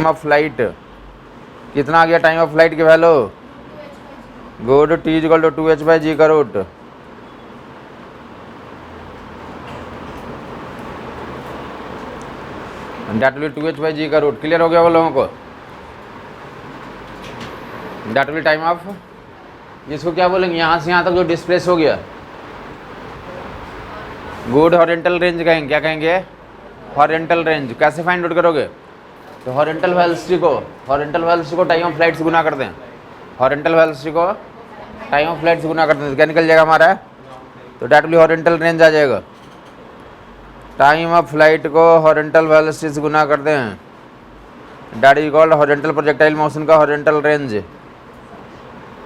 Of flight कितना आ गया टाइम ऑफ फ्लाइट की value? Good, T is equal to 2h/g का रूट। डेट विल 2h/g का रूट। क्लियर हो गया वो लोगों को? डेट विल टाइम ऑफ, जिसको क्या बोलेंगे यहाँ से यहाँ तक जो डिस्प्लेस हो गया। गुड, हॉरिजॉन्टल रेंज कहेंगे, क्या कहेंगे? Horizontal range. कैसे फाइंड आउट करोगे? तो हॉरिजॉन्टल वेलोसिटी को टाइम ऑफ फ्लाइट से गुना करते हैं। हॉरिजॉन्टल वेलोसिटी को टाइम ऑफ फ्लाइट से गुना करते हैं तो क्या निकल जाएगा हमारा? तो डेट विल हॉरिजॉन्टल रेंज आ जाएगा। टाइम ऑफ फ्लाइट को हॉरिजॉन्टल वेलोसिटी से गुना करते हैं। That is called horizontal projectile motion का horizontal range.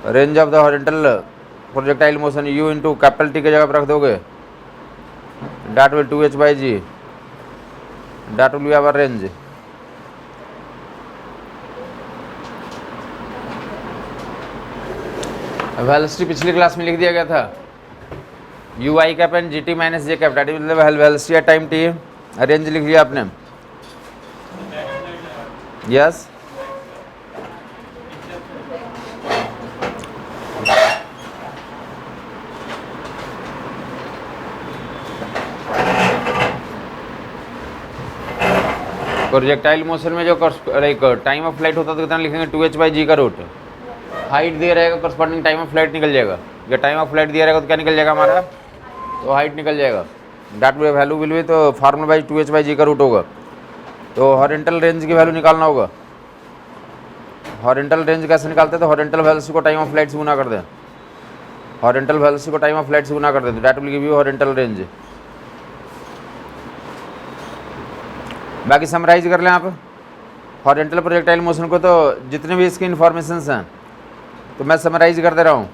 Range of the horizontal projectile motion u into capital T की जगह पर रख दोगे। That will 2h/g। That will be our range. Velocity पिछली क्लास में लिख दिया गया था, U I cap and G T minus J cap, date मतलब velocity at time T. Range लिख लिया आपने? यस। प्रोजेक्टाइल मोशन में जो टाइम ऑफ फ्लाइट होता है तो कितना लिखेंगे? 2h/g का रूट। हाइट दिया रहेगा, करस्पॉन्डिंग टाइम ऑफ फ्लाइट निकल जाएगा। या टाइम ऑफ फ्लाइट दिया रहेगा तो क्या निकल जाएगा हमारा? तो हाइट निकल जाएगा। डेट वैल्यू विल भी तो फार्मूला बाई 2h/g का रूट होगा। तो हॉरिजॉन्टल रेंज की वैल्यू निकालना होगा। हॉरिजॉन्टल रेंज कैसे निकालते हैं? तो हॉरिजॉन्टल वेलोसिटी को टाइम ऑफ फ्लाइट से गुना कर दें। हॉरिजॉन्टल वेलोसिटी को टाइम ऑफ फ्लाइट से गुना कर दें तो that will give you horizontal range. बाकी समराइज कर लें आप हॉरिजॉन्टल प्रोजेक्टाइल मोशन को। तो जितने भी इसकी इन्फॉर्मेशंस हैं तो मैं समराइज कर दे रहा हूँ।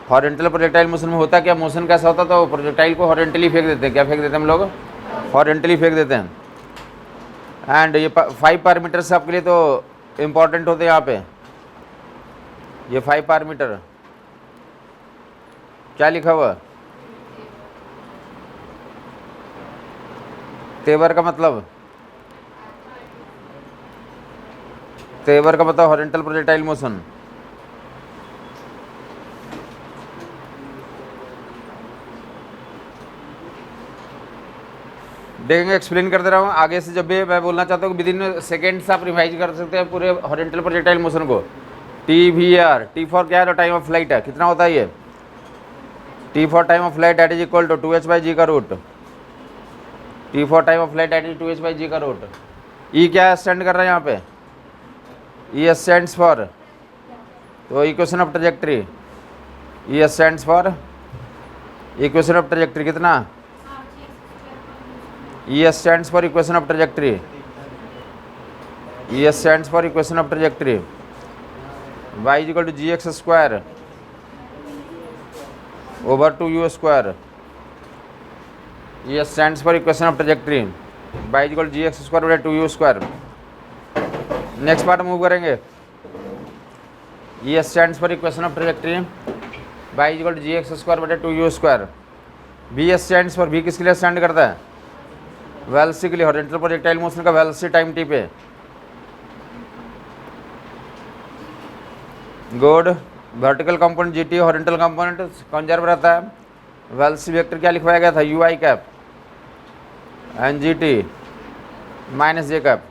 हॉरिजॉन्टल प्रोजेक्टाइल मोशन में होता क्या? मोशन कैसा होता? तो प्रोजेक्टाइल को हॉरिजॉन्टली फेंक देते हैं। क्या फेंक देते हैं हम लोग? हॉरिजॉन्टली फेंक देते हैं। एंड ये 5 पैरामीटर्स आपके लिए तो इम्पॉर्टेंट होते हैं यहाँ पे। ये 5 पैरामीटर क्या लिखा हुआ? तेवर का मतलब? तेवर का मतलब हॉरिजॉन्टल प्रोजेक्टाइल मोशन। देखेंगे, एक्सप्लेन कर दे रहा हूँ आगे से। जब भी मैं बोलना चाहता हूँ विद इन सेकेंड्स आप रिवाइज कर सकते हैं पूरे हॉरिजॉन्टल प्रोजेक्टाइल मोशन को। T V R, T for क्या है? टाइम ऑफ फ्लाइट है। कितना होता है ये? T for time of flight that is equal to 2h/g का root. T for time of flight that is 2h/g का रूट। ई क्या स्टैंड कर रहा है यहाँ पे? ई स्टैंड्स फॉर, तो equation of trajectory. E stands for equation of trajectory. कितना? E stands for equation of trajectory. E stands for equation of trajectory. Y is equal to gx square over 2u square. E stands for equation of trajectory. Y is equal to gx square over 2u square. Next part move करेंगे। E stands for equation of trajectory. Y is equal to gx square over 2u square. B stands for, B किसके लिए stand करता है? Velocity के लिए। Horizontal projectile motion का velocity time T पे। Good. Vertical component G T, horizontal component conserve रहता है। वेलोसिटी वेक्टर क्या लिखवाया गया था? U I cap and G T minus J cap.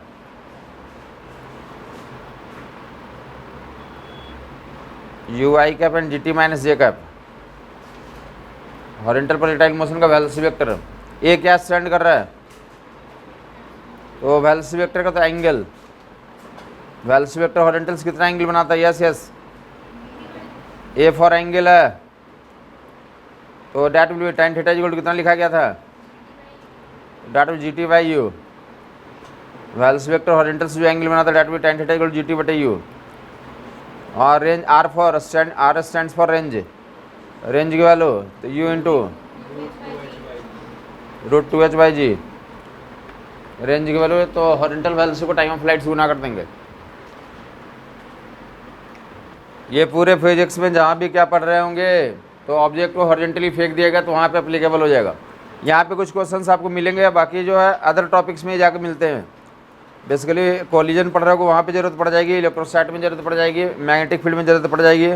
You I cap and G T minus J cap horizontal projectile motion का velocity vector. ए क्या stand कर रहा है? तो वेलोसिटी वेक्टर का तो एंगल, वेलोसिटी वेक्टर हॉरिजॉन्टल से कितना एंगल बनाता है? Yes yes, A for angle है। तो that will be tan theta equal to कितना लिखा गया था? That will GT by you. Velocity vector horizontal से जो एंगल बनाता है that will tan theta equal to GT बटे यू। और range R for stand, R stands for range. Range की वैल्यू तो U into root 2h/g। Range की value है तो हॉरिजॉन्टल वेलोसिटी को टाइम ऑफ फ्लाइट से गुना कर देंगे। ये पूरे फिजिक्स में जहाँ भी क्या पढ़ रहे होंगे तो ऑब्जेक्ट को हॉरिजॉन्टली फेंक दिएगा तो वहाँ पे अप्लीकेबल हो जाएगा। यहाँ पे कुछ क्वेश्चंस आपको मिलेंगे, बाकी जो है अदर टॉपिक्स में जाके मिलते हैं। बेसिकली कोलिजन पढ़ रहे हो वहाँ पे ज़रूरत पड़ जाएगी, इलेक्ट्रोस्टैट में ज़रूरत पड़ जाएगी, मैग्नेटिक फील्ड में ज़रूरत पड़ जाएगी।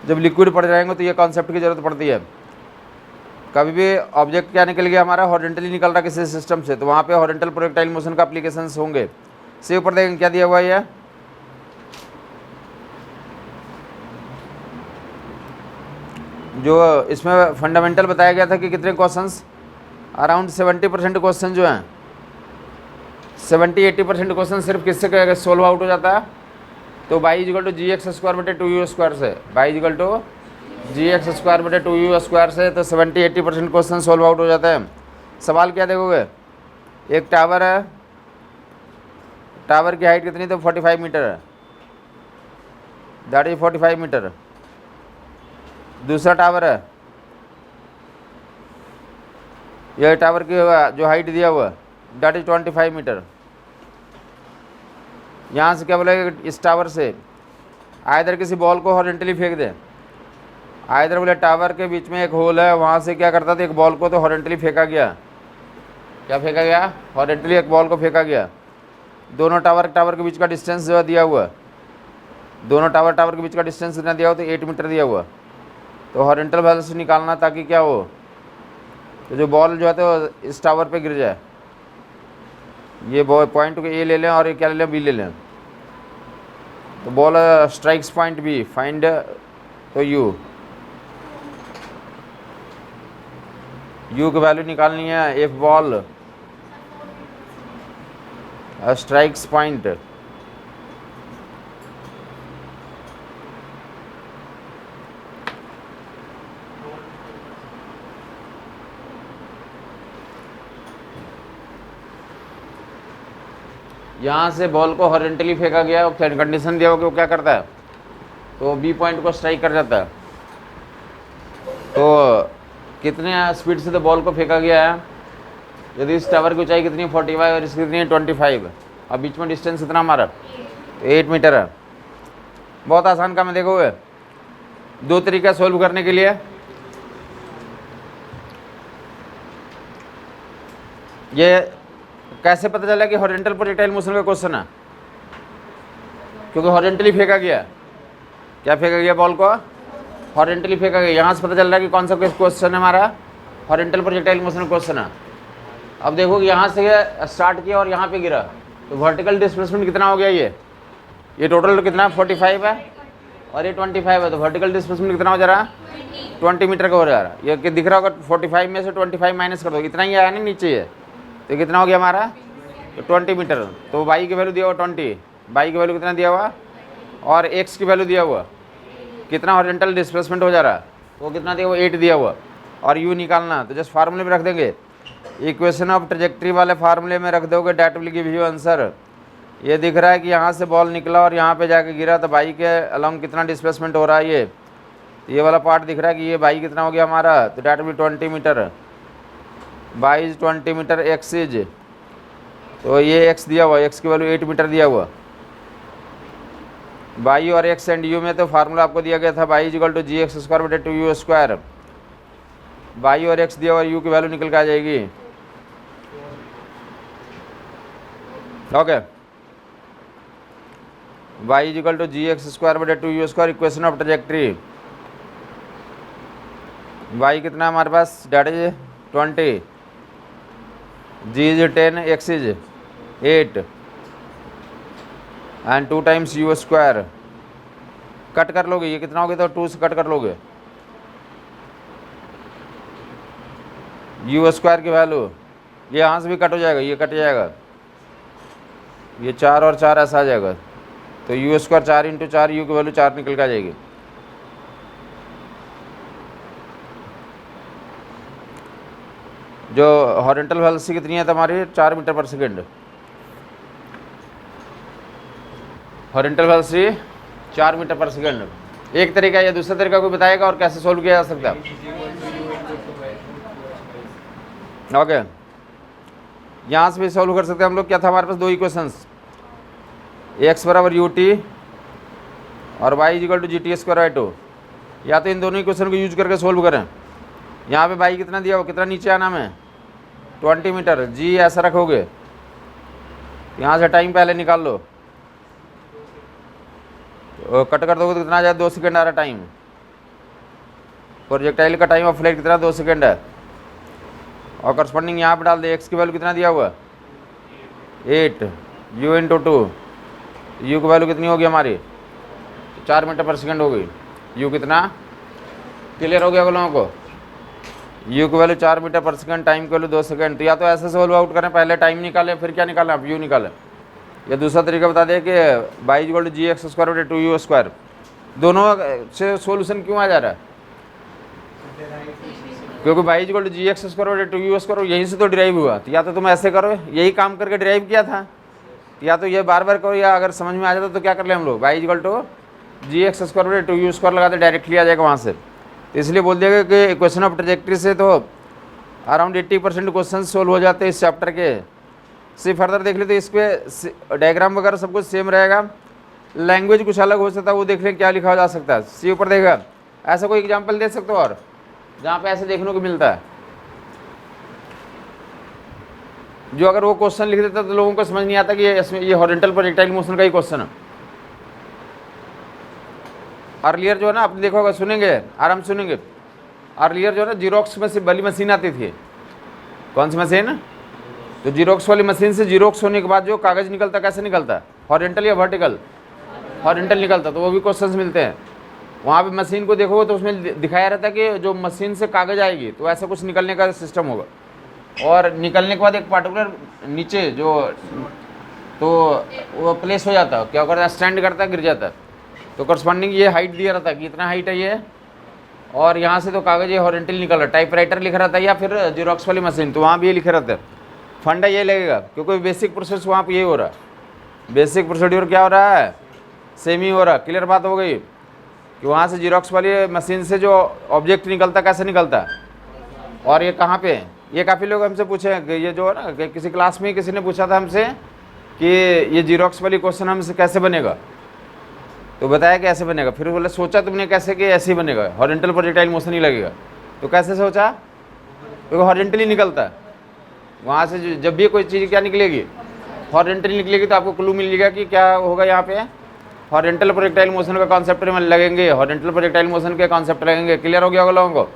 जब लिक्विड पढ़ जाएंगे तो ये कॉन्सेप्ट की ज़रूरत पड़ती है। कभी भी ऑब्जेक्ट क्या निकल गया हमारा, हॉरिजॉन्टली निकल रहा किसी सिस्टम से, तो वहाँ पे हॉरिजॉन्टल प्रोजेक्टाइल मोशन का एप्लीकेशंस होंगे। से ऊपर देखेंगे क्या दिया हुआ है, जो इसमें फंडामेंटल बताया गया था कि कितने क्वेश्चंस, अराउंड 70% क्वेश्चन जो हैं, 70-80% क्वेश्चन सिर्फ किससे सोल्व आउट हो जाता है, तो y equal to ji x square बटे 2u स्क्वायर से, y equal to ji x square बटे 2u स्क्वायर से, तो 70-80% क्वेश्चन सोल्व आउट हो जाता है। सवाल क्या देखोगे, एक टावर है, टावर की हाइट कितनी, तो 45 मीटर है, दैट इज 45 मीटर। दूसरा टावर है, यह टावर की जो हाइट दिया हुआ दैट इज 25 मीटर। यहाँ से क्या बोला, इस टावर से आइधर किसी बॉल को हॉरिजॉन्टली फेंक दें, आइधर बोले टावर के बीच में एक होल है, वहाँ से क्या करता था, एक बॉल को तो हॉरिजॉन्टली फेंका गया, क्या फेंका गया, हॉरिजॉन्टली एक बॉल को फेंका गया। दोनों टावर के बीच का डिस्टेंस जो है दिया हुआ, दोनों टावर के बीच का डिस्टेंस कितना दिया हुआ, तो 8 मीटर दिया हुआ। तो हॉरिजॉन्टल वेलोसिटी निकालना ताकि क्या हो, तो जो बॉल जो है तो इस टावर पे गिर जाए, ये पॉइंट को ए ले लें और ये क्या ले लें, बी ले लें, तो ball strikes point B, find तो यू की वैल्यू निकालनी है। इफ बॉल स्ट्राइक्स पॉइंट यहाँ से बॉल को हॉरिजॉन्टली फेंका गया, कंडीशन दिया हो कि वो क्या करता है, तो बी पॉइंट को स्ट्राइक कर जाता है। तो कितने स्पीड से तो बॉल को फेंका गया है, यदि इस टावर की ऊंचाई कितनी 45 और इसकी कितनी है 25, और बीच में डिस्टेंस कितना हमारा, तो 8 मीटर है। बहुत आसान काम है, देखोगे दो तरीका सोल्व करने के लिए। ये कैसे पता चला कि हॉरिजॉन्टल प्रोजेक्टाइल मोशन का क्वेश्चन है, क्योंकि हॉरिजॉन्टली फेंका गया, क्या फेंका गया, बॉल को हॉरिजॉन्टली फेंका गया। यहाँ से पता चल रहा है कि कौन सा क्वेश्चन है हमारा, हॉरिजॉन्टल प्रोजेक्टाइल मोशन क्वेश्चन है। अब देखो कि यहाँ से स्टार्ट किया और यहाँ पे गिरा, तो वर्टिकल डिस्प्लेसमेंट कितना हो गया, ये टोटल कितना 45 है और ये 25 है, तो वर्टिकल डिस्प्लेसमेंट कितना हो जा रहा है 20 मीटर का हो जा रहा है। ये दिख रहा होगा 45 में से 25 माइनस कर दो, इतना ही आया ना नीचे, ये तो कितना हो गया हमारा, तो 20 मीटर। तो y की वैल्यू दिया हुआ 20, y की वैल्यू कितना दिया हुआ, और x की वैल्यू दिया हुआ कितना हॉरिजॉन्टल डिस्प्लेसमेंट हो जा रहा है, वो कितना दिया हुआ 8 दिया हुआ, और u निकालना, तो जस्ट फार्मूले में रख देंगे, इक्वेशन ऑफ ट्रेजेक्ट्री वाले फार्मूले में रख दोगे, that will give you answer. ये दिख रहा है कि यहाँ से बॉल निकला और यहाँ पे जाके गिरा, तो y के अलॉन्ग कितना डिस्प्लेसमेंट हो रहा है, ये वाला पार्ट दिख रहा है कि ये y कितना हो गया हमारा, तो that will 20 metre, y is 20 metre, x is, तो ये x दिया हुआ, x की वैल्यू 8 मीटर दिया हुआ। y और x एंड u में तो फार्मूला आपको दिया गया था, y is equal to ji x square बटे 2u स्क्वायर, y और x दिया हुआ, u की वैल्यू निकल के आ जाएगी। Okay, y is equal to ji x square बटे 2u square, equation of trajectory, y कितना है हमारे पास, that is 20, g is 10, x is 8 and 2 times u square. Cut कर लोगे, ये कितना हो गया, तो 2 से कट कर लोगे, u स्क्वायर की वैल्यू, ये यहाँ से भी कट हो जाएगा, ये कट जाएगा, ये 4 और 4 ऐसा आ जाएगा, तो u स्क्वायर 4 इंटू 4, u की वैल्यू 4 निकल के आ जाएगी। जो हॉरिजॉन्टल वेलोसिटी कितनी है तुम्हारी, 4 मीटर पर सेकेंड, हॉरिजॉन्टल वेलोसिटी 4 मीटर पर सेकेंड। एक तरीका या दूसरा तरीका कोई बताएगा और कैसे सोल्व किया जा सकता है। ओके, यहाँ से भी सोल्व कर सकते हैं हम लोग। क्या था हमारे पास, दो इक्वेशंस, x बराबर यू टी और y is equal to G T square by 2, या तो इन दोनों इक्वेशन को यूज करके सोल्व करें। यहाँ पे y कितना दिया हो, कितना नीचे आना में 20 मीटर, g ऐसा रखोगे, यहाँ से टाइम पहले निकाल लो, तो कट कर दोगे तो कितना आ जाए, 2 सेकेंड आ रहा टाइम। प्रोजेक्टाइल का टाइम ऑफ फ्लाइट कितना, 2 सेकेंड है। और करस्पॉन्डिंग यहाँ पे डाल दे, एक्स की वैल्यू कितना दिया हुआ, 8 यू इंटू 2, यू की वैल्यू कितनी होगी हमारी, 4 मीटर पर सेकेंड हो गई। यू कितना, क्लियर हो गया आप लोगों को, यू की value 4 metre per second, time की वैल्यू 2 सेकंड। तो या तो ऐसे सोल्व आउट करें, पहले टाइम निकालें फिर क्या निकालें, आप यू निकालें, या दूसरा तरीका बता दें कि by equal to ji x square बटे 2 यू स्क्वायर। दोनों से सोल्यूशन क्यों आ जा रहा है, क्योंकि y equal to ji x square बटे 2 यू स्क्वायर यहीं से तो डिराइव हुआ। तो या तो तुम ऐसे करो, यही काम करके डिराइव किया था, या तो ये बार बार करो, या अगर समझ में आ जाता तो क्या कर ले हम लोग, y equal to ji x square बटे 2 यू स्क्वायर लगाते डायरेक्टली आ जाएगा वहाँ से। तो इसलिए बोल दिया कि इक्वेशन ऑफ ट्रैजेक्टरी से तो अराउंड 80% क्वेश्चन सोल्व हो जाते हैं इस चैप्टर के। सी फर्दर देख ले तो इस पर डायग्राम वगैरह सब कुछ सेम रहेगा, लैंग्वेज कुछ अलग हो सकता है, वो देख लें क्या लिखा जा सकता है। सी ऊपर देगा, ऐसा कोई एग्जाम्पल दे सकते हो और जहाँ पे ऐसे देखने को मिलता है, जो अगर वो क्वेश्चन लिख देता तो लोगों को समझ नहीं आता कि ये हॉरिजॉन्टल प्रोजेक्टाइल मोशन का ही क्वेश्चन है। अर्लियर जो है ना, आपने देखा होगा, सुनेंगे आराम सुनेंगे, अर्लियर जो है ना जीरोक्स में से वाली मशीन आती थी, कौन सी मशीन, तो जीरोक्स वाली मशीन से जीरोक्स होने के बाद जो कागज़ निकलता कैसे निकलता, हॉरिजॉन्टल या वर्टिकल, हॉरिजॉन्टल निकलता। तो वो भी क्वेश्चंस मिलते हैं वहाँ पे, मशीन को देखोगे तो उसमें दिखाया रहता है कि जो मशीन से कागज़ आएगी तो ऐसा कुछ निकलने का सिस्टम होगा, और निकलने के बाद एक पार्टिकुलर नीचे जो तो वो प्लेस हो जाता है, क्या करता है, स्टैंड करता है, गिर जाता है। तो करस्पॉन्डिंग ये हाइट दिया रहता है कि इतना हाइट है ये, और यहाँ से तो कागज़ ये हॉरिजॉन्टल निकल रहा है, टाइपराइटर लिखा रहता है या फिर जीरोक्स वाली मशीन, तो वहाँ भी ये लिखा रहता है। फंडा ये लगेगा क्योंकि बेसिक प्रोसेस वहाँ पर ये हो रहा है, बेसिक प्रोसीड्यूर क्या हो रहा है, सेम ही हो रहा है। क्लियर बात हो गई कि वहाँ से जीरोक्स वाली मशीन से जो ऑब्जेक्ट निकलता कैसे निकलता है, और ये कहाँ पे, ये काफ़ी लोग हमसे पूछे कि ये जो है ना, किसी क्लास में किसी ने पूछा था हमसे कि ये जीरोक्स वाली क्वेश्चन हमसे कैसे बनेगा, तो बताया कि ऐसे बनेगा। फिर बोले सोचा तुमने कैसे कि ऐसे ही बनेगा, हॉरिजॉन्टल प्रोजेक्टाइल मोशन ही लगेगा। तो कैसे सोचा, क्योंकि हॉरिजॉन्टल ही निकलता है वहाँ से, जब भी कोई चीज़ क्या निकलेगी, हॉरिजॉन्टल निकलेगी, तो आपको क्लू मिल जाएगा कि क्या होगा यहाँ पे, हॉरिजॉन्टल प्रोजेक्टाइल मोशन का कॉन्सेप्ट में लगेंगे, हॉरिजॉन्टल प्रोजेक्टाइल मोशन के कॉन्सेप्ट लगेंगे। क्लियर हो गया होगा लोगों को।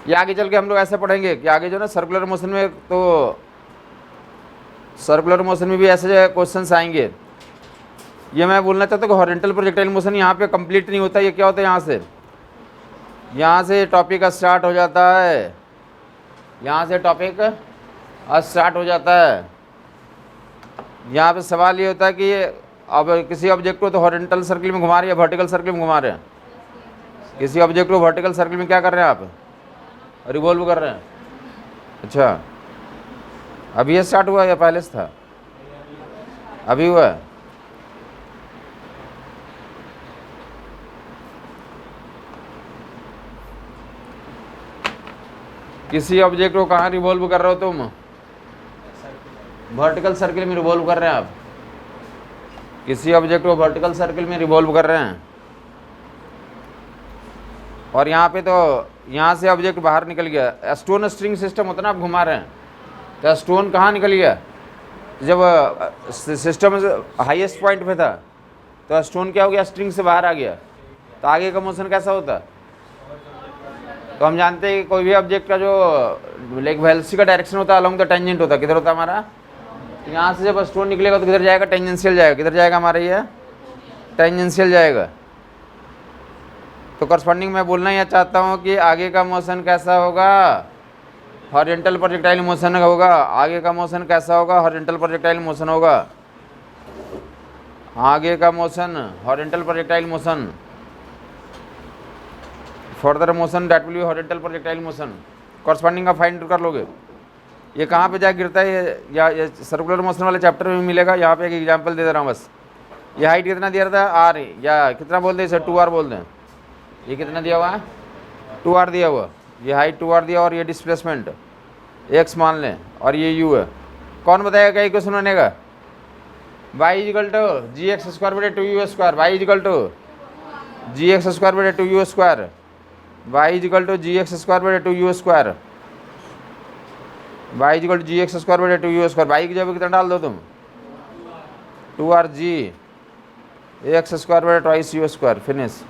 ये आगे चल के हम लोग ऐसे पढ़ेंगे कि आगे जो ना सर्कुलर मोशन में, तो सर्कुलर मोशन में भी ऐसे क्वेश्चंस आएंगे। ये मैं बोलना चाहता हूँ कि हॉरिजॉन्टल प्रोजेक्टाइल मोशन यहाँ पे कंप्लीट नहीं होता। ये क्या होता है, यहाँ से टॉपिक स्टार्ट हो जाता है, यहाँ से टॉपिक स्टार्ट हो जाता है। यहाँ पे सवाल ये होता है कि अब किसी ऑब्जेक्ट को तो हॉरिजॉन्टल सर्कल में घुमा रहे हैं या वर्टिकल सर्कल में घुमा रहे हैं, किसी ऑब्जेक्ट को वर्टिकल सर्कल में क्या कर रहे हैं आप, रिवॉल्व कर रहे हैं। अच्छा, अभी ये स्टार्ट हुआ या पहले से था, अभी हुआ है। किसी ऑब्जेक्ट को कहाँ रिवॉल्व कर रहे हो तुम, वर्टिकल सर्कल में रिवॉल्व कर रहे हैं आप, किसी ऑब्जेक्ट को वर्टिकल सर्कल में रिवॉल्व कर रहे हैं। और यहाँ पे तो यहाँ से ऑब्जेक्ट बाहर निकल गया, स्टोन स्ट्रिंग सिस्टम होता ना, आप घुमा रहे हैं तो स्टोन कहाँ निकल गया, जब सिस्टम हाईएस्ट पॉइंट पे था तो स्टोन क्या हो गया, स्ट्रिंग से बाहर आ गया। तो आगे का मोशन कैसा होता, तो हम जानते हैं कि कोई भी ऑब्जेक्ट का जो लाइक वेलोसिटी का डायरेक्शन होता है अलोंग द टेंजेंट होता है। किधर होता है हमारा, यहाँ से जब स्टोन निकलेगा तो किधर जाएगा, टेंजेंशियल जाएगा। किधर जाएगा हमारा, ये टेंजेंशियल जाएगा। तो करस्पॉन्डिंग मैं बोलना यह चाहता हूँ कि आगे का मोशन कैसा होगा, हॉरिजॉन्टल प्रोजेक्टाइल मोशन होगा। आगे का मोशन कैसा होगा, हॉरिजॉन्टल प्रोजेक्टाइल मोशन होगा। आगे का motion horizontal projectile motion, further motion that will be horizontal projectile motion. Corresponding का फाइंड कर लोगे। ये कहाँ पे जाके गिरता है, या ये सर्कुलर मोशन वाले चैप्टर में मिलेगा। यहाँ पे एक एग्जांपल दे दे रहा हूँ बस। ये हाइट कितना दिया रहता है, आर, या कितना बोल दें इसे, 2r बोल दें। ये कितना दिया हुआ है, 2r दिया हुआ। ये हाइट 2r दिया और ये डिस्प्लेसमेंट x मान लें और ये u है। कौन बताएगा क्या इक्वेशन बनेगा, y equal to ji x square बटे 2u square, y equal to ji x square बटे 2u square, y equal to ji x square बटे 2u square, y equal to ji x square बटे 2u square. y की जगह कितना डाल दो तुम, 2rg एक्स स्क्वायर बटे twice you square, finish.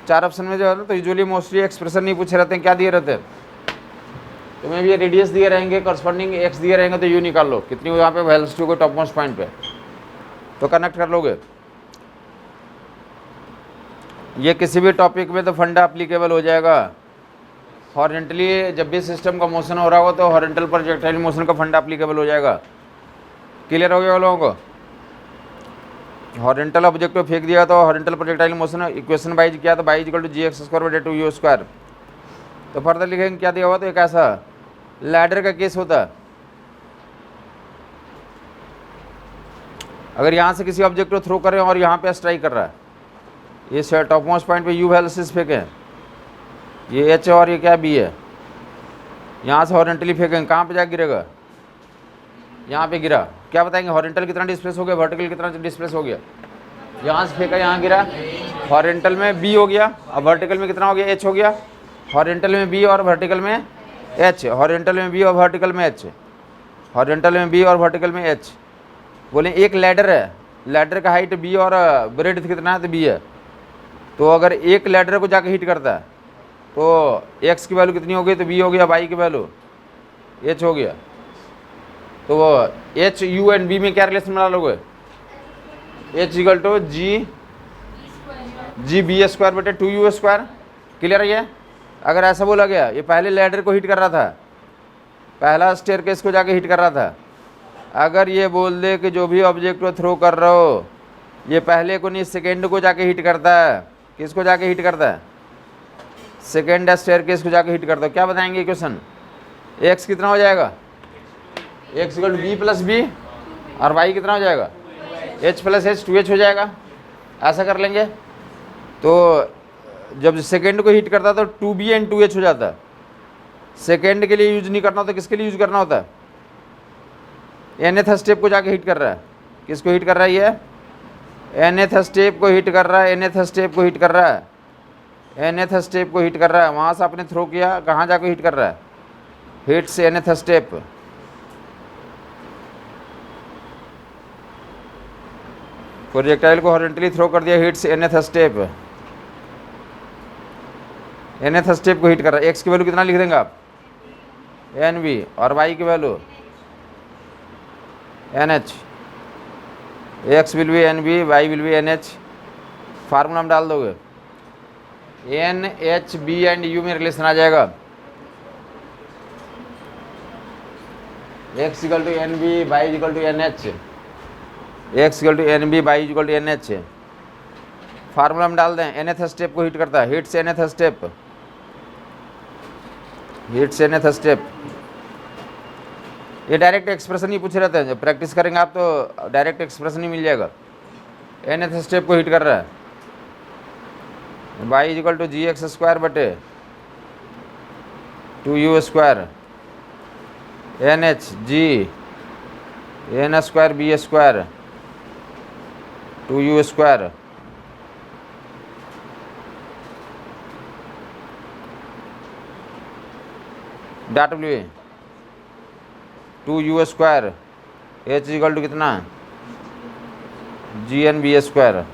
4 option में जो है ना, तो यूजुअली मोस्टली एक्सप्रेशन नहीं पूछे रहते हैं, क्या दिए रहते हैं तुम्हें भी, रेडियस दिए रहेंगे, करस्पॉन्डिंग एक्स दिए रहेंगे, तो यू निकाल लो कितनी हो यहाँ पे वेलोसिटी को टॉप मोस्ट पॉइंट पे, तो कनेक्ट कर लोगे। ये किसी भी टॉपिक में तो फंडा अप्लीकेबल हो जाएगा। हॉरिजेंटली जब भी सिस्टम का मोशन हो रहा हो तो हॉरिजेंटल प्रोजेक्टाइल मोशन का फंडा अप्लीकेबल हो जाएगा। क्लियर हो गया लोगों को? हॉरिजेंटल ऑब्जेक्ट को फेंक दिया तो हॉरिजेंटल प्रोजेक्टाइल मोशन इक्वेशन बाइज किया तो y equal to ji x square बटे 2 यू स्क्वायर। तो फर्दर लिखेंगे क्या दिया हुआ, तो एक ऐसा लैडर का केस होता है। अगर यहाँ से किसी ऑब्जेक्ट को थ्रो करें और यहाँ पे स्ट्राइक कर रहा है, ये टॉप मोस्ट पॉइंट पे यू वेलोसिटी फेंकें, ये एच और ये क्या बी है, यहाँ से हॉरिजेंटली फेंकेंगे, कहाँ पे जा गिरेगा, यहाँ पे गिरा, क्या बताएंगे हॉरिजेंटल कितना डिस्प्लेस हो गया, वर्टिकल कितना डिस्प्लेस हो गया। यहाँ से फेंका, यहाँ गिरा, हॉरिजेंटल में बी हो गया, अब वर्टिकल में कितना हो गया, एच हो गया। हॉरिजेंटल में बी और वर्टिकल में एच, हॉरिजेंटल में बी और वर्टिकल में एच, हॉरिजेंटल में बी और वर्टिकल में एच। बोले एक लैडर है, लैडर का हाइट बी और ब्रेड्थ कितना है, तो बी है। तो अगर एक लैडर को जाके हिट करता है तो एक्स की वैल्यू कितनी हो गई, तो बी हो गया, वाई की वैल्यू एच हो गया। तो वो एच यू एंड बी में क्या रिलेशन बना लोगे, h equal to g b square बटे 2 यू स्क्वायर। क्लियर है ये? अगर ऐसा बोला गया, ये पहले लैडर को हिट कर रहा था, पहला स्टेयरकेस को जाके हिट कर रहा था, अगर ये बोल दे कि जो भी ऑब्जेक्ट को थ्रो कर रहा हो ये पहले को नहीं सेकेंड को जाके हिट करता है, किसको जाके हिट करता है, सेकेंड स्टेयरकेस को जाके हिट करता है, क्या बताएंगे इक्वेशन, एक्स कितना हो जाएगा, x equal to b plus b, और वाई कितना हो जाएगा, एच प्लस एच, 2h हो जाएगा। ऐसा कर लेंगे तो जब सेकेंड को हिट करता है तो 2b एंड 2h हो जाता है। सेकेंड के लिए यूज नहीं करना होता, किसके लिए यूज करना होता है, nth स्टेप को जाके हिट कर रहा है, किसको हिट कर रहा है, ये nth स्टेप को हिट कर रहा है, nth स्टेप को हिट कर रहा है, nth स्टेप को हिट कर रहा है। वहाँ से आपने थ्रो किया, कहाँ जाके हिट कर रहा है, हिट से nth स्टेप, प्रोजेक्टाइल को हॉरिजेंटली थ्रो कर दिया, हिट से nth स्टेप, nth स्टेप को हिट कर रहा है। एक्स की वैल्यू कितना लिख देंगे आप, nv, और वाई की value nh, x will be nv, y will be nh। Formula में डाल दोगे, n h b and u में रिलेशन आ जाएगा, x equal to nb, y equal to nh, x equal to nb, y equal to nh। Formula में डाल दें, nth step को हिट करता है, हिट से nth स्टेप, हिट से nth स्टेप। ये डायरेक्ट एक्सप्रेशन ही पूछ रहते हैं, जब प्रैक्टिस करेंगे आप तो डायरेक्ट एक्सप्रेशन ही मिल जाएगा। nth स्टेप को हिट कर रहा है, y equal to ji x square बटे 2 u square, NH g n square b square 2 u square, dot डब्ल्यू 2 u square, h equal to कितना, जी एन बी स्क्वायर।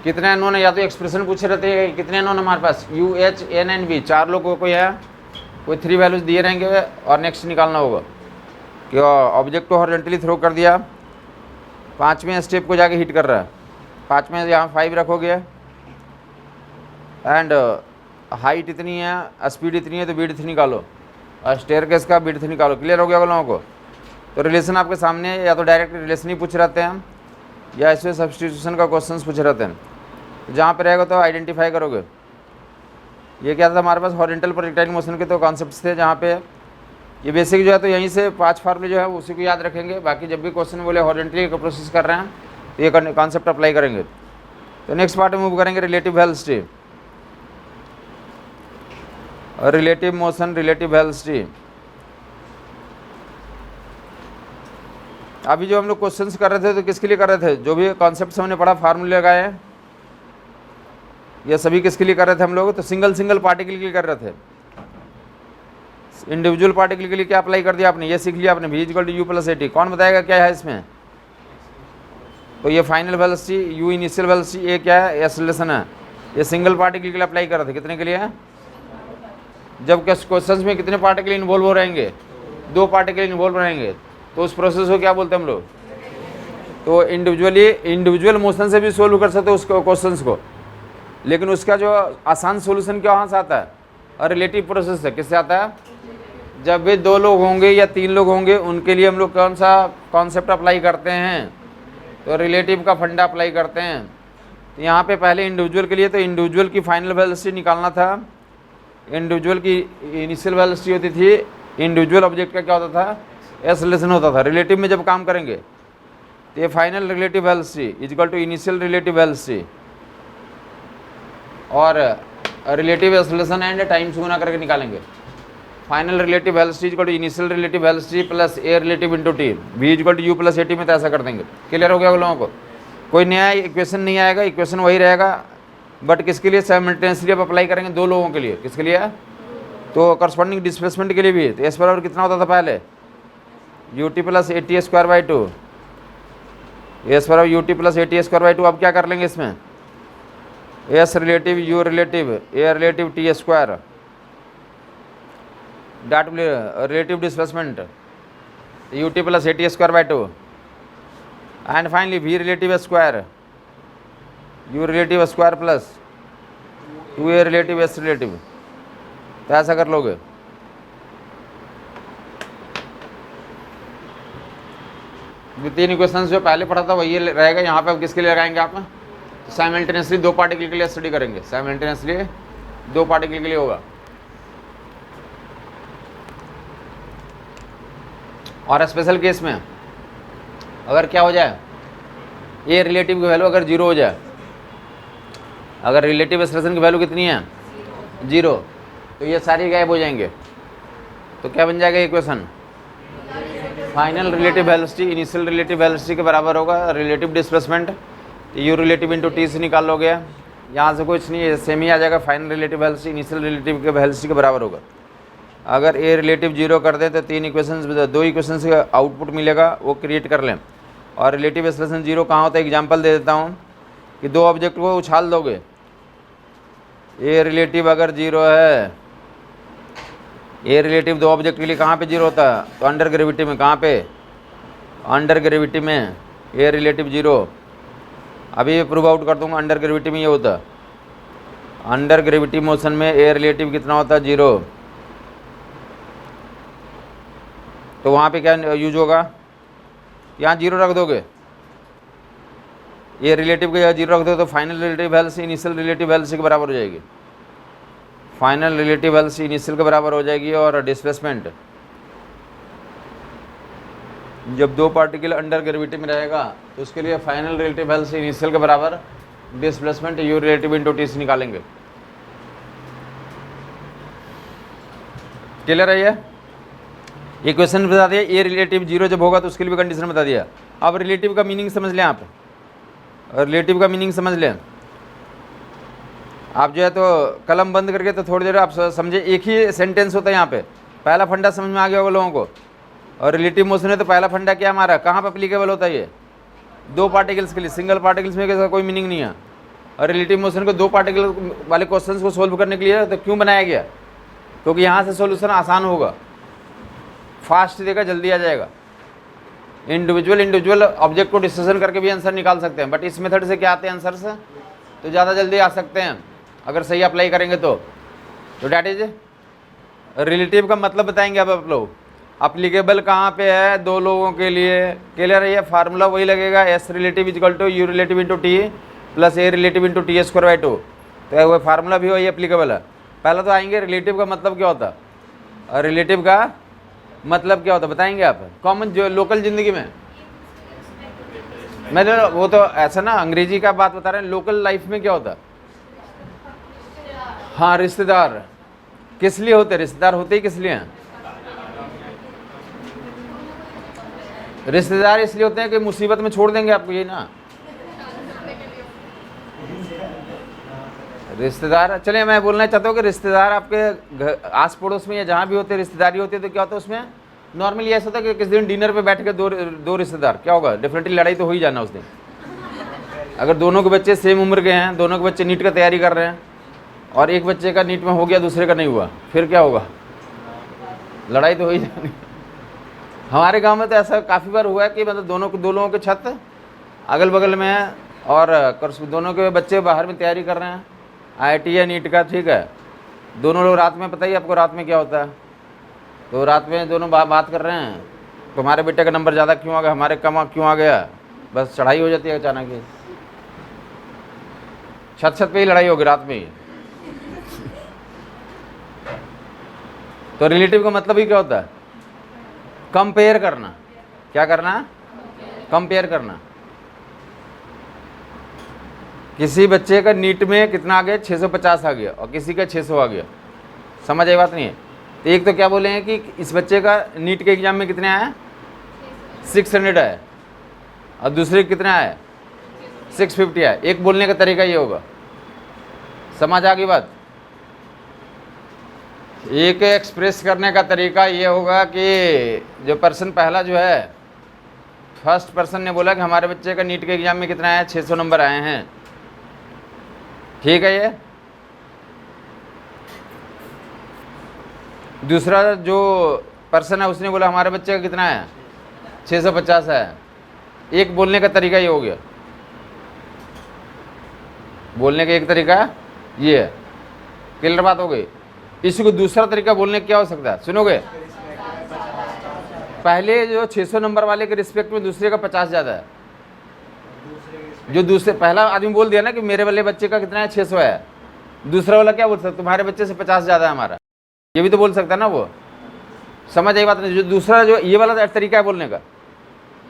कितने unknown है, या तो एक्सप्रेशन पूछे रहते हैं, कितने अननोन हमारे पास, U H N and B, 4 लोगों को है, कोई 3 वैल्यूज दिए रहेंगे और नेक्स्ट निकालना होगा कि ऑब्जेक्ट को हॉरिजॉन्टली थ्रो कर दिया, 5वें स्टेप को जाके हिट कर रहा है, 5वें यहाँ 5 रखोगे एंड हाइट इतनी है, स्पीड इतनी है, तो विड्थ निकालो और स्टेयरकेस का विड्थ निकालो। क्लियर हो गया आप लोगों को? तो रिलेशन आपके सामने, या तो डायरेक्ट रिलेशन ही पूछ रहते हैं या इसमें सब्स्टिट्यूशन का क्वेश्चन पूछ रहते हैं, जहाँ पे रहेगा तो आइडेंटिफाई करोगे। ये क्या था हमारे पास, हॉरिजॉन्टल प्रोजेक्टाइल मोशन के तो कॉन्सेप्ट्स थे, जहाँ पे ये बेसिक जो है तो यहीं से 5 फार्मूले जो है उसी को याद रखेंगे। बाकी जब भी क्वेश्चन बोले हॉरिजॉन्टली का प्रोसेस कर रहे हैं तो ये कॉन्सेप्ट अप्लाई करेंगे। तो नेक्स्ट पार्ट में मूव करेंगे relative velocity, relative motion, relative velocity. अभी जो हम लोग क्वेश्चंस कर रहे थे तो किसके लिए कर रहे थे, जो भी कॉन्सेप्ट्स हमने पढ़ा, फार्मूले लगाए हैं, ये सभी किसके लिए कर रहे थे हम लोग, तो सिंगल पार्टिकल के लिए कर रहे थे। इंडिविजुअल पार्टिकल के लिए क्या अप्लाई कर दिया आपने, ये सीख लिया आपने, v equal to u plus A t. कौन बताएगा क्या है इसमें? तो ये final velocity, u initial velocity, ये क्या है, एक्सेलरेशन है। ये सिंगल पार्टिकल के लिए अप्लाई कर रहे थे, कितने के लिए? जब क्वेश्चन में कितने पार्टिकल इन्वॉल्व हो रहेंगे? 2 पार्टिकल इन्वॉल्व रहेंगे, तो उस प्रोसेस को क्या बोलते हैं हम लोग? तो इंडिविजुअल मोशन से भी सोल्व कर सकते हो उस क्वेश्चंस को, लेकिन उसका जो आसान सोल्यूशन क्या से आता है? रिलेटिव प्रोसेस से। किससे आता है? जब भी 2 लोग होंगे या 3 लोग होंगे, उनके लिए हम लोग कौन सा कॉन्सेप्ट अप्लाई करते हैं? तो रिलेटिव का फंडा अप्लाई करते हैं। तो यहाँ पे पहले इंडिविजुअल के लिए, तो इंडिविजुअल की फाइनल वेलोसिटी निकालना था। इंडिविजुअल की इनिशियल वेलोसिटी होती थी, इंडिविजुअल ऑब्जेक्ट का क्या होता था? एक्सेलरेशन होता था। रिलेटिव में जब काम करेंगे तो ये final relative velocity equal to initial relative velocity और रिलेटिव एक्सेलरेशन एंड टाइम से गुना करके निकालेंगे। Final relative velocity equal to initial relative velocity plus a relative into t, v equal to u plus A t में तो ऐसा कर देंगे। क्लियर हो गया आप लोगों को? कोई नया इक्वेशन नहीं आएगा, इक्वेशन वही रहेगा, बट किसके लिए साइमल्टेनियसली अब अप्लाई करेंगे? 2 लोगों के लिए। किसके लिए? तो करस्पॉन्डिंग डिस्प्लेसमेंट के लिए भी। तो एस बराबर कितना होता था पहले? U T plus A T square by 2। S बराबर U T plus A T square by 2। अब क्या कर लेंगे इसमें? S relative U relative A relative T square dot relative displacement U T plus A T square by 2 and finally V relative square U relative square plus 2a relative S relative. तो ऐसा कर लोगे। ये 3 equations जो पहले पढ़ा था वही रहेगा यहाँ पे। अब किसके लिए लगाएंगे आप? साइमल्टेनियसली 2 पार्टिकल के लिए स्टडी करेंगे। साइमल्टेनियसली 2 पार्टिकल के लिए होगा। और स्पेशल केस में अगर क्या हो जाए, ये रिलेटिव की वैल्यू अगर 0 हो जाए, अगर रिलेटिव एक्सेलरेशन की वैल्यू कितनी है? 0, तो ये सारी गायब हो जाएंगे। तो क्या बन जाएगा equation? Final relative velocity initial relative velocity के बराबर होगा relative displacement, you relative into T से निकाल लोगे। यहाँ से कुछ नहीं है, सेम ही आ जाएगा। Final relative velocity initial relative के वेलोसिटी के बराबर होगा। अगर ए रिलेटिव 0 कर दें तो 3 इक्वेशंस, 2 इक्वेशंस का आउटपुट मिलेगा, वो क्रिएट कर लें। और रिलेटिव एक्सेलरेशन 0 कहाँ होता है? एग्जाम्पल दे देता हूँ कि 2 ऑब्जेक्ट को उछाल दोगे। ए रिलेटिव अगर 0 है, ए रिलेटिव 2 ऑब्जेक्ट के लिए कहाँ पे 0 होता है? तो अंडर ग्रेविटी में। कहाँ पे? अंडर ग्रेविटी में ए रिलेटिव 0। अभी ये प्रूव आउट कर दूंगा। अंडर ग्रेविटी में ये होता है, अंडर ग्रेविटी मोशन में ए रिलेटिव कितना होता है? 0। तो वहाँ पे क्या यूज होगा? यहाँ 0 रख दोगे, ये रिलेटिव के यहाँ 0 रख दो तो final relative velocity initial relative velocity के बराबर हो जाएगी। फाइनल रिलेटिव वेलोसिटी इनिशियल के बराबर हो जाएगी। और डिस्प्लेसमेंट जब 2 पार्टिकल अंडर ग्रेविटी में रहेगा तो उसके लिए फाइनल रिलेटिव वेलोसिटी इनिशियल के बराबर displacement you relative into T से निकालेंगे। क्लियर है? ये इक्वेशन बता दिया। ए रिलेटिव 0 जब होगा तो उसके लिए भी कंडीशन बता दिया। अब रिलेटिव का मीनिंग समझ लें आप। रिलेटिव का मीनिंग समझ लें आप। जो है तो कलम बंद करके तो थोड़ी देर आप समझे। एक ही सेंटेंस होता है यहाँ पे। पहला फंडा समझ में आ गया होगा लोगों को। और रिलेटिव मोशन है तो पहला फंडा क्या हमारा, कहाँ पर अप्लीकेबल होता है? ये 2 पार्टिकल्स के लिए। सिंगल पार्टिकल्स में कैसा कोई मीनिंग नहीं है। और रिलेटिव मोशन को 2 पार्टिकल वाले क्वेश्चंस को सोल्व करने के लिए तो क्यों बनाया गया? क्योंकि यहाँ से सोल्यूशन आसान होगा, फास्ट देगा, जल्दी आ जाएगा। इंडिविजुअल ऑब्जेक्ट को डिस्कशन करके भी आंसर निकाल सकते हैं, बट इस मेथड से क्या आते हैं आंसर से? तो ज़्यादा जल्दी आ सकते हैं अगर सही अप्लाई करेंगे तो डैट इज रिलेटिव का मतलब बताएंगे अब आप लोग। अप्लीकेबल कहाँ पे है? 2 लोगों के लिए। क्लियर है? ये फार्मूला वही लगेगा, s relative equal to u relative into t plus a relative into t square by 2। तो वो फार्मूला भी वही अप्लीकेबल है। पहले तो आएंगे रिलेटिव का मतलब क्या होता है, रिलेटिव का मतलब क्या होता है बताएंगे आप? कॉमन जो लोकल ज़िंदगी में, मैंने वो तो ऐसा ना अंग्रेजी का बात बता रहे हैं। लोकल लाइफ में क्या होता है? हाँ, रिश्तेदार किस लिए होते? रिश्तेदार होते ही किस लिए हैं? रिश्तेदार इसलिए होते हैं कि मुसीबत में छोड़ देंगे आपको, ये ना। रिश्तेदार, चलिए मैं बोलना चाहता हूँ कि रिश्तेदार आपके आस पड़ोस में या जहाँ भी होते रिश्तेदारी होती है तो क्या होता है उसमें नॉर्मली ऐसा होता है कि किसी दिन डिनर पे बैठ के दो रिश्तेदार, क्या होगा डेफिनेटली लड़ाई तो हो ही जाना उस दिन। अगर दोनों के बच्चे सेम उम्र के हैं, दोनों के बच्चे नीट का तैयारी कर रहे हैं और एक बच्चे का नीट में हो गया दूसरे का नहीं हुआ, फिर क्या होगा, लड़ाई तो हो ही जानी। हमारे गांव में तो ऐसा काफ़ी बार हुआ है कि मतलब दो लोगों के छत अगल बगल में है और दोनों के बच्चे बाहर में तैयारी कर रहे हैं IIT या नीट का, ठीक है। दोनों लोग रात में, पता ही आपको रात में क्या होता है, तो रात में दोनों बात कर रहे हैं, तुम्हारे बेटे का नंबर ज़्यादा क्यों आ गया, हमारे कम क्यों आ गया, बस चढ़ाई हो जाती है अचानक ही, छत पे ही लड़ाई होगी रात में ही। तो रिलेटिव का मतलब ही क्या होता है, कंपेयर करना। क्या करना, कंपेयर करना। किसी बच्चे का नीट में कितना आ गया, 650 आ गया और किसी का 600 आ गया, समझ आई बात नहीं है। तो एक तो क्या बोले हैं कि इस बच्चे का नीट के एग्जाम में कितने आए, 600 आए और दूसरे कितने आए, 650 आए। एक बोलने का तरीका ये होगा, समझ आ गई बात। एक एक्सप्रेस करने का तरीका ये होगा कि जो पर्सन पहला जो है, फर्स्ट पर्सन ने बोला कि हमारे बच्चे का नीट के एग्जाम में कितना आया, 600 नंबर आए हैं, ठीक है। ये दूसरा जो पर्सन है उसने बोला हमारे बच्चे का कितना है, 650 है। एक बोलने का तरीका ये हो गया, बोलने का एक तरीका ये है, क्लियर बात हो गई। इसी को दूसरा तरीका बोलने क्या हो सकता है, सुनोगे। पहले जो 600 नंबर वाले के रिस्पेक्ट में दूसरे का 50 ज़्यादा है। जो दूसरे पहला आदमी बोल दिया ना कि मेरे वाले बच्चे का कितना है, 600 है, दूसरा वाला क्या बोल सकता है, तुम्हारे बच्चे से 50 ज़्यादा है हमारा, ये भी तो बोल सकता है ना वो, समझ आई बात नहीं। जो दूसरा जो ये वाला तरीका है बोलने का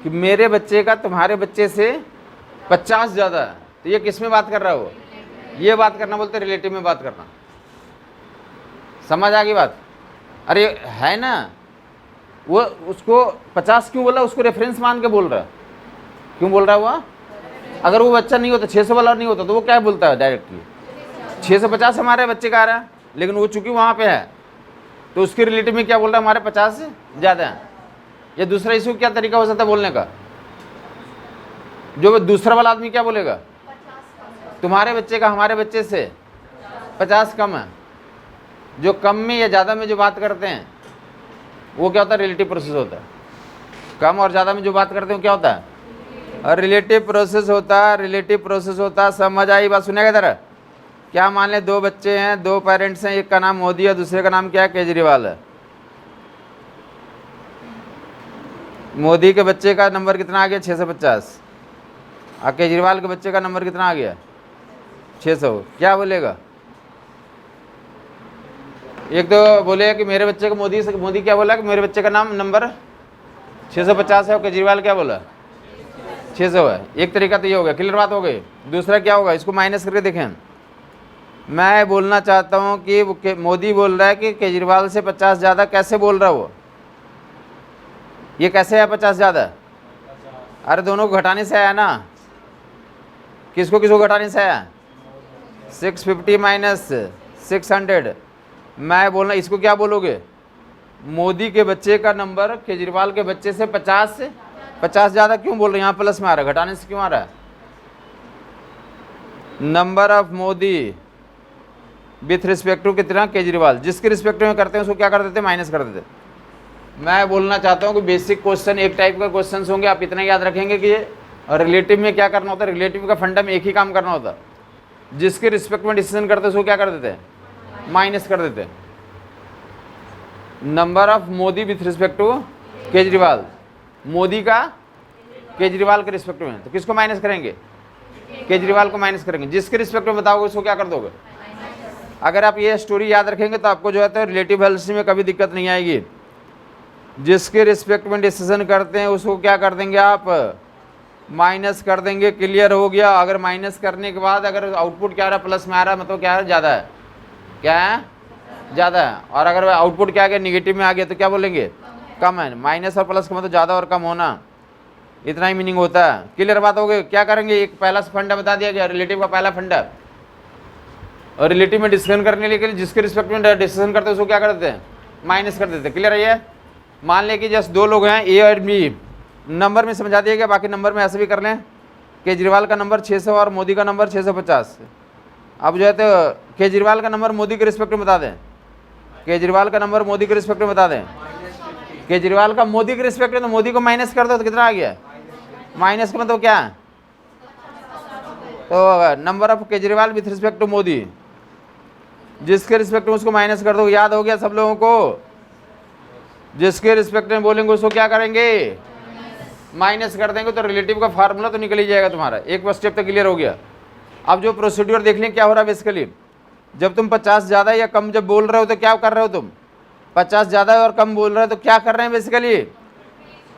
कि मेरे बच्चे का तुम्हारे बच्चे से 50 ज़्यादा है, तो ये किस में बात कर रहा है वो, ये बात करना बोलते रिलेटिव में बात करना, समझ आ गई बात। अरे है ना, वो उसको 50 क्यों बोला, उसको रेफरेंस मान के बोल रहा है, क्यों बोल रहा है वो। अगर वो बच्चा नहीं होता, 600 वाला नहीं होता, तो वो क्या बोलता है डायरेक्टली 650 हमारे बच्चे का आ रहा है, लेकिन वो चूंकि वहाँ पे है तो उसके रिलेटिव में क्या बोल रहा है, हमारे 50 से ज़्यादा है। या दूसरा इशू क्या तरीका हो सकता है बोलने का, जो दूसरा वाला आदमी क्या बोलेगा, तुम्हारे बच्चे का हमारे बच्चे से 50 कम है। जो कम में या ज़्यादा में जो बात करते हैं वो क्या होता है, रिलेटिव प्रोसेस होता है। कम और ज़्यादा में जो बात करते हैं क्या होता है, और रिलेटिव प्रोसेस होता है, रिलेटिव प्रोसेस होता है। समझ आई बात, सुनेगा इधर। क्या मान लें दो बच्चे हैं, दो पेरेंट्स हैं, एक का नाम मोदी है दूसरे का नाम क्या है, केजरीवाल है। मोदी के बच्चे का नंबर कितना आ गया, 650, और केजरीवाल के बच्चे का नंबर कितना आ गया, 600। क्या बोलेगा, एक तो बोले कि मेरे बच्चे को मोदी क्या बोला कि मेरे बच्चे का नाम नंबर 650 है और केजरीवाल क्या बोला 600 है। एक तरीका तो ये हो गया, क्लियर बात हो गई। दूसरा क्या होगा, इसको माइनस करके देखें। मैं बोलना चाहता हूँ कि मोदी बोल रहा है कि केजरीवाल से 50 ज़्यादा, कैसे बोल रहा है वो, ये कैसे है 50 ज़्यादा, अरे दोनों को घटाने से आया ना, किसको किसको घटाने से आया, 650 माइनस 600। मैं बोलना, इसको क्या बोलोगे, मोदी के बच्चे का नंबर केजरीवाल के बच्चे से 50 ज़्यादा क्यों बोल रहे हैं, यहाँ प्लस में आ रहा है, घटाने से क्यों आ रहा है। Number of Modi with respect to कितना, केजरीवाल, जिसके रिस्पेक्ट में करते हैं उसको क्या कर देते, माइनस कर देते। मैं बोलना चाहता हूँ कि बेसिक क्वेश्चन एक टाइप का क्वेश्चन होंगे, आप इतना याद रखेंगे कि रिलेटिव में क्या करना होता है। रिलेटिव का फंडा में एक ही काम करना होता है, जिसके रिस्पेक्ट में डिसीजन करते हैं उसको क्या कर देते हैं, माइनस कर देते हैं। Number of Modi with respect to Kejriwal, Modi का केजरीवाल के रिस्पेक्ट में, तो किसको माइनस करेंगे, केजरीवाल को माइनस करेंगे। जिसके रिस्पेक्ट में बताओगे उसको क्या कर दोगे। अगर आप ये स्टोरी याद रखेंगे तो आपको जो है तो रिलेटिव हिस्ट्री में कभी दिक्कत नहीं आएगी। जिसके रिस्पेक्ट में डिसीजन करते हैं उसको क्या कर देंगे आप, माइनस कर देंगे, क्लियर हो गया। अगर माइनस करने के बाद अगर आउटपुट क्या आ रहा है, प्लस में आ रहा है, मतलब क्या है, ज़्यादा है, क्या है, ज़्यादा है। और अगर आउटपुट क्या आ गया, निगेटिव में आ गया, तो क्या बोलेंगे, कम है। माइनस और प्लस का मतलब ज़्यादा और कम होना, इतना ही मीनिंग होता है। क्लियर बात हो गई। क्या करेंगे, एक पहला फंडा बता दिया गया, रिलेटिव का पहला फंडा। और रिलेटिव में डिस्कशन करने के लिए जिसके रिस्पेक्ट में डिस्कशन करते हैं उसको क्या कर देते हैं, माइनस कर देते हैं। क्लियर है ये? मान लें कि जस्ट दो लोग हैं ए और बी, नंबर में समझा दिया गया, बाकी नंबर में ऐसे भी कर लें। केजरीवाल का नंबर 600 और मोदी का नंबर 650। अब जो है तो केजरीवाल का नंबर मोदी के रिस्पेक्ट में बता दें, केजरीवाल का नंबर मोदी के रिस्पेक्ट में बता दें। केजरीवाल का मोदी के रिस्पेक्ट में, तो मोदी को माइनस कर दो तो कितना आ गया, माइनस का मतलब क्या है, तो number of Kejriwal with respect to Modi, जिसके रिस्पेक्ट में उसको माइनस कर दो। याद हो गया सब लोगों को? जिसके रिस्पेक्ट में बोलेंगे उसको क्या करेंगे, माइनस कर देंगे, तो रिलेटिव का फार्मूला तो निकल ही जाएगा तुम्हारा। एक बस स्टेप तो क्लियर हो गया। अब जो प्रोसीड्यूर देख लें क्या हो रहा है बेसिकली, जब तुम 50 ज़्यादा या कम जब बोल रहे हो तो क्या कर रहे हो तुम, 50 ज़्यादा और कम बोल रहे हो तो क्या कर रहे हैं बेसिकली,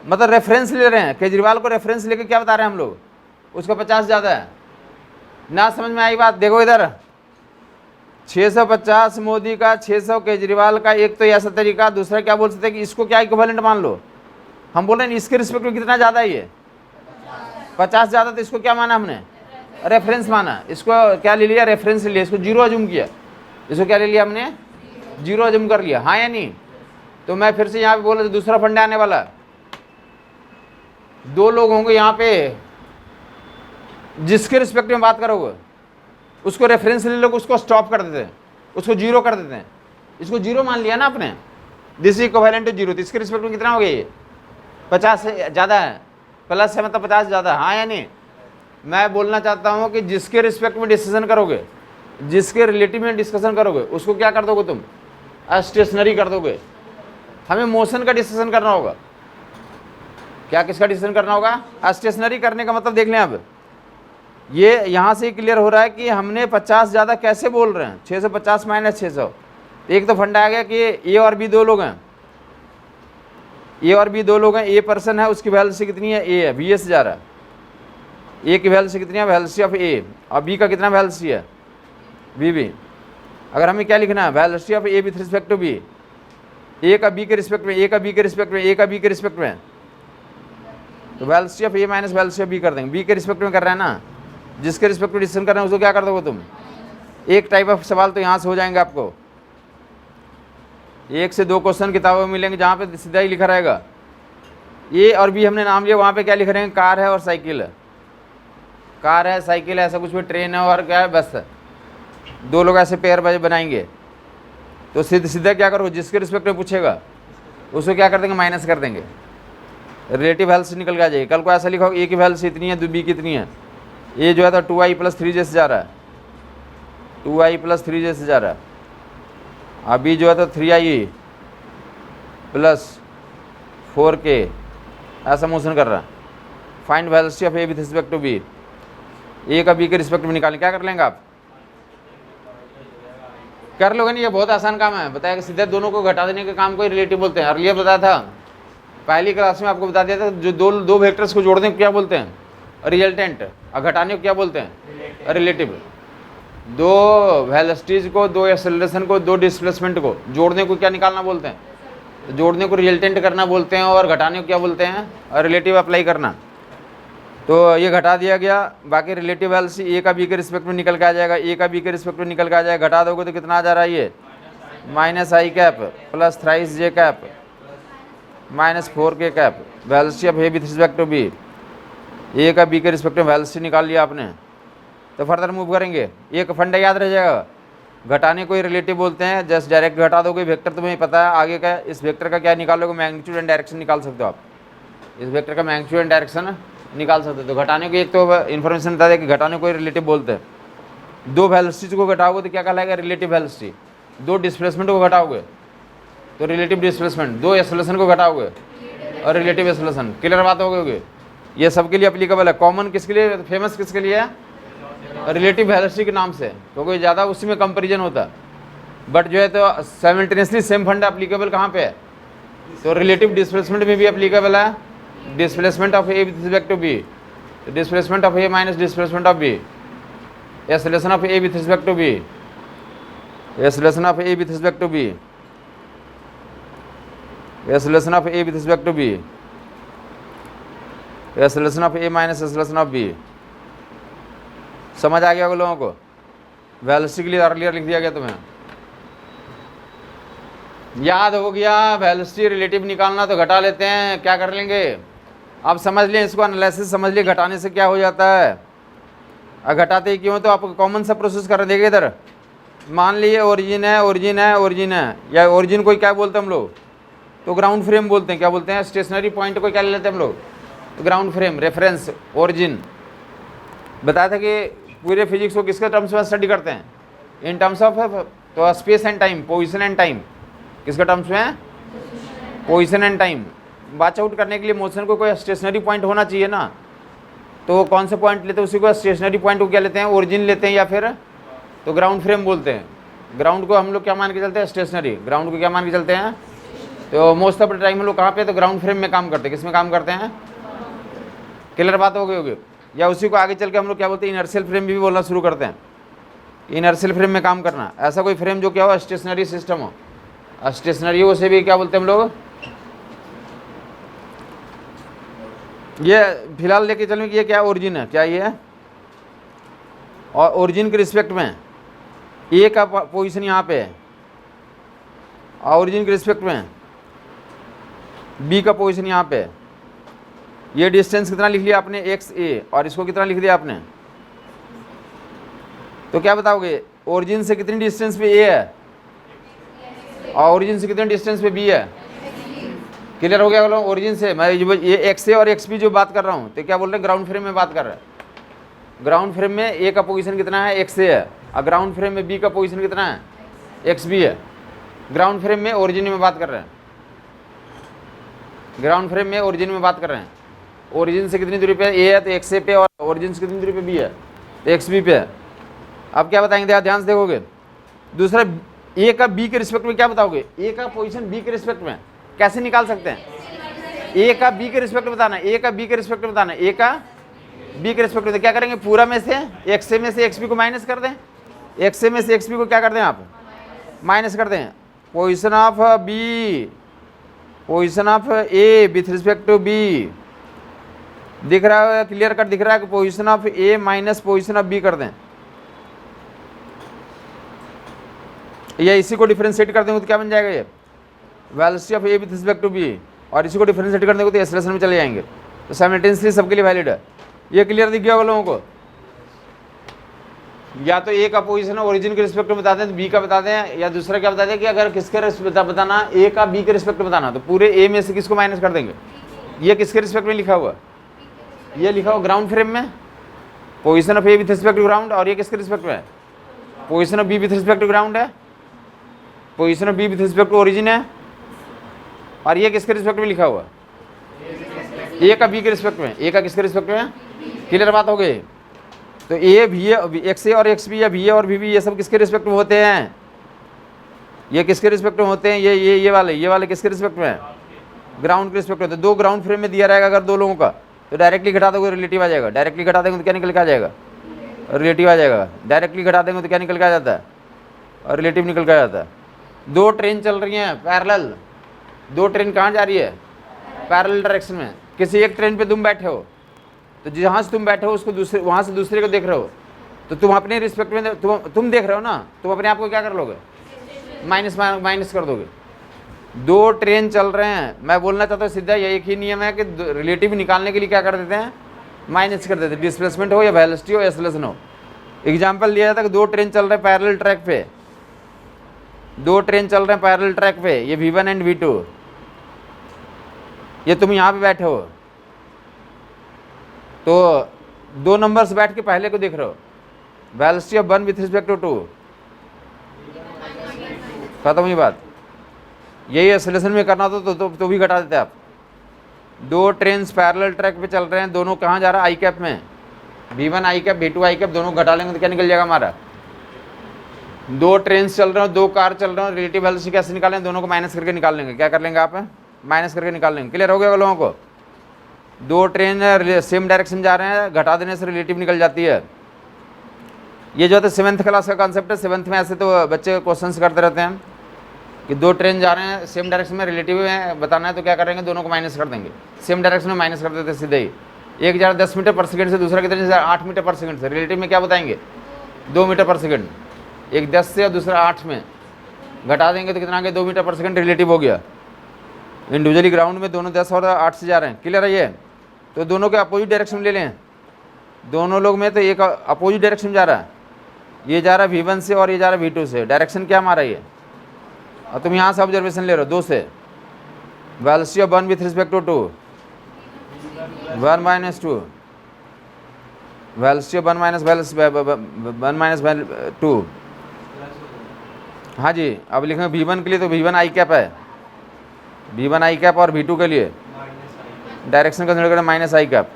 मतलब रेफरेंस ले रहे हैं। केजरीवाल को रेफरेंस लेके क्या बता रहे हैं हम लोग, उसका 50 ज़्यादा है। ना समझ में आई बात? देखो इधर 650 मोदी का, 600 केजरीवाल का। एक तो ऐसा तरीका, दूसरा क्या बोल सकते हैं कि इसको क्या इक्विवेलेंट मान लो। हम बोल रहे हैं इसके रिस्पेक्ट में कितना ज़्यादा है, ये 50 ज़्यादा, तो इसको क्या माना हमने, रेफरेंस माना। इसको क्या ले लिया, रेफरेंस ले लिया, इसको जीरो अजूम किया। इसको क्या ले लिया हमने, जीरो अजूम कर लिया। हाँ या नहीं? तो मैं फिर से यहाँ पे बोला तो दूसरा फंडा आने वाला, दो लोग होंगे यहाँ पे, जिसके रिस्पेक्ट में बात करोगे उसको रेफरेंस ले लोगे, उसको स्टॉप कर देते हैं, उसको जीरो कर देते हैं। इसको जीरो मान लिया ना आपने, दिस इक्विवेलेंट टू जीरो। तो इसके रिस्पेक्ट में कितना हो गया, ये 50 से ज़्यादा है, प्लस है मतलब 50 ज़्यादा। हाँ या नहीं? मैं बोलना चाहता हूँ कि जिसके रिस्पेक्ट में डिस्कशन करोगे, जिसके रिलेटिव में डिस्कशन करोगे, उसको क्या कर दोगे तुम, स्टेशनरी कर दोगे। हमें मोशन का डिस्कशन करना होगा। क्या किसका डिस्कशन करना होगा, स्टेशनरी करने का मतलब देख लें। अब ये यहाँ से क्लियर हो रहा है कि हमने 50 ज़्यादा कैसे बोल रहे हैं, 650 माइनस 600। एक तो फंडा आ गया कि ए और बी दो लोग हैं, ए और बी दो लोग हैं, ए पर्सन है, उसकी वैल्यू कितनी है, ए है, बी एस जा रहा है। ए की वैल्यू कितनी है, वैल्यू ऑफ ए, और बी का कितना वैल्यू है, बी बी। अगर हमें क्या लिखना है, value of A with respect to B, A का बी के रिस्पेक्ट में, ए का बी के रिस्पेक्ट में, ए का बी के रिस्पेक्ट में, तो value of a minus value of b कर देंगे। बी के रिस्पेक्ट में कर रहे हैं ना, जिसके रिस्पेक्ट में डिसीजन कर रहे हैं उसको क्या कर दोगे तुम। एक टाइप ऑफ सवाल तो यहाँ से हो जाएंगे आपको, 1 से 2 क्वेश्चन किताबों में मिलेंगे जहाँ पे सीधा ही लिखा रहेगा ए और बी हमने नाम लिया, वहाँ पे क्या लिख रहे हैं, कार है और साइकिल है, कार है साइकिल है, ऐसा कुछ भी, ट्रेन है और क्या है, बस है। दो लोग ऐसे पेयर बनाएंगे, तो सीधा क्या करो, जिसके रिस्पेक्ट में पूछेगा उसको क्या कर देंगे, माइनस कर देंगे, रिलेटिव वैल्यू से निकल के आ जाएगी। कल को ऐसा लिखा होगा ए की वैल्यू इतनी है, बी कितनी है, ए जो है तो 2i + 3j से जा रहा है, 2i + 3j से जा रहा है, अभी जो है तो 3i + 4k ऐसा मोशन कर रहा है। Find value of A with respect to B, A का बी के रिस्पेक्ट में निकालें, क्या कर लेंगे आप, कर लोगे नहीं, ये बहुत आसान काम है। बताया कि सीधे दोनों को घटा देने के काम को ही रिलेटिव बोलते हैं। अर्लियर बताया था, पहली क्लास में आपको बता दिया था, जो दो वेक्टर्स को जोड़ने को क्या बोलते हैं, रिजल्टेंट, और घटाने को क्या बोलते हैं, रिलेटिव। दो वेलोसिटीज को, दो एक्सेलरेशन को, दो डिस्प्लेसमेंट को जोड़ने को क्या निकालना बोलते हैं, तो जोड़ने को रिजल्टेंट करना बोलते हैं, और घटाने को क्या बोलते हैं, रिलेटिव अप्लाई करना। तो ये घटा दिया गया, बाकी रिलेटिव वैल्यू ए का बी के रिस्पेक्ट में निकल के आ जाएगा, ए का बी के रिस्पेक्ट में निकल के आ जाएगा। घटा दोगे तो कितना आ जा रहा है, ये -i cap + 3j cap -4k cap, value of A with respect to B, A का बी के रिस्पेक्ट में वैल्यू निकाल लिया आपने। तो फर्दर मूव करेंगे, एक फंडा याद रह जाएगा, घटाने को ही रिलेटिव बोलते हैं। जस्ट डायरेक्ट घटा दोगे, वेक्टर तुम्हें पता है आगे का, इस वेक्टर का क्या निकालोगे, मैग्नीट्यूड एंड डायरेक्शन निकाल सकते हो आप, इस वेक्टर का मैग्नीट्यूड एंड डायरेक्शन निकाल सकते हो। तो घटाने को एक तो इन्फॉर्मेशन बता दें कि घटाने को ही रिलेटिव बोलते हैं। दो वेलोसिटीज को घटाओगे तो क्या कहलाएगा, रिलेटिव वेलोसिटी। दो डिस्प्लेसमेंट को घटाओगे तो रिलेटिव डिस्प्लेसमेंट, दो एक्सेलरेशन को घटाओगे और रिलेटिव एक्सेलरेशन। क्लियर बात हो गई, ये सबके लिए अप्लीकेबल है। कॉमन किसके लिए, फेमस किसके लिए है, रिलेटिव वेलोसिटी के नाम से, क्योंकि ज़्यादा उसी में कंपेरिजन होता है। बट जो है तो साइमल्टेनियसली सेम फंडा अप्लीकेबल कहाँ पे है, तो रिलेटिव डिस्प्लेसमेंट में भी अप्लीकेबल है। Displacement of A with respect to b, displacement of a minus displacement of b, acceleration of A with respect to b, acceleration of A with respect to b, acceleration of A with respect to b, acceleration of a minus acceleration of b. समझ आ गया होगा लोगों को। Velocity के लिए earlier लिख दिया गया तुम्हें, याद हो गया। वेलोसिटी रिलेटिव निकालना तो घटा लेते हैं, क्या कर लेंगे अब समझ लें इसको, एनालिसिस समझ लिए घटाने से क्या हो जाता है। और घटाते ही क्यों, तो आप कॉमन सा प्रोसेस कर देंगे इधर। मान लिए ओरिजिन है, ओरिजिन है, ओरिजिन है, या ओरिजिन को क्या बोलते हैं हम लोग, तो ग्राउंड फ्रेम बोलते हैं। क्या बोलते हैं, स्टेशनरी पॉइंट को क्या ले लेते हैं हम लोग, तो ग्राउंड फ्रेम, रेफरेंस, ओरिजिन। बताया था कि पूरे फिजिक्स को किसके टर्म्स में स्टडी करते हैं, इन टर्म्स ऑफ तो space and time, position and time. किसके टर्म्स में, पोजीशन एंड टाइम। बाच आउट करने के लिए मोशन को कोई स्टेशनरी पॉइंट होना चाहिए ना, तो कौन से पॉइंट लेते हैं उसी को, स्टेशनरी पॉइंट को क्या लेते हैं, ओरिजिन लेते हैं, या फिर तो ग्राउंड फ्रेम बोलते हैं। ग्राउंड को हम लोग क्या मान के चलते हैं, स्टेशनरी। ग्राउंड को क्या मान के चलते हैं, तो मोस्ट ऑफ द टाइम हम लोग कहाँ पे, तो ग्राउंड फ्रेम में काम करते हैं। किस में काम करते हैं, क्लियर बात हो गई होगी। या उसी को आगे चल के हम लोग क्या बोलते हैं, इनर्शियल फ्रेम भी बोलना शुरू करते हैं। इनर्शियल फ्रेम में काम करना, ऐसा कोई फ्रेम जो क्या हो, स्टेशनरी सिस्टम हो। स्टेशनरी हो उसे भी क्या बोलते हैं हम लोग, ये फिलहाल लेके चलें कि ये क्या ओरिजिन है, क्या ये है। और ओरिजिन के रिस्पेक्ट में ए का पोजीशन यहाँ पे है, और ओरिजिन के रिस्पेक्ट में बी का पोजीशन यहाँ पे है। ये डिस्टेंस कितना लिख लिया आपने, एक्स ए, और इसको कितना लिख दिया आपने, तो क्या बताओगे, ओरिजिन से कितनी डिस्टेंस पे ए है, और ओरिजिन से कितने डिस्टेंस पे बी है। क्लियर हो गया, बोलो ओरिजिन से मैं ये एक्स ए और एक्स बी जो बात कर रहा हूँ, तो क्या बोल रहे हैं, ग्राउंड फ्रेम में बात कर रहा है। ग्राउंड फ्रेम में ए का पोजीशन कितना है, एक्स ए है, और ग्राउंड फ्रेम में बी का पोजीशन कितना है, एक्स बी है। ग्राउंड फ्रेम में ओरिजिन में बात कर रहे हैं, ग्राउंड फ्रेम में ओरिजिन में बात कर रहे हैं। ओरिजिन से कितनी दूरी पे ए है, तो एक्स ए पे, और ओरिजिन से कितनी दूरी पे बी है, तो एक्स बी पे है। अब क्या बताएंगे, ध्यान से देखोगे। दूसरा, ए का बी के रिस्पेक्ट में क्या बताओगे, ए का पोजीशन बी के रिस्पेक्ट में कैसे निकाल सकते हैं, ए का बी के रिस्पेक्ट बताना, ए का बी के रिस्पेक्ट बताना, ए का बी के रिस्पेक्ट में क्या करेंगे, पूरा में से एक्स ए में से एक्स बी को माइनस कर दें, एक्स ए में से एक्स बी को क्या कर दें आप, माइनस कर दें। Position of b, position of A with respect to b, दिख रहा है, क्लियर कट दिख रहा है कि position of a minus position of b कर दें, या इसी को डिफरेंशिएट कर देंगे तो क्या बन जाएगा, ये velocity of A with respect to b, और इसी को डिफरेंशिएट कर देंगे तो एक्सेलरेशन में चले जाएंगे। तो साइमल्टेनियसली सबके लिए वैलिड है। ये क्लियर दिख गया होगा लोगों को। या तो ए का पोजीशन ओरिजिन के रिस्पेक्ट में बता दें, तो बी का बता दें, या दूसरा क्या बता दें कि अगर किसके रिस्पेक्ट बताना, ए का बी के रिस्पेक्ट में बताना, तो पूरे ए में से किसको माइनस कर देंगे। ये किसके रिस्पेक्ट में लिखा हुआ, ये लिखा हुआ ग्राउंड फ्रेम में, position of A with respect to ground. और ये किसके रिस्पेक्ट में है, position of B with respect to ground है, position of B with respect to origin है। और ये किसके रिस्पेक्ट में लिखा हुआ, ए का बी के रिस्पेक्ट में, ए का किसके रिस्पेक्ट में। क्लियर बात हो गई। तो ए भी एक्स ए और एक्स बी, या भी ए और भी ये सब किसके रिस्पेक्ट में होते हैं, ये किसके रिस्पेक्ट में होते हैं, ये वाले किसके रिस्पेक्ट में है, ग्राउंड के रिस्पेक्ट में। तो दो ग्राउंड फ्रेम में दिया रहेगा अगर दो लोगों का, तो डायरेक्टली घटा दोगे रिलेटिव आ जाएगा, डायरेक्टली घटा देंगे तो क्या निकल के आ जाएगा, रिलेटिव आ जाएगा। डायरेक्टली घटा देंगे तो क्या निकल के आ जाता है, और रिलेटिव निकल के आ जाता है। दो ट्रेन चल रही हैं पैरेलल, दो ट्रेन कहाँ जा रही है, पैरेलल डायरेक्शन में। किसी एक ट्रेन पे तुम बैठे हो, तो जहाँ से तुम बैठे हो उसको दूसरे, वहाँ से दूसरे को देख रहे हो, तो तुम अपने रिस्पेक्ट में तुम देख रहे हो ना, तुम अपने आप को क्या कर लोगे, माइनस कर दोगे। दो ट्रेन चल रहे हैं, मैं बोलना चाहता हूँ सीधा ये एक ही नियम है कि रिलेटिव निकालने के लिए क्या कर देते हैं, माइनस कर देते हैं। डिस्प्लेसमेंट हो या वेलोसिटी हो या एक्सेलरेशन हो। एग्जाम्पल लिया जाता है कि दो ट्रेन चल रहे हैं पैरेलल ट्रैक पे, दो ट्रेन चल रहे हैं पैरेलल ट्रैक पे, ये V1 एंड V2, ये तुम यहाँ पे बैठे हो, तो दो नंबर्स बैठ के पहले को देख रहे हो, velocity of 1 with respect to 2, खत्म हुई बात। यही एक्सेलरेशन में करना तो भी घटा देते आप। दो ट्रेन पैरेलल ट्रैक पे चल रहे हैं, दोनों कहाँ जा रहा है, आई कैप में, V1 आई कैप, V2 आई कैप, दोनों घटा लेंगे तो क्या निकल जाएगा हमारा। दो ट्रेन चल रहे हो, दो कार चल रहे हो, रिलेटिव वेलोसिटी कैसे निकालें, दोनों को माइनस करके निकाल लेंगे। क्या कर लेंगे आप, माइनस करके निकाल लेंगे। क्लियर हो गया लोगों को। दो ट्रेन सेम डायरेक्शन जा रहे हैं, घटा देने से रिलेटिव निकल जाती है। ये जो है 7th क्लास का कॉन्सेप्ट है। 7th में ऐसे तो बच्चे क्वेश्चंस करते रहते हैं कि दो ट्रेन जा रहे हैं सेम डायरेक्शन में, रिलेटिव में बताना है तो क्या करेंगे, दोनों को माइनस कर देंगे। सेम डायरेक्शन में माइनस कर देते सीधे ही। एक जा रहा 10 मीटर पर सेकंड से, दूसरा कितने 8 मीटर पर सेकंड से। रिलेटिव में क्या बताएंगे, 2 मीटर पर सेकंड। एक 10 से और दूसरा 8 में, घटा देंगे तो कितना आ गया, 2 मीटर पर सेकंड रिलेटिव हो गया। इंडिविजुअली ग्राउंड में दोनों 10 और 8 से जा रहे हैं, क्लियर है ये। तो दोनों के अपोजिट डायरेक्शन में ले लें, दोनों लोग में तो एक अपोजिट डायरेक्शन में जा रहा है, ये जा रहा है V1 से और ये जा रहा है V2 से, डायरेक्शन क्या हमारा ये, और तुम यहाँ से ऑब्जर्वेशन ले रहे हो 2 से, velocity of 1 with respect to 2, 1 minus 2, velocity of 1 minus 2। हाँ जी, अब लिखेंगे V1 के लिए तो V1 आई कैप है, V1 आई कैप, और V2 के लिए डायरेक्शन कंसिडर करें माइनस आई कैप,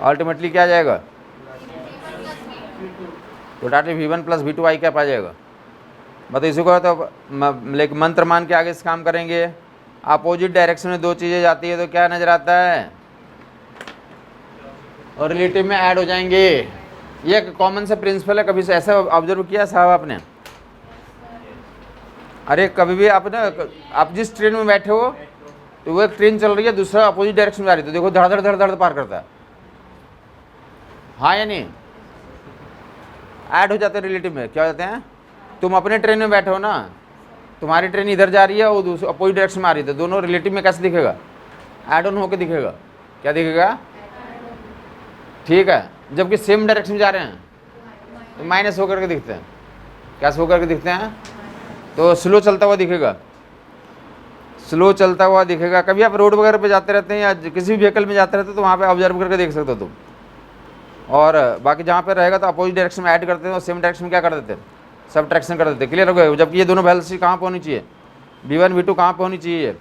अल्टीमेटली क्या आ जाएगा, तो टोटल V1 प्लस V2 आई कैप आ जाएगा। मतलब इसी को तो लेकिन मंत्र मान के आगे से काम करेंगे। अपोजिट डायरेक्शन में 2 चीज़ें जाती है तो क्या नजर आता है, और रिलेटिव में ऐड हो जाएंगे। ये कॉमन सा प्रिंसिपल है, कभी से ऐसा ऑब्जर्व किया साहब आपने? अरे कभी भी आप ना, आप जिस ट्रेन में बैठे हो तो वो एक ट्रेन चल रही है, दूसरा अपोजिट डायरेक्शन में जा रही है, तो देखो धड़ धड़ धड़ धड़ पार करता है, हाँ या नहीं, ऐड हो जाते हैं रिलेटिव में। क्या हो जाते हैं, तुम अपने ट्रेन में बैठे हो ना, तुम्हारी ट्रेन इधर जा रही है और दूसरी अपोजिट डायरेक्शन में आ रही है, तो दोनों रिलेटिव में कैसे दिखेगा, ऐड ऑन होकर दिखेगा। क्या दिखेगा, ठीक है। जबकि सेम डायरेक्शन में जा रहे हैं तो माइनस होकर के दिखते हैं, कैसे होकर के दिखते हैं, तो स्लो चलता हुआ दिखेगा, स्लो चलता हुआ दिखेगा। कभी आप रोड वगैरह पे जाते रहते हैं या किसी भी व्हीकल में जाते रहते हो तो वहाँ पे ऑब्जर्व करके देख सकते हो तुम। और बाकी जहाँ पे रहेगा तो अपोजिट डायरेक्शन में ऐड करते हैं और सेम डायरेक्शन में क्या कर देते हैं, सबट्रैक्शन कर देते हैं, क्लियर हो गया। जबकि ये दोनों वेलोसिटी कहाँ पे होनी चाहिए, V1 V2 कहाँ पे होनी चाहिए,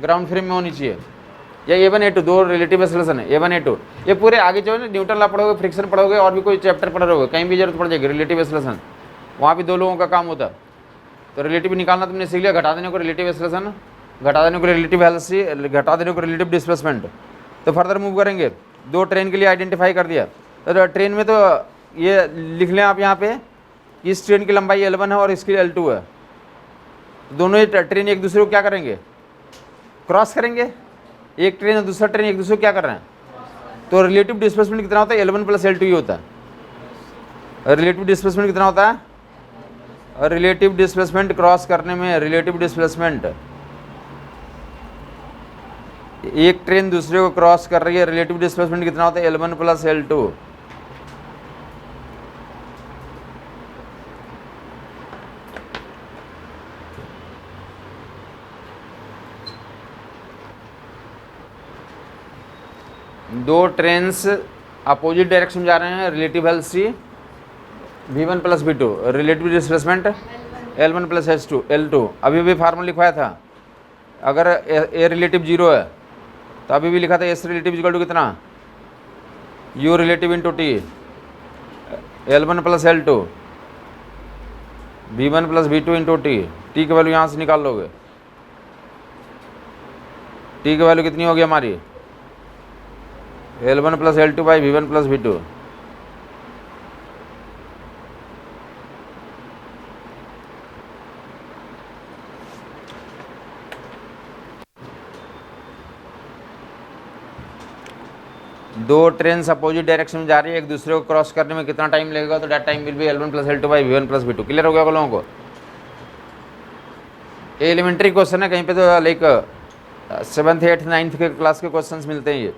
ग्राउंड फ्रेम में होनी चाहिए। या A1 A2 दो रिलेटिव एक्सेलरेशन है, A1 A2। ये पूरे आगे जो है ना न्यूटन लॉ पढ़ोगे, फ्रिक्शन पढ़ोगे, और भी कोई चैप्टर पढ़ रहे हो, कहीं भी जरूरत पड़ जाएगी रिलेटिव एक्सेलरेशन, वहाँ भी 2 लोगों का काम होता है। तो रिलेटिव निकालना तुमने सीख लिया, घटा देने को रिलेटिव एक्सेलरेशन, घटा देने को रिलेटिव वेलोसिटी, घटा देने को रिलेटिव डिस्प्लेसमेंट। तो फर्दर मूव करेंगे, 2 ट्रेन के लिए आइडेंटिफाई कर दिया। तो ट्रेन में तो ये लिख लें आप यहाँ पे, इस ट्रेन की लंबाई L1 है और इसकी L2 है, दोनों ही ट्रेन एक दूसरे को क्या करेंगे, क्रॉस करेंगे। एक ट्रेन और दूसरा ट्रेन एक दूसरे को क्या कर रहे हैं, तो रिलेटिव डिस्प्लेसमेंट कितना होता है, L1 प्लस L2 ही होता है। रिलेटिव डिस्प्लेसमेंट कितना होता है, और रिलेटिव डिस्प्लेसमेंट क्रॉस करने में, रिलेटिव डिस्प्लेसमेंट एक ट्रेन दूसरे को क्रॉस कर रही है, रिलेटिव डिस्प्लेसमेंट कितना होता है, L1 प्लस L2। दो ट्रेन्स अपोजिट डायरेक्शन में जा रहे हैं, relative velocity V1 plus V2, relative displacement L1 plus L2। अभी भी फार्मूला लिखवाया था, अगर ए रिलेटिव 0 है तो अभी भी लिखा था एस रिलेटिव इक्वल टू कितना, U relative into T, L1 plus L2, V1 plus V2 into T। T की वैल्यू यहाँ से निकाल लोगे, T की वैल्यू कितनी होगी हमारी, L1 plus L2 by V1 plus V2। दो ट्रेन अपोजिट डायरेक्शन में जा रही है, एक दूसरे को क्रॉस करने में कितना टाइम लगेगा, तो that time will be L1 plus L2 by V1 plus V2। Clear हो गया लोगों को। एलिमेंट्री क्वेश्चन है, कहीं पे तो लाइक 7th 8th 9th के क्लास के क्वेश्चंस मिलते हैं ये,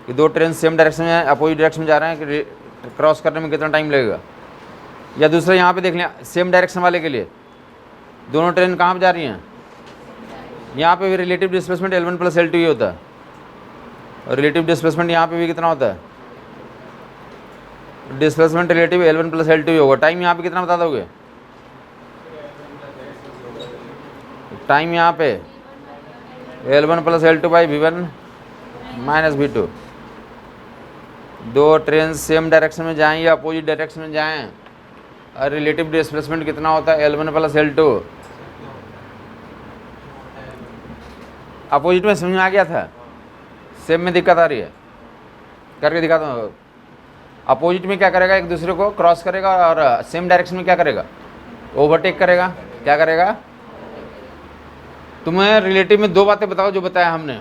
कि दो ट्रेन सेम डायरेक्शन में अपोजिट डायरेक्शन में जा रहे हैं, कि क्रॉस करने में कितना टाइम लगेगा। या दूसरा यहाँ पे देख लें, सेम डायरेक्शन वाले के लिए दोनों ट्रेन कहाँ पर जा रही हैं, यहाँ पे भी relative displacement L1 plus L2 ही होता है, और रिलेटिव डिस्प्लेसमेंट यहाँ पे भी कितना होता है, displacement relative L1 plus L2 ही होगा। टाइम यहाँ पे कितना बता दोगे, टाइम यहाँ पे L1 plus L2 by V1 minus V2। दो ट्रेन सेम डायरेक्शन में जाएं या अपोजिट डायरेक्शन में जाएं, और रिलेटिव डिस्प्लेसमेंट कितना होता है, L1 प्लस L2। अपोजिट में समझ में आ गया था, सेम में दिक्कत आ रही है, करके दिखाता हूँ। अपोजिट में क्या करेगा, एक दूसरे को क्रॉस करेगा, और सेम डायरेक्शन में क्या करेगा, ओवरटेक करेगा। क्या करेगा, तुम्हें रिलेटिव में 2 बातें बताओ जो बताया हमने।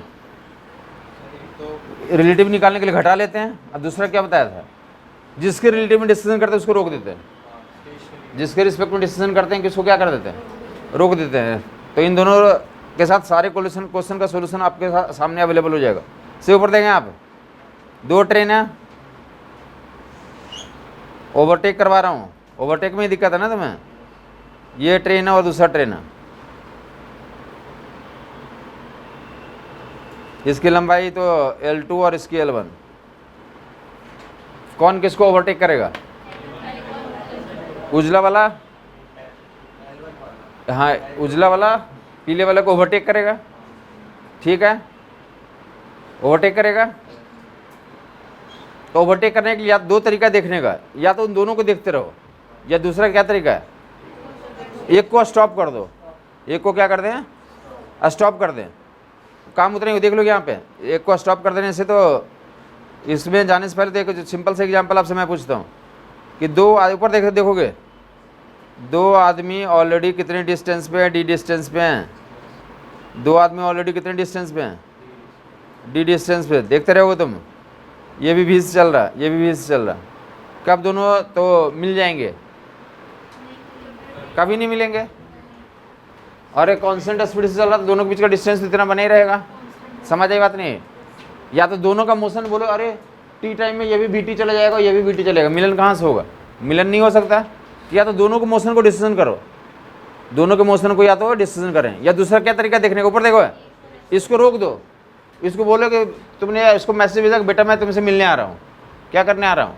रिलेटिव निकालने के लिए घटा लेते हैं, और दूसरा क्या बताया था, जिसके रिलेटिव में डिस्कशन करते हैं उसको रोक देते हैं। जिसके रिस्पेक्ट में डिसीजन करते हैं किसको क्या कर देते हैं, रोक देते हैं। तो इन दोनों के साथ सारे क्वेश्चन का सोल्यूशन आपके सामने अवेलेबल हो जाएगा। से ऊपर देखें आप, 2 ट्रेन है, ओवरटेक करवा रहा हूँ, ओवरटेक में ही दिक्कत है ना तुम्हें, ये ट्रेन है और दूसरा ट्रेन है, इसकी लंबाई तो L2 और इसकी L1, कौन किसको ओवरटेक करेगा, उजला वाला, हाँ उजला वाला पीले वाले को ओवरटेक करेगा, ठीक है, ओवरटेक करेगा। तो ओवरटेक करने के लिए या 2 तरीका देखने का, या तो उन दोनों को देखते रहो, या दूसरा क्या तरीका है, एक को स्टॉप कर दो, एक को क्या कर दें, स्टॉप कर दें, काम उतना ही देख लो यहाँ पे, एक को स्टॉप कर देने से। तो इसमें जाने से पहले तो एक सिंपल से एग्जांपल आपसे मैं पूछता हूँ कि 2 ऊपर देखोगे 2 आदमी ऑलरेडी कितने डिस्टेंस पे हैं, डी डिस्टेंस पे हैं, 2 आदमी ऑलरेडी कितने डिस्टेंस पे हैं, डी डिस्टेंस पे, देखते रहोगे तुम, ये भी 20 चल रहा, ये भी 20 चल रहा, कब दोनों तो मिल जाएंगे, कभी नहीं मिलेंगे। और एक कांस्टेंट स्पीड से चल रहा तो दोनों के बीच का डिस्टेंस इतना बना ही रहेगा, समझ आई बात नहीं। या तो दोनों का मोशन बोलो, अरे टी टाइम में ये भी बीटी चला जाएगा, ये भी बीटी चलेगा, मिलन कहाँ से होगा, मिलन नहीं हो सकता। या तो दोनों को मोशन को डिसीजन करो, दोनों के मोशन को या तो डिसीजन करें, या दूसरा क्या तरीका देखने को, ऊपर देखो इसको रोक दो, इसको बोलो कि तुमने इसको मैसेज भेजा कि बेटा मैं तुमसे मिलने आ रहा हूँ, क्या करने आ रहा हूँ,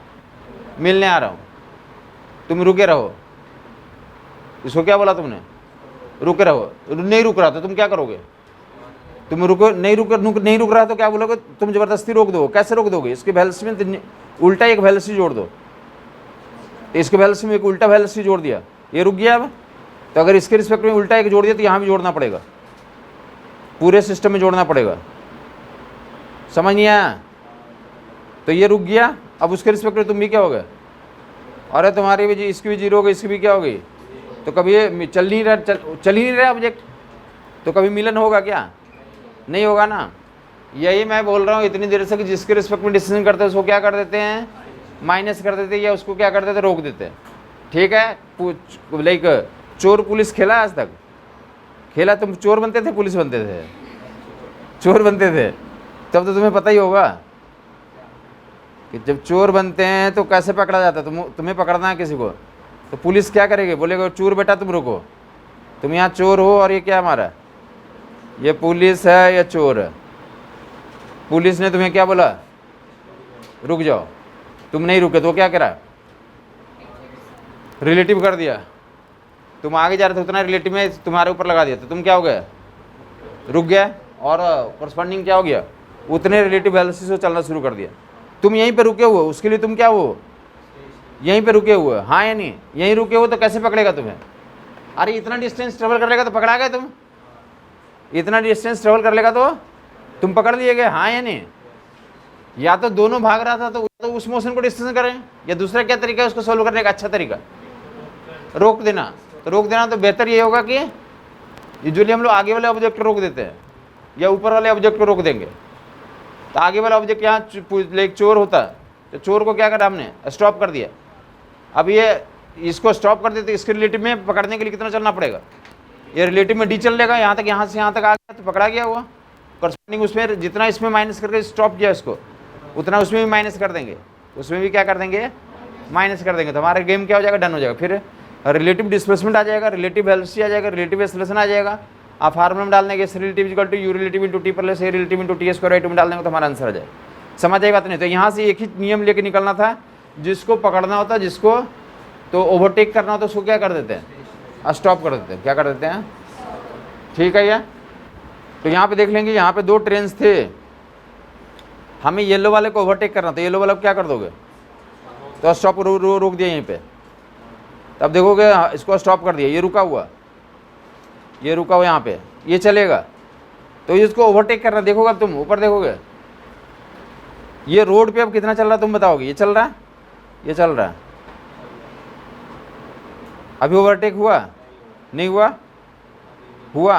मिलने आ रहा हूँ, तुम रुके रहो। इसको क्या बोला तुमने, रुके रहो, नहीं रुक रहा तो तुम क्या करोगे, तुम रुको, नहीं रुक रहा तो क्या बोलोगे, तुम जबरदस्ती रोक दो। कैसे रोक दोगे, इसके वेलोसिटी में उल्टा एक वेलोसिटी जोड़ दो, इसके वेलोसिटी में एक उल्टा वेलोसिटी जोड़ दिया, ये रुक गया। अब तो अगर इसके रिस्पेक्ट में उल्टा एक जोड़ दिया तो यहाँ भी जोड़ना पड़ेगा, पूरे सिस्टम में जोड़ना पड़ेगा, समझ नहीं आया। तो ये रुक गया, अब उसके रिस्पेक्ट में तुम भी क्या हो गए, अरे तुम्हारी भी इसकी भी 0 हो गई, इसकी भी क्या हो गई, तो कभी ये चल ही नहीं रहा ऑब्जेक्ट, तो कभी मिलन होगा क्या, नहीं होगा ना। यही मैं बोल रहा हूँ इतनी देर से कि जिसके रिस्पेक्ट में डिसीजन करते हैं उसको क्या कर देते हैं, माइनस कर देते हैं, या उसको क्या कर देते हैं, रोक देते हैं, ठीक है। लाइक चोर पुलिस खेला आज तक, खेला, तुम चोर बनते थे पुलिस बनते थे, चोर बनते थे, तब तो तुम्हें पता ही होगा कि जब चोर बनते हैं तो कैसे पकड़ा जाता है। तुम्हें पकड़ना है किसी को तो पुलिस क्या करेगी, बोलेगा चोर बेटा तुम रुको, तुम यहाँ चोर हो और ये क्या हमारा, ये पुलिस है या चोर है। पुलिस ने तुम्हें क्या बोला, रुक जाओ, तुम नहीं रुके तो क्या करा, रिलेटिव कर दिया, तुम आगे जा रहे थे उतना रिलेटिव में तुम्हारे ऊपर लगा दिया, तो तुम क्या हो गए, रुक गया, और करस्पॉन्डिंग क्या हो गया, उतने रिलेटिव वेलोसिटी से चलना शुरू कर दिया। तुम यहीं पे रुके हुए, उसके लिए तुम क्या हो, यहीं पे रुके हुए, हाँ या नहीं, यहीं रुके हो तो कैसे पकड़ेगा तुम्हें, अरे इतना डिस्टेंस ट्रेवल कर लेगा तो पकड़ा गए तुम, इतना डिस्टेंस ट्रेवल कर लेगा तो तुम पकड़ लिए गए, हाँ या नहीं। या तो दोनों भाग रहा था तो उस मोशन को डिस्टेंस करें, या दूसरा क्या तरीका है उसको सोल्व करने का, अच्छा तरीका रोक देना। तो रोक देना तो बेहतर ये होगा कि यूजुअली हम लोग आगे वाले ऑब्जेक्ट को रोक देते हैं या ऊपर वाले ऑब्जेक्ट को रोक देंगे। तो आगे वाला ऑब्जेक्ट यहाँ लाइक चोर होता तो चोर को क्या करा हमने, स्टॉप कर दिया। अब ये इसको स्टॉप कर देते, इसके रिलेटिव में पकड़ने के लिए कितना चलना पड़ेगा, ये रिलेटिव में डी चल लेगा, यहाँ तक, यहाँ से यहाँ तक आ गया तो पकड़ा गया हुआ। करस्पॉन्डिंग उसमें जितना इसमें माइनस करके स्टॉप किया इसको, उतना उसमें भी माइनस कर देंगे, उसमें भी क्या कर देंगे, माइनस कर देंगे। तो हमारा गेम क्या हो जाएगा, डन हो जाएगा। फिर रिलेटिव डिस्प्लेसमेंट आ जाएगा, रिलेटिव वेलोसिटी आ जाएगा, रिलेटिव एक्सेलरेशन आ जाएगा। आप फार्मूला में डालने के s relative equal to u relative into t plus a relative into t square right में डाल देंगे तो हमारा आंसर आ जाए। समझ आई बात नहीं। तो यहाँ से एक ही नियम लेके निकलना था, जिसको पकड़ना होता, जिसको तो ओवरटेक करना होता उसको क्या कर देते हैं, स्टॉप कर देते हैं, क्या कर देते हैं, ठीक है। या तो यहाँ पे देख लेंगे, यहाँ पे 2 ट्रेन थे, हमें येलो वाले को ओवरटेक करना था, येलो वाले को क्या कर दोगे, तो स्टॉप रोक दिया यहीं पे। तब देखोगे इसको स्टॉप कर दिया, ये रुका हुआ, ये रुका हुआ यहाँ पे, ये चलेगा तो इसको ओवरटेक करना। देखोगे अब तुम ऊपर देखोगे, ये रोड पे अब कितना चल रहा है तुम बताओगे, ये चल रहा है, ये चल रहा है, अभी ओवरटेक हुआ नहीं हुआ, हुआ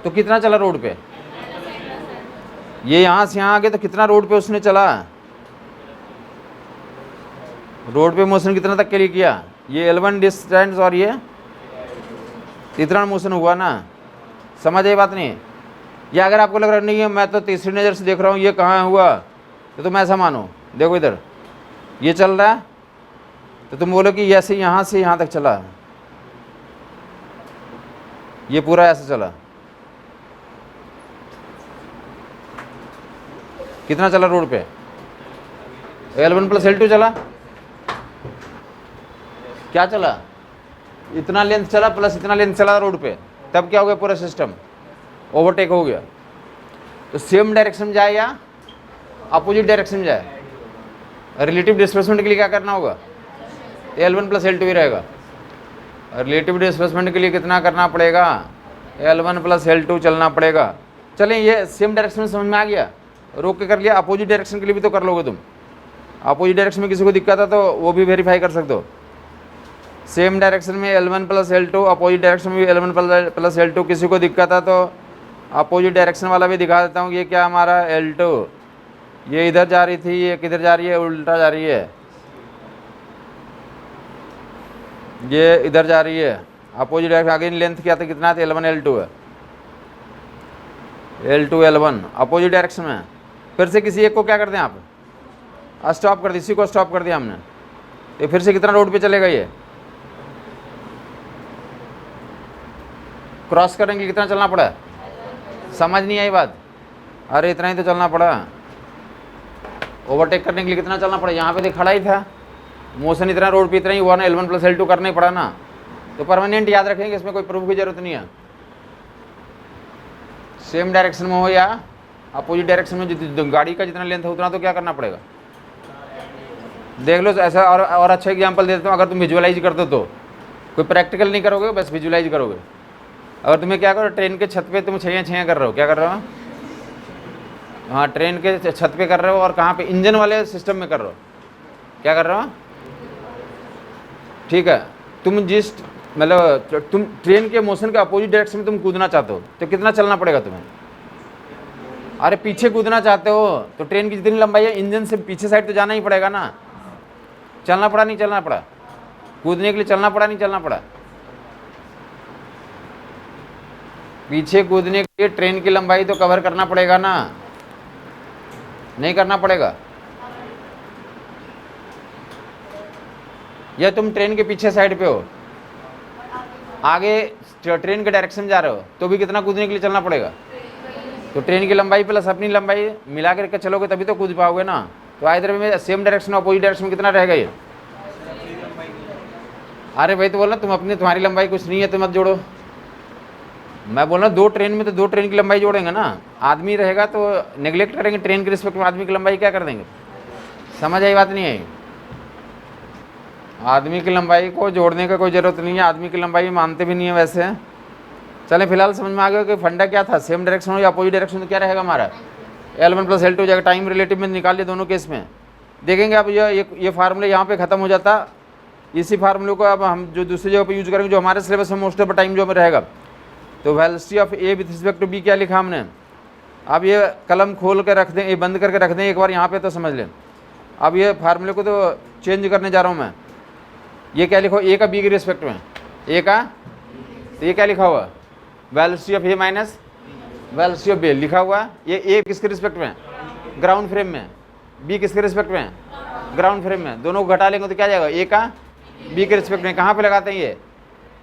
तो कितना चला रोड पे, ये यहाँ से यहाँ आ गया तो कितना रोड पे उसने चला, रोड पे मोशन कितना तक के लिए किया? ये L1 डिस्टेंस और ये इतना मोशन हुआ ना, समझ आई बात नहीं? या अगर आपको लग रहा नहीं है मैं तो तीसरी नज़र से देख रहा हूँ ये कहाँ हुआ, तो तुम ऐसा मानो, देखो इधर ये चल रहा है तो तुम बोलो कि ऐसे यहाँ से यहाँ तक चला, ये पूरा ऐसे चला, कितना चला रोड पे? L1 + L2 चला, क्या चला? इतना लेंथ चला प्लस इतना लेंथ चला रोड पे, तब क्या हो गया? पूरा सिस्टम ओवरटेक हो गया। तो सेम डायरेक्शन में जाए या अपोजिट डायरेक्शन में जाए? रिलेटिव डिस्प्लेसमेंट के लिए क्या करना होगा? L1 + L2 ही रहेगा। रिलेटिव डिस्प्लेसमेंट के लिए कितना करना पड़ेगा? L1 + L2 चलना पड़ेगा। चलें, ये सेम डायरेक्शन में समझ में आ गया, रोक के कर लिया। अपोजिट डायरेक्शन के लिए भी तो कर लोगे तुम। अपोजिट डायरेक्शन में किसी को दिक्कत है तो वो भी वेरीफाई कर सकते हो। सेम डायरेक्शन में L1 + L2, अपोजिट डायरेक्शन में L1 + L2, किसी को दिक्कत है तो अपोजिट डायरेक्शन वाला भी दिखा देता हूँ। ये क्या हमारा L2, ये इधर जा रही थी, ये किधर जा रही है? उल्टा जा रही है, ये इधर जा रही है। अपोजिट डायरेक्शन आगे लेंथ क्या था, कितना था? L1 L2 है, L2 L1 अपोजिट डायरेक्शन में। फिर से किसी एक को क्या कर दें आप? स्टॉप कर दी, इसी को स्टॉप कर दिया हमने, तो फिर से कितना रोड पे चलेगा? ये क्रॉस करने के लिए कितना चलना पड़ा? समझ नहीं आई बात? अरे इतना ही तो चलना पड़ा। ओवरटेक करने के लिए कितना चलना पड़ा? यहाँ पे तो खड़ा ही था, मोशन इतना रोड पे इतना ही हुआ ना, L1 + L2 करना ही पड़ा ना। तो परमानेंट याद रखेंगे, इसमें कोई प्रूफ की जरूरत नहीं है। सेम डायरेक्शन में हो या अपोजिट डायरेक्शन में, गाड़ी का जितना लेंथ है उतना तो क्या करना पड़ेगा? देख लो ऐसा। और अच्छा एग्जांपल दे देता हूँ, अगर तुम विजुअलाइज करते हो तो, कोई प्रैक्टिकल नहीं करोगे, बस विजुअलाइज करोगे। अगर तुम्हें क्या करो, ट्रेन के छत पे तुम छैया छैया कर रहे हो, क्या कर रहे हो? हाँ, ट्रेन के छत पे कर रहे हो, और कहाँ पे? इंजन वाले सिस्टम में कर रहे हो। क्या कर रहे हो? ठीक है, तुम जिस मतलब तुम ट्रेन के मोशन के अपोजिट डायरेक्शन में तुम कूदना चाहते हो तो कितना चलना पड़ेगा तुम्हें? अरे पीछे कूदना चाहते हो तो ट्रेन की जितनी लंबाई है इंजन से पीछे साइड तो जाना ही पड़ेगा ना। चलना पड़ा नहीं चलना पड़ा? कूदने के लिए चलना पड़ा नहीं चलना पड़ा? पीछे कूदने के लिए ट्रेन की लंबाई तो कवर करना पड़ेगा ना, नहीं करना पड़ेगा? या तुम ट्रेन के पीछे साइड पे हो, आगे ट्रेन के डायरेक्शन में जा रहे हो, तो भी कितना कूदने के लिए चलना पड़ेगा? तो ट्रेन की लंबाई प्लस अपनी लंबाई मिला करके चलोगे तभी तो कूद पाओगे ना। तो इधर में सेम डायरेक्शन अपोजिट डायरेक्शन में कितना रहेगा ये? अरे भाई तो बोल रहा तुम अपनी, तुम्हारी लंबाई कुछ नहीं है तो मत जोड़ो। मैं बोल रहा दो ट्रेन में तो दो ट्रेन की लंबाई जोड़ेंगे ना। आदमी रहेगा तो नेग्लेक्ट करेंगे ट्रेन के रिस्पेक्ट में, आदमी की लंबाई क्या कर देंगे? समझ आई बात नहीं आई? आदमी की लंबाई को जोड़ने का कोई ज़रूरत नहीं है, आदमी की लंबाई मानते भी नहीं है वैसे। चलें, फिलहाल समझ में आ गया कि फंडा क्या था, सेम डायरेक्शन हो या अपोजिट डायरेक्शन, तो क्या रहेगा हमारा? L1 + L2 जाएगा। टाइम रिलेटिव में निकाल लिया दोनों केस में। देखेंगे अब ये फार्मूले यहाँ पे ख़त्म हो जाता। इसी फार्मूले को अब हम जो दूसरी जगह पे यूज़ करेंगे, जो हमारे सिलेबस में मोस्ट ऑफ टाइम जो में रहेगा। तो velocity of A with respect to B क्या लिखा हमने? अब ये कलम खोल के रख दें, ये बंद करके रख दें एक बार यहाँ पे तो समझ लें। अब ये फार्मूले को तो चेंज करने जा रहा हूँ मैं। ये क्या लिखा? A का B के रिस्पेक्ट में, A का, तो ये क्या लिखा हुआ? Velocity of A minus velocity of B लिखा हुआ। ये A किसके रिस्पेक्ट में? ग्राउंड फ्रेम में। B किसके रिस्पेक्ट में? ग्राउंड फ्रेम में। दोनों को घटा लेंगे तो क्या जाएगा? A का B के रिस्पेक्ट में। कहाँ पे लगाते हैं ये?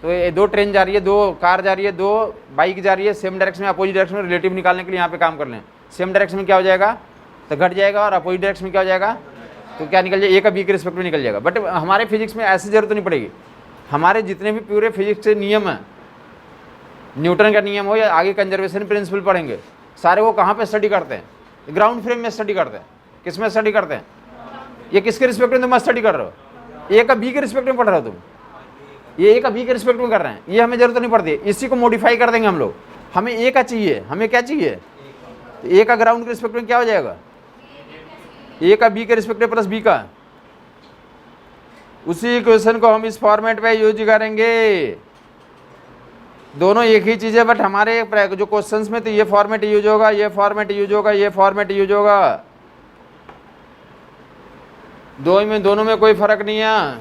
तो ये दो ट्रेन जा रही है, दो कार जा रही है, दो बाइक जा रही है, सेम डायरेक्शन में अपोजिट डायरेक्शन में रिलेटिव निकालने के लिए यहाँ पे काम कर लें। सेम डायरेक्शन में क्या हो जाएगा? तो घट जाएगा, और अपोजिट डायरेक्शन में क्या हो जाएगा? तो क्या निकल जाएगा? A का B के रिस्पेक्ट में निकल जाएगा। बट हमारे फिजिक्स में ऐसी जरूरत नहीं पड़ेगी। हमारे जितने भी पूरे फिजिक्स के नियम हैं, न्यूटन का नियम हो या आगे कंजर्वेशन प्रिंसिपल पढ़ेंगे, सारे वो कहाँ पे स्टडी करते हैं? ग्राउंड फ्रेम में स्टडी करते हैं। किस में स्टडी करते हैं? ये किसके रिस्पेक्ट में तुम स्टडी कर रहे हो? A का B के रिस्पेक्ट में पढ़ रहे हो तुम। ये A का B के रिस्पेक्ट में कर रहे हैं, ये हमें जरूरत नहीं पड़ती। इसी को मॉडिफाई कर देंगे हम लोग। हमें A का चाहिए, हमें क्या चाहिए? तो A का ग्राउंड के रिस्पेक्ट में क्या हो जाएगा? A का B के रिस्पेक्ट में प्लस B का। उसी क्वेश्चन को हम इस फॉर्मेट में यूज करेंगे। दोनों एक ही चीज़ है, बट हमारे जो क्वेश्चंस में तो ये फॉर्मेट यूज होगा, ये फॉर्मेट यूज होगा, ये फॉर्मेट यूज होगा। दोनों में कोई फ़र्क नहीं है,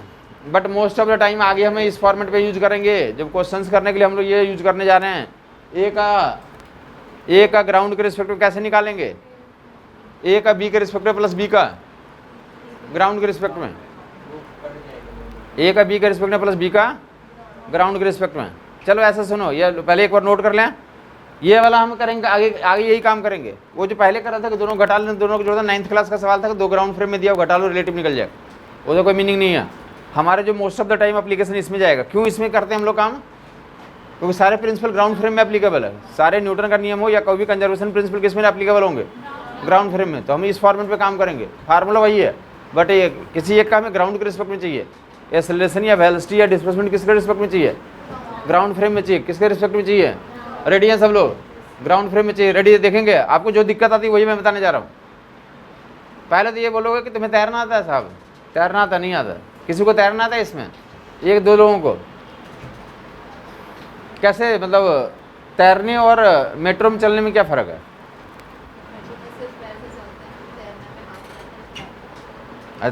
but most of the time आगे हमें इस फॉर्मेट पे यूज करेंगे। जब क्वेश्चंस करने के लिए हम लोग ये यूज करने जा रहे हैं, ए का ग्राउंड के रिस्पेक्ट में कैसे निकालेंगे, ए का बी के रिस्पेक्ट में प्लस बी का ग्राउंड के रिस्पेक्ट में, ए का बी के रिस्पेक्ट में प्लस बी का ग्राउंड के रिस्पेक्ट में। चलो ऐसा सुनो, ये पहले एक बार नोट कर लें, ये वाला हम करेंगे आगे, यही काम करेंगे। वो जो पहले कर रहा था कि दोनों घटा लें, दोनों को जोड़ना, 9th क्लास का सवाल था कि 2 ग्राउंड फ्रेम में दिया, घटा लो रिलेटिव निकल जाए, वो तो कोई मीनिंग नहीं है। हमारे जो most of the time application इसमें जाएगा। क्यों इसमें करते हैं हम लोग काम, क्योंकि सारे प्रिंसिपल ग्राउंड फ्रेम में एप्लीकेबल है। सारे न्यूटन का नियम हो या कोई भी कंजर्वेशन प्रिंसिपल किस में एप्लीकेबल होंगे, ग्राउंड फ्रेम में। तो हम इस फॉर्मेट पे काम करेंगे, फार्मूला वही है, बट ये किसी एक का हमें ग्राउंड के रिस्पेक्ट में चाहिए। एक्सेलरेशन या वेलोसिटी या डिस्प्लेसमेंट किसके रिस्पेक्ट में चाहिए, ग्राउंड फ्रेम में चाहिए। किसके रिस्पेक्ट में चाहिए, रेडी हैं सब लोग, ग्राउंड फ्रेम में चाहिए। रेडी देखेंगे, आपको जो दिक्कत आती है वही मैं बताने जा रहा हूँ। पहले तो ये बोलोगे कि तुम्हें तैरना आता है साहब, तैरना आता नहीं आता। किसी को तैरना आता है इसमें, 1-2 लोगों को। कैसे, मतलब तैरने और मेट्रो में चलने में क्या फ़र्क है?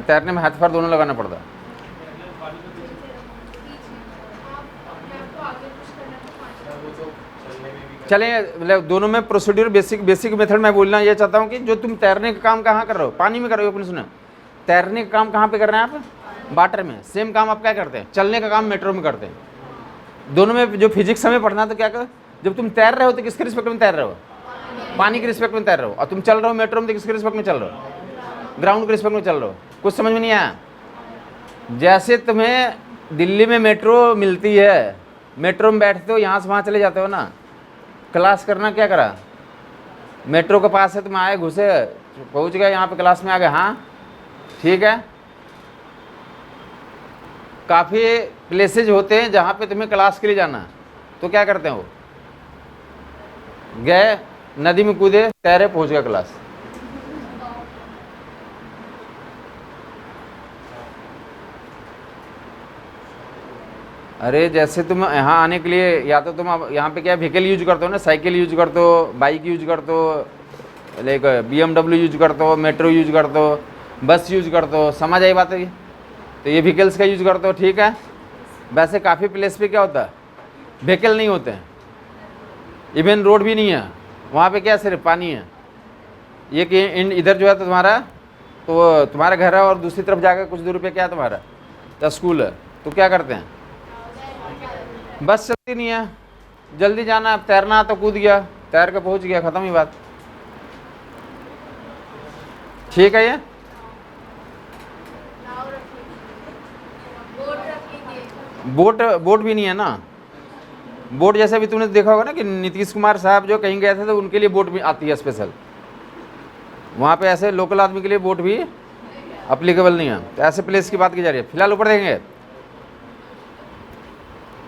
तैरने में हाथ पैर दोनों लगाना पड़ता है। चलें, मतलब दोनों में प्रोसीड्यूर बेसिक मेथड मैं बोलना ये चाहता हूँ कि जो तुम तैरने का काम कहाँ कर रहे हो, पानी में कर रहे हो। अपने सुनो, तैरने का काम कहाँ पे कर रहे हैं आप, वाटर में। सेम काम आप क्या करते हैं, चलने का काम मेट्रो में करते हैं। दोनों में जो फिजिक्स हमें पढ़ना, तो क्या कर, जब तुम तैर रहे हो तो किसके रिस्पेक्ट में तैर रहे हो, पानी के रिस्पेक्ट में तैर रहे हो। और तुम चल रहे हो मेट्रो में तो किसके रिस्पेक्ट में चल रहे हो, ग्राउंड के रिस्पेक्ट में चल रहे हो। कुछ समझ में नहीं आया? जैसे तुम्हें दिल्ली में मेट्रो मिलती है, मेट्रो में बैठते हो, यहाँ से वहाँ चले जाते हो ना, क्लास करना क्या करा, मेट्रो के पास है, तुम आए, घुसे, पहुँच गए यहाँ पे, क्लास में आ गए, हाँ ठीक है। काफ़ी प्लेसेज होते हैं जहाँ पे तुम्हें क्लास के लिए जाना है, तो क्या करते हैं, वो गए नदी में कूदे, तैरे, पहुँच गए क्लास। अरे जैसे तुम यहाँ आने के लिए, या तो तुम अब यहाँ पे क्या व्हीकल यूज करते हो ना, साइकिल यूज करते हो, बाइक यूज करते हो, लाइक BMW यूज करते हो, मेट्रो यूज करते हो, बस यूज करते हो, समझ आई बात है? तो ये व्हीकल्स का यूज करते हो, ठीक है। वैसे काफ़ी प्लेस पे क्या होता है, व्हीकल नहीं होते हैं, इवन रोड भी नहीं है वहाँ पे, क्या सिर्फ पानी है। ये कि इधर जो है तो तुम्हारा घर है, और दूसरी तरफ जाकर कुछ दूर पे क्या है तुम्हारा, तो स्कूल है। तो क्या करते हैं, बस चलती नहीं है, जल्दी जाना, अब तैरना तो कूद गया, तैर के पहुंच गया, खत्म ही बात। ठीक है। ये बोट भी नहीं है ना। बोट जैसे भी तुमने देखा होगा ना कि नीतीश कुमार साहब जो कहीं गए थे तो उनके लिए बोट भी आती है स्पेशल, वहाँ पे ऐसे लोकल आदमी के लिए बोट भी अप्लीकेबल नहीं है। तो ऐसे प्लेस की बात की जा रही है। फिलहाल ऊपर देखेंगे,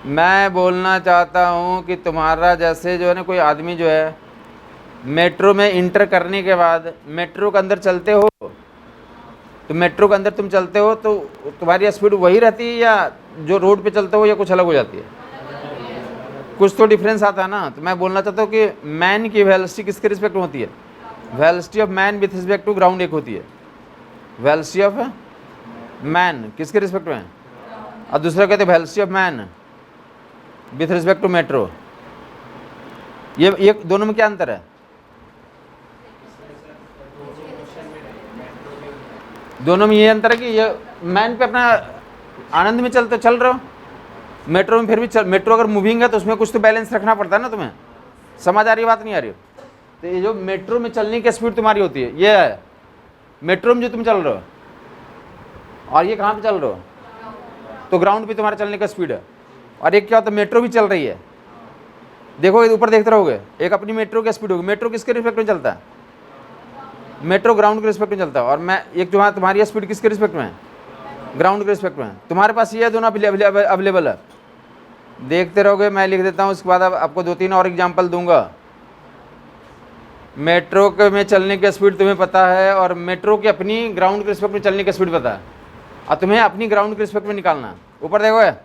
मैं बोलना चाहता हूँ कि तुम्हारा जैसे जो है ना, कोई आदमी जो है मेट्रो में इंटर करने के बाद मेट्रो के अंदर चलते हो, तो मेट्रो के अंदर तुम चलते हो तो तुम्हारी स्पीड वही रहती है, या जो रोड पे चलते हो, या कुछ अलग हो जाती है? कुछ तो डिफरेंस आता है ना। तो मैं बोलना चाहता हूँ कि मैन की वेलोसिटी किसके रिस्पेक्ट में होती है, velocity of man with respect to ground एक होती है। वेलोसिटी ऑफ मैन किसके रिस्पेक्ट में, और दूसरा कहते हैं velocity of man with respect to metro. ये दोनों में क्या अंतर है? दोनों में ये अंतर है कि ये मैन पे अपना आनंद में चल रहे हो, मेट्रो में फिर भी मेट्रो अगर मूविंग है तो उसमें कुछ तो बैलेंस रखना पड़ता है ना तुम्हें। समझ आ रही बात, नहीं आ रही? तो ये जो मेट्रो में चलने की स्पीड तुम्हारी होती है, ये है मेट्रो में जो तुम चल रहे हो, और ये कहाँ पे चल रहे हो, तो ग्राउंड पे तुम्हारा चलने का स्पीड है। और एक क्या होता है, मेट्रो भी चल रही है, देखो ऊपर देखते रहोगे, एक अपनी मेट्रो की स्पीड होगी। मेट्रो किसके रिस्पेक्ट में चलता है, मेट्रो ग्राउंड के रिस्पेक्ट में चलता है। और मैं एक जो तुम्हारी स्पीड किसके रिस्पेक्ट में है, ग्राउंड के रिस्पेक्ट में। तुम्हारे पास ये दोनों अवेलेबल है, देखते रहोगे। मैं लिख देता हूँ, उसके बाद आपको 2-3 और एग्जाम्पल दूंगा। मेट्रो के में चलने की स्पीड तुम्हें पता है, और मेट्रो की अपनी ग्राउंड के रिस्पेक्ट में चलने की स्पीड पता है, और तुम्हें अपनी ग्राउंड के रिस्पेक्ट में निकालना है। ऊपर देखो,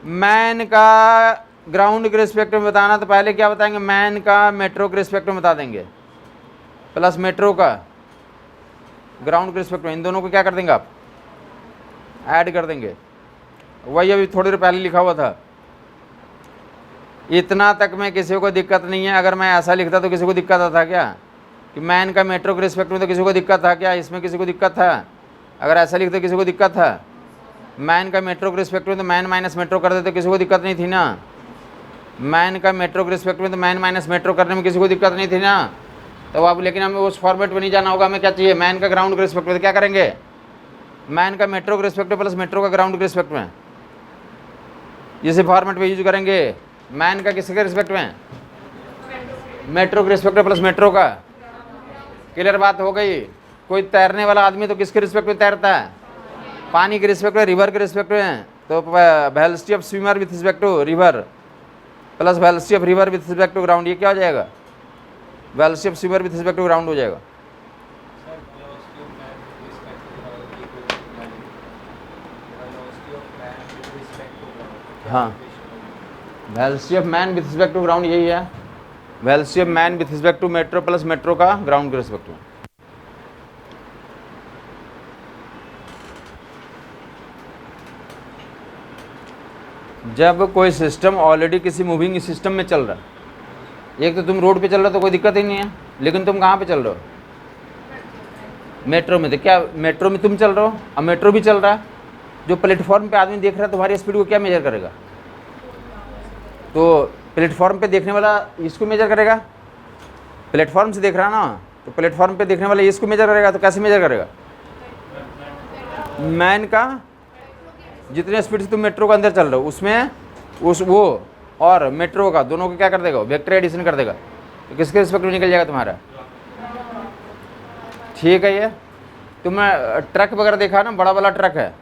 मैन का ग्राउंड के रिस्पेक्ट में बताना, तो पहले क्या बताएंगे, मैन का मेट्रो के रिस्पेक्ट में बता देंगे, प्लस मेट्रो का ग्राउंड के रिस्पेक्ट में, इन दोनों को क्या कर देंगे आप, ऐड कर देंगे। वही अभी थोड़ी देर पहले लिखा हुआ था, इतना तक में किसी को दिक्कत नहीं है। अगर मैं ऐसा लिखता तो किसी को दिक्कत था क्या, कि मैन का मेट्रो के रिस्पेक्ट में, तो किसी को दिक्कत था क्या, इसमें किसी को दिक्कत था? अगर ऐसा लिखते किसी को दिक्कत था? मैन का मेट्रो के रिस्पेक्ट में तो मैन माइनस मेट्रो कर देते, किसी को दिक्कत नहीं थी ना। मैन का मेट्रो के रिस्पेक्ट में तो मैन माइनस मेट्रो करने में किसी को दिक्कत नहीं थी ना। तो अब लेकिन हमें उस फॉर्मेट में नहीं जाना होगा, हमें क्या चाहिए, मैन का ग्राउंड के रिस्पेक्ट में। तो क्या करेंगे, मैन का मेट्रो के रिस्पेक्ट में प्लस मेट्रो का ग्राउंड के रिस्पेक्ट में, इसी फॉर्मेट में यूज करेंगे। मैन का किसके रिस्पेक्ट में, मेट्रो के रिस्पेक्ट में प्लस मेट्रो का। क्लियर बात हो गई। कोई तैरने वाला आदमी तो किसके रिस्पेक्ट में तैरता है, पानी के रिस्पेक्ट में, रिवर के रिस्पेक्ट में। तो velocity of swimmer with respect to river plus velocity of river with respect to ground, ये क्या हो जाएगा, velocity of swimmer with respect to ground हो जाएगा। हाँ, velocity of man with respect to ground यही है, velocity of man with respect to metro plus metro का ग्राउंड के रिस्पेक्ट में। जब कोई सिस्टम ऑलरेडी किसी मूविंग सिस्टम में चल रहा है, एक तो तुम रोड पे चल रहे हो तो कोई दिक्कत ही नहीं है, लेकिन तुम कहाँ पे चल रहे हो, मेट्रो में। तो क्या मेट्रो में तुम चल रहे हो, अब मेट्रो भी चल रहा है, जो प्लेटफॉर्म पे आदमी देख रहा है तुम्हारी स्पीड को क्या मेजर करेगा, तो प्लेटफॉर्म पे देखने वाला इसको मेजर करेगा, प्लेटफॉर्म से देख रहा ना, तो प्लेटफॉर्म पे देखने वाला इसको मेजर करेगा। तो कैसे मेजर करेगा, मैन का जितने स्पीड से तुम मेट्रो के अंदर चल रहे हो उसमें उस वो और मेट्रो का दोनों को क्या कर देगा, वेक्टर एडिशन कर देगा। तो किसके रिस्पेक्ट में निकल जाएगा तुम्हारा, ठीक है। ये तुम ट्रक वगैरह देखा ना, बड़ा वाला ट्रक है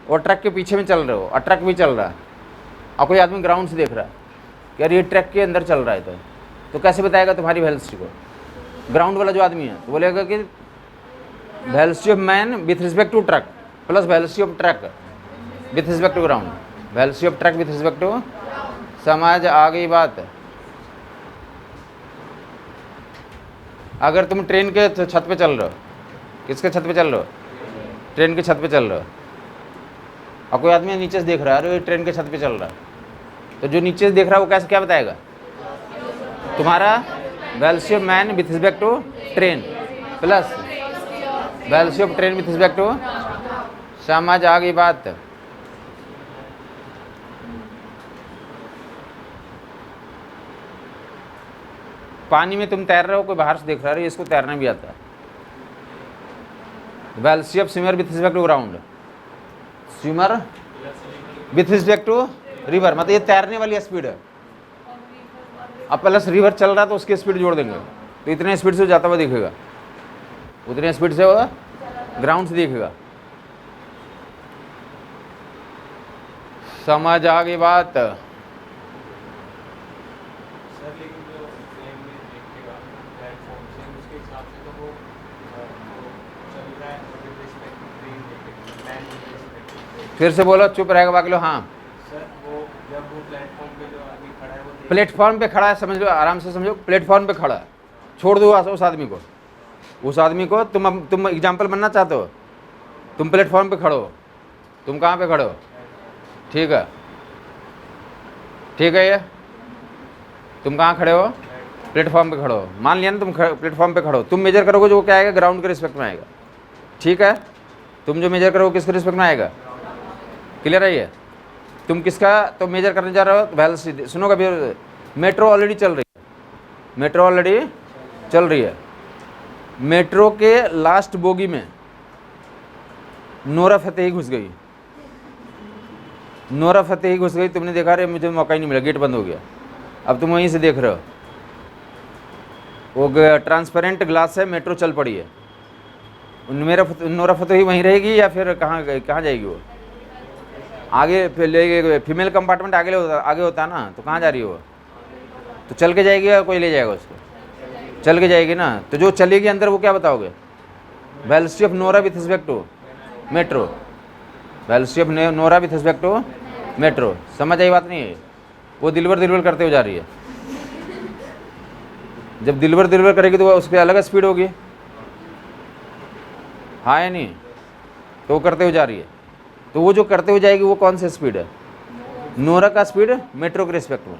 और ट्रक के पीछे में चल रहे हो और ट्रक भी चल रहा है, और कोई आदमी ग्राउंड से देख रहा है कि यार ये ट्रक के अंदर चल रहा है, तो कैसे बताएगा तुम्हारी वेलोसिटी को, ग्राउंड वाला जो आदमी है तो बोलेगा कि velocity of man with respect to truck plus velocity of truck with respect to ground, velocity of truck with respect to, समझ आ गई बात। अगर तुम ट्रेन के छत पे चल रहे हो, किसके छत पे चल रहे हो, ट्रेन के छत पे चल रहे हो, और कोई आदमी नीचे से देख रहा है, अरे ट्रेन के छत पे चल रहा है, तो जो नीचे से देख रहा है वो कैसे क्या बताएगा, तुम्हारा velocity of man with respect to train plus velocity of train with respect to, समझ आ गई बात। पानी में तुम तैर रहे हो, कोई बाहर से देख रहा है, इसको तैरना भी आता है। Velocity of swimmer with respect to ground, swimmer with respect to river, मतलब ये तैरने वाली स्पीड है। अब प्लस रिवर चल रहा है तो उसकी स्पीड जोड़ देंगे, तो इतने स्पीड से जाता हुआ दिखेगा, उतने स्पीड से वो ग्राउंड से दिखेगा। समझ आ गई बात। फिर से बोलो, चुप रहेगा बाकी लोग। हाँ सर, वो जब वो प्लेटफॉर्म पे जो आदमी खड़ा है, वो प्लेटफॉर्म पे खड़ा है, समझ लो, आराम से समझो, प्लेटफॉर्म पे खड़ा है, छोड़ दो उस आदमी को, उस आदमी को। तुम एग्जाम्पल बनना चाहते हो, तुम प्लेटफॉर्म पे खड़े हो, तुम कहाँ पे खड़े हो, ठीक है, ठीक है। ये तुम कहाँ खड़े हो, प्लेटफॉर्म पे खड़े हो, मान लिया ना तुम प्लेटफॉर्म पे खड़े हो, तुम मेजर करोगे जो क्या आएगा, ग्राउंड के रिस्पेक्ट में आएगा, ठीक है। तुम जो मेजर करोगे किसके रिस्पेक्ट में आएगा, क्लियर है ये। तुम किसका तो मेजर करने जा रहे हो, वेलोसिटी। सुनो कभी, मेट्रो ऑलरेडी चल रही है, मेट्रो ऑलरेडी चल रही है, मेट्रो के लास्ट बोगी में नोरा फतेही घुस गई, नोरा फतेही घुस गई, तुमने देखा, रे मुझे मौका ही नहीं मिला, गेट बंद हो गया, अब तुम वहीं से देख रहे हो, वो ट्रांसपेरेंट ग्लास है, मेट्रो चल पड़ी है, नोरा फतेही वहीं रहेगी या फिर कहाँ जाएगी वो, आगे फीमेल कंपार्टमेंट आगे होता है ना, तो कहाँ जा रही है वो, तो चल के जाएगी या कोई ले जाएगा उसको, चल के जाएगी ना। तो जो चलेगी अंदर वो क्या बताओगे, velocity of Nora with respect to metro, velocity of Nora with respect to metro. समझ आई बात नहीं है, वो दिलबर करते हुए जा रही है, जब दिलबर करेगी तो उस पर अलग स्पीड होगी, हाँ या नहीं? तो वो करते हुए जा रही है, तो वो जो करते हुए जाएगी वो कौन सी स्पीड है? नोरा का स्पीड मेट्रो के रिस्पेक्ट में,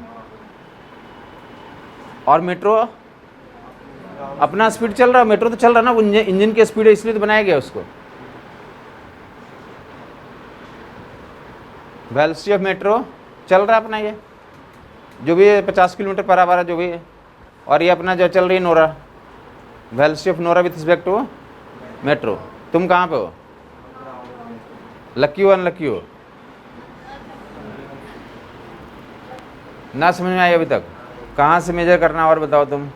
और मेट्रो अपना स्पीड चल रहा है। मेट्रो तो चल रहा ना, वो इंजन की स्पीड है, इसलिए तो बनाया गया उसको। वेलोसिटी ऑफ मेट्रो चल रहा है अपना, ये जो भी है 50 किलोमीटर पर आवर है जो भी है, और ये अपना जो चल रही है Nora, velocity of Nora with respect to metro. तुम कहाँ पे हो? लकी हो अनलकी हो? ना समझ में आई अभी तक? कहाँ से मेजर करना और बताओ तुम।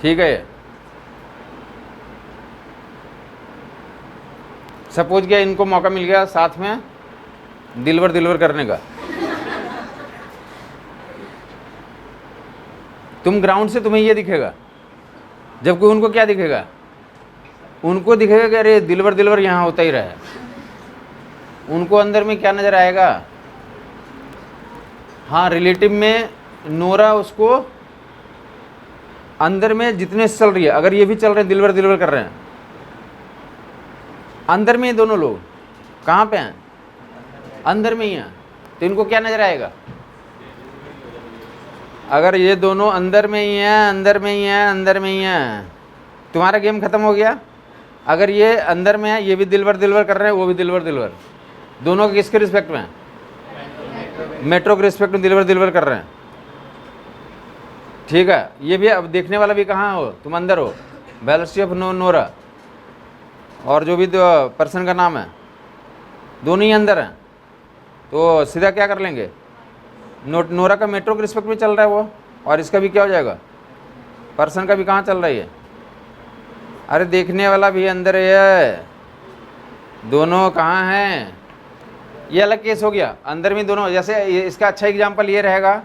ठीक है, सपोज क्या इनको मौका मिल गया साथ में दिलवर करने का, तुम ग्राउंड से तुम्हें ये दिखेगा, जबकि उनको क्या दिखेगा? उनको दिखेगा कि अरे दिलवर यहाँ होता ही रहा है। उनको अंदर में क्या नज़र आएगा? हाँ, रिलेटिव में नोरा उसको अंदर में जितने से चल रही है, अगर ये भी चल रहे हैं दिलवर कर रहे हैं, अंदर में ही दोनों लोग कहाँ पे हैं? अंदर में ही हैं, तो इनको क्या नज़र आएगा? अगर ये दोनों अंदर में ही हैं, अंदर में ही हैं, अंदर में ही हैं, तुम्हारा गेम खत्म हो गया। अगर ये अंदर में है, ये भी दिलवर कर रहे हैं, वो भी दिलवर, दोनों के किसके रिस्पेक्ट में? मेट्रो के रिस्पेक्ट में दिलवर कर रहे हैं। ठीक है, ये भी अब देखने वाला भी कहाँ हो? तुम अंदर हो, वेलोसिटी ऑफ नोरा, और जो भी पर्सन का नाम है, दोनों ही अंदर हैं, तो सीधा क्या कर लेंगे? नोरा का मेट्रो के रिस्पेक्ट में चल रहा है वो, और इसका भी क्या हो जाएगा? पर्सन का भी कहाँ चल रही है? अरे देखने वाला भी अंदर है, दोनों कहाँ हैं? ये अलग केस हो गया, अंदर में दोनों। जैसे इसका अच्छा एग्जांपल ये रहेगा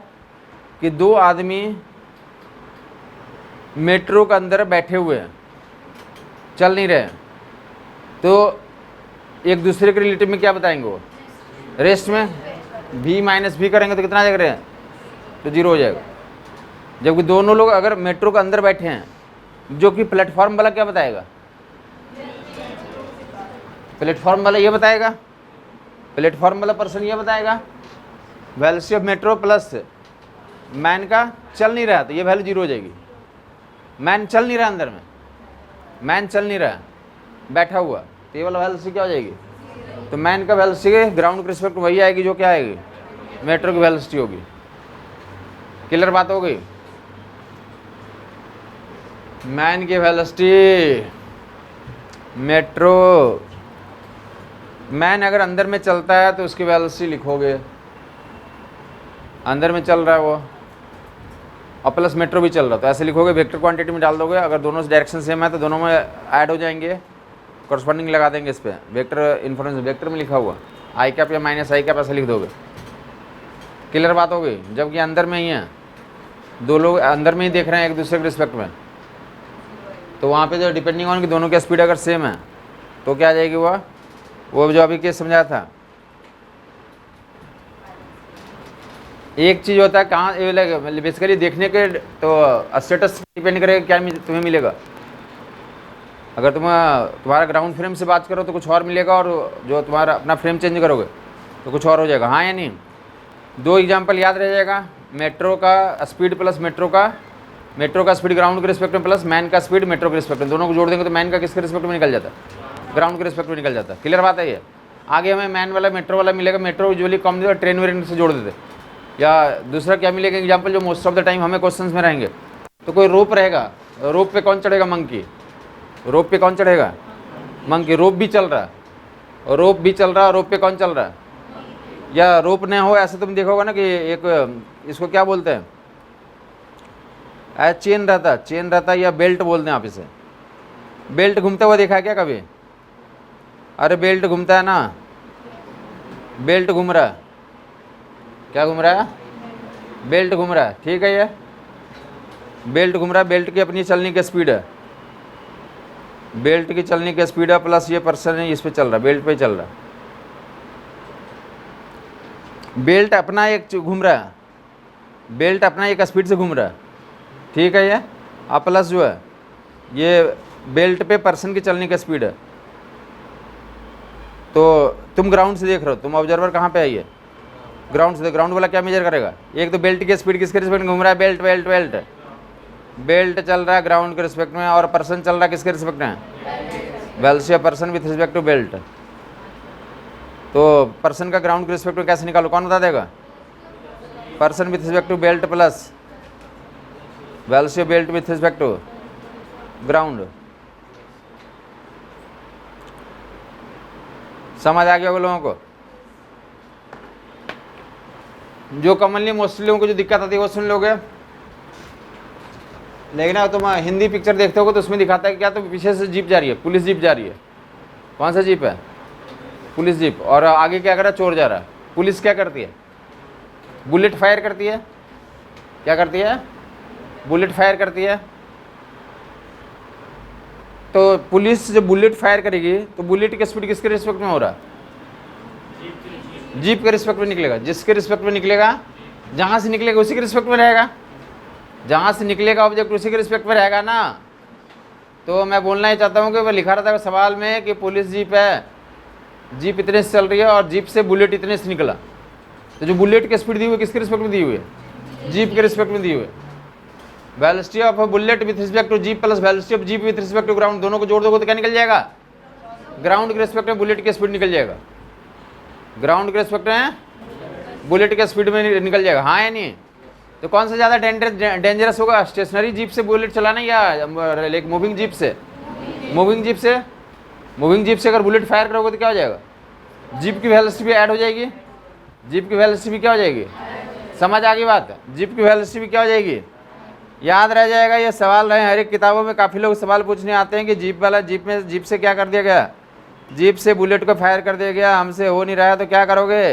कि दो आदमी मेट्रो के अंदर बैठे हुए हैं, चल नहीं रहे, तो एक दूसरे के रिलेटिव में क्या बताएंगे वो? रेस्ट में v माइनस v करेंगे तो कितना आ जाएगा? तो 0 हो जाएगा। जबकि दोनों लोग अगर मेट्रो के अंदर बैठे हैं, जो कि प्लेटफॉर्म वाला क्या बताएगा? प्लेटफॉर्म वाला ये बताएगा, प्लेटफॉर्म वाला पर्सन ये बताएगा velocity of metro plus man का चल नहीं रहा, तो ये वैल्यू 0 हो जाएगी। मैन चल नहीं रहा, अंदर में मैन चल नहीं रहा, बैठा हुआ, तो ये वाला वेलोसिटी क्या हो जाएगी? तो मैन का वेलोसिटी ग्राउंड के रिस्पेक्ट वही आएगी जो क्या आएगी? मेट्रो की वेलोसिटी होगी। क्लियर बात हो गई? मैन की वेलोसिटी मेट्रो, मैन अगर अंदर में चलता है तो उसकी वेलोसिटी लिखोगे, अंदर में चल रहा है वो, और प्लस मेट्रो भी चल रहा, तो ऐसे लिखोगे, वेक्टर क्वांटिटी में डाल दोगे। अगर दोनों डायरेक्शन सेम है तो दोनों में ऐड हो जाएंगे, कॉरस्पॉन्डिंग लगा देंगे इस पर, वेक्टर इन्फॉर्मेशन वेक्टर में लिखा हुआ आई कैप या माइनस आई कैप ऐसे लिख दोगे। क्लियर बात हो गई? जबकि अंदर में ही है, दो लोग अंदर में ही देख रहे हैं एक दूसरे के रिस्पेक्ट में, तो वहाँ पे जो डिपेंडिंग ऑन कि दोनों की स्पीड अगर सेम है तो क्या आ जाएगी? वो जो अभी केस समझाया था। एक चीज़ होता है कहाँ बेसिकली देखने के, तो स्टेटस डिपेंड करेगा क्या तुम्हें मिलेगा। अगर तुम्हारा ग्राउंड फ्रेम से बात करो तो कुछ और मिलेगा, और जो तुम्हारा अपना फ्रेम चेंज करोगे तो कुछ और हो जाएगा। हाँ या नहीं? दो एग्जांपल याद रह जाएगा, मेट्रो का स्पीड प्लस मेट्रो का स्पीड ग्राउंड के रिस्पेक्ट में प्लस मैन का स्पीड मेट्रो के रिस्पेक्ट में, दोनों को जोड़ देंगे तो मैन का किसके रिस्पेक्ट में निकल जाता है? ग्राउंड के रिस्पेक्ट में निकल जाता है। क्लियर बात है ये? आगे हमें मैन वाला मेट्रो वाला मिलेगा, मेट्रो यूजुअली कम देगा, ट्रेन वेन से जोड़ देते। या दूसरा क्या मिलेगा एग्जाम्पल, जो मोस्ट ऑफ द टाइम हमें क्वेश्चन में रहेंगे, तो कोई रोप रहेगा, रोप पे कौन चढ़ेगा? मंकी। रोप पे कौन चढ़ेगा? मंकी। रोप भी चल रहा है, रोप भी चल रहा है, रोप पे कौन चल रहा है? या रोप नहीं हो ऐसे तुम देखोगे ना कि एक इसको क्या बोलते हैं, चेन रहता है, या बेल्ट बोलते हैं आप इसे। बेल्ट घूमता हुआ देखा है क्या कभी? अरे बेल्ट घूमता है ना, बेल्ट घूम रहा है, क्या घूम रहा है? बेल्ट घूम रहा है। ठीक है, ये बेल्ट घूम रहा है, बेल्ट की अपनी चलने की स्पीड है, बेल्ट की चलने की स्पीड है, प्लस ये पर्सन है इस पे चल रहा है, बेल्ट पे चल रहा है। बेल्ट अपना एक घूम रहा है, बेल्ट अपना एक स्पीड से घूम रहा है, ठीक है। ये अब प्लस जो है ये बेल्ट पे पर्सन की चलने की स्पीड है। तो तुम ग्राउंड से देख रहे हो, तुम ऑब्जर्वर कहाँ पे आई है, ग्राउंड से। ग्राउंड वाला क्या मेजर करेगा, एक तो बेल्ट की स्पीड किसके रिस्पेक्ट में घूम रहा है, बेल्ट बेल्ट बेल्ट बेल्ट चल रहा है ग्राउंड के रिस्पेक्ट में, और पर्सन चल रहा है किसके रिस्पेक्ट में, velocity of person with respect to belt. तो पर्सन का ग्राउंड के रिस्पेक्ट में कैसे निकालो, कौन बता देगा, person with respect to belt plus velocity of belt with respect to ground. समझ आ गया होगा लोगों को। जो कॉमनली मोस्टली लोगों को जो दिक्कत आती है वो सुन लोगे, लेकिन अगर तुम हिंदी पिक्चर देखते होगे तो उसमें दिखाता है कि क्या, तो पीछे से जीप जा रही है, पुलिस जीप जा रही है। कौन सा जीप है, पुलिस जीप, और आगे क्या कर रहा है, चोर जा रहा है। पुलिस क्या करती है, बुलेट फायर करती है। क्या करती है, बुलेट फायर करती है। तो पुलिस जब बुलेट फायर करेगी तो बुलेट की स्पीड किसके रिस्पेक्ट में हो रहा है, जीप के रिस्पेक्ट में निकलेगा। जिसके रिस्पेक्ट में निकलेगा, जहाँ से निकलेगा उसी के रिस्पेक्ट में रहेगा। जहाँ से निकलेगा ऑब्जेक्ट उसी के रिस्पेक्ट में रहेगा ना। तो मैं बोलना ही चाहता हूँ कि मैं लिखा रहता है सवाल में कि पुलिस जीप है, जीप इतने से चल रही है और जीप से बुलेट इतने से निकला। तो जो बुलेट की स्पीड दी हुई है किसके रिस्पेक्ट में दी हुई है, जीप के रिस्पेक्ट में दी हुई है। Velocity of bullet with respect to jeep plus velocity of jeep with respect to ground, दोनों को जोड़ दोगे तो क्या निकल जाएगा, ग्राउंड के रिस्पेक्ट में बुलेट की स्पीड निकल जाएगा। ग्राउंड के रिस्पेक्ट में बुलेट के स्पीड में निकल जाएगा, हाँ या नहीं। तो कौन सा ज़्यादा डेंजरस होगा, स्टेशनरी जीप से बुलेट चलाना या लाइक मूविंग जीप से। मूविंग जीप से, मूविंग जीप से अगर बुलेट फायर करोगे तो क्या हो जाएगा, जीप की वेलोसिटी भी ऐड हो जाएगी। जीप की वेलोसिटी भी क्या हो जाएगी, समझ आ गई बात, जीप की वेलोसिटी भी क्या हो जाएगी, याद रह जाएगा। ये सवाल रहे हर एक किताबों में, काफ़ी लोग सवाल पूछने आते हैं कि जीप वाला, जीप में जीप से क्या कर दिया गया, जीप से बुलेट को फायर कर दिया गया, हमसे हो नहीं रहा है तो क्या करोगे,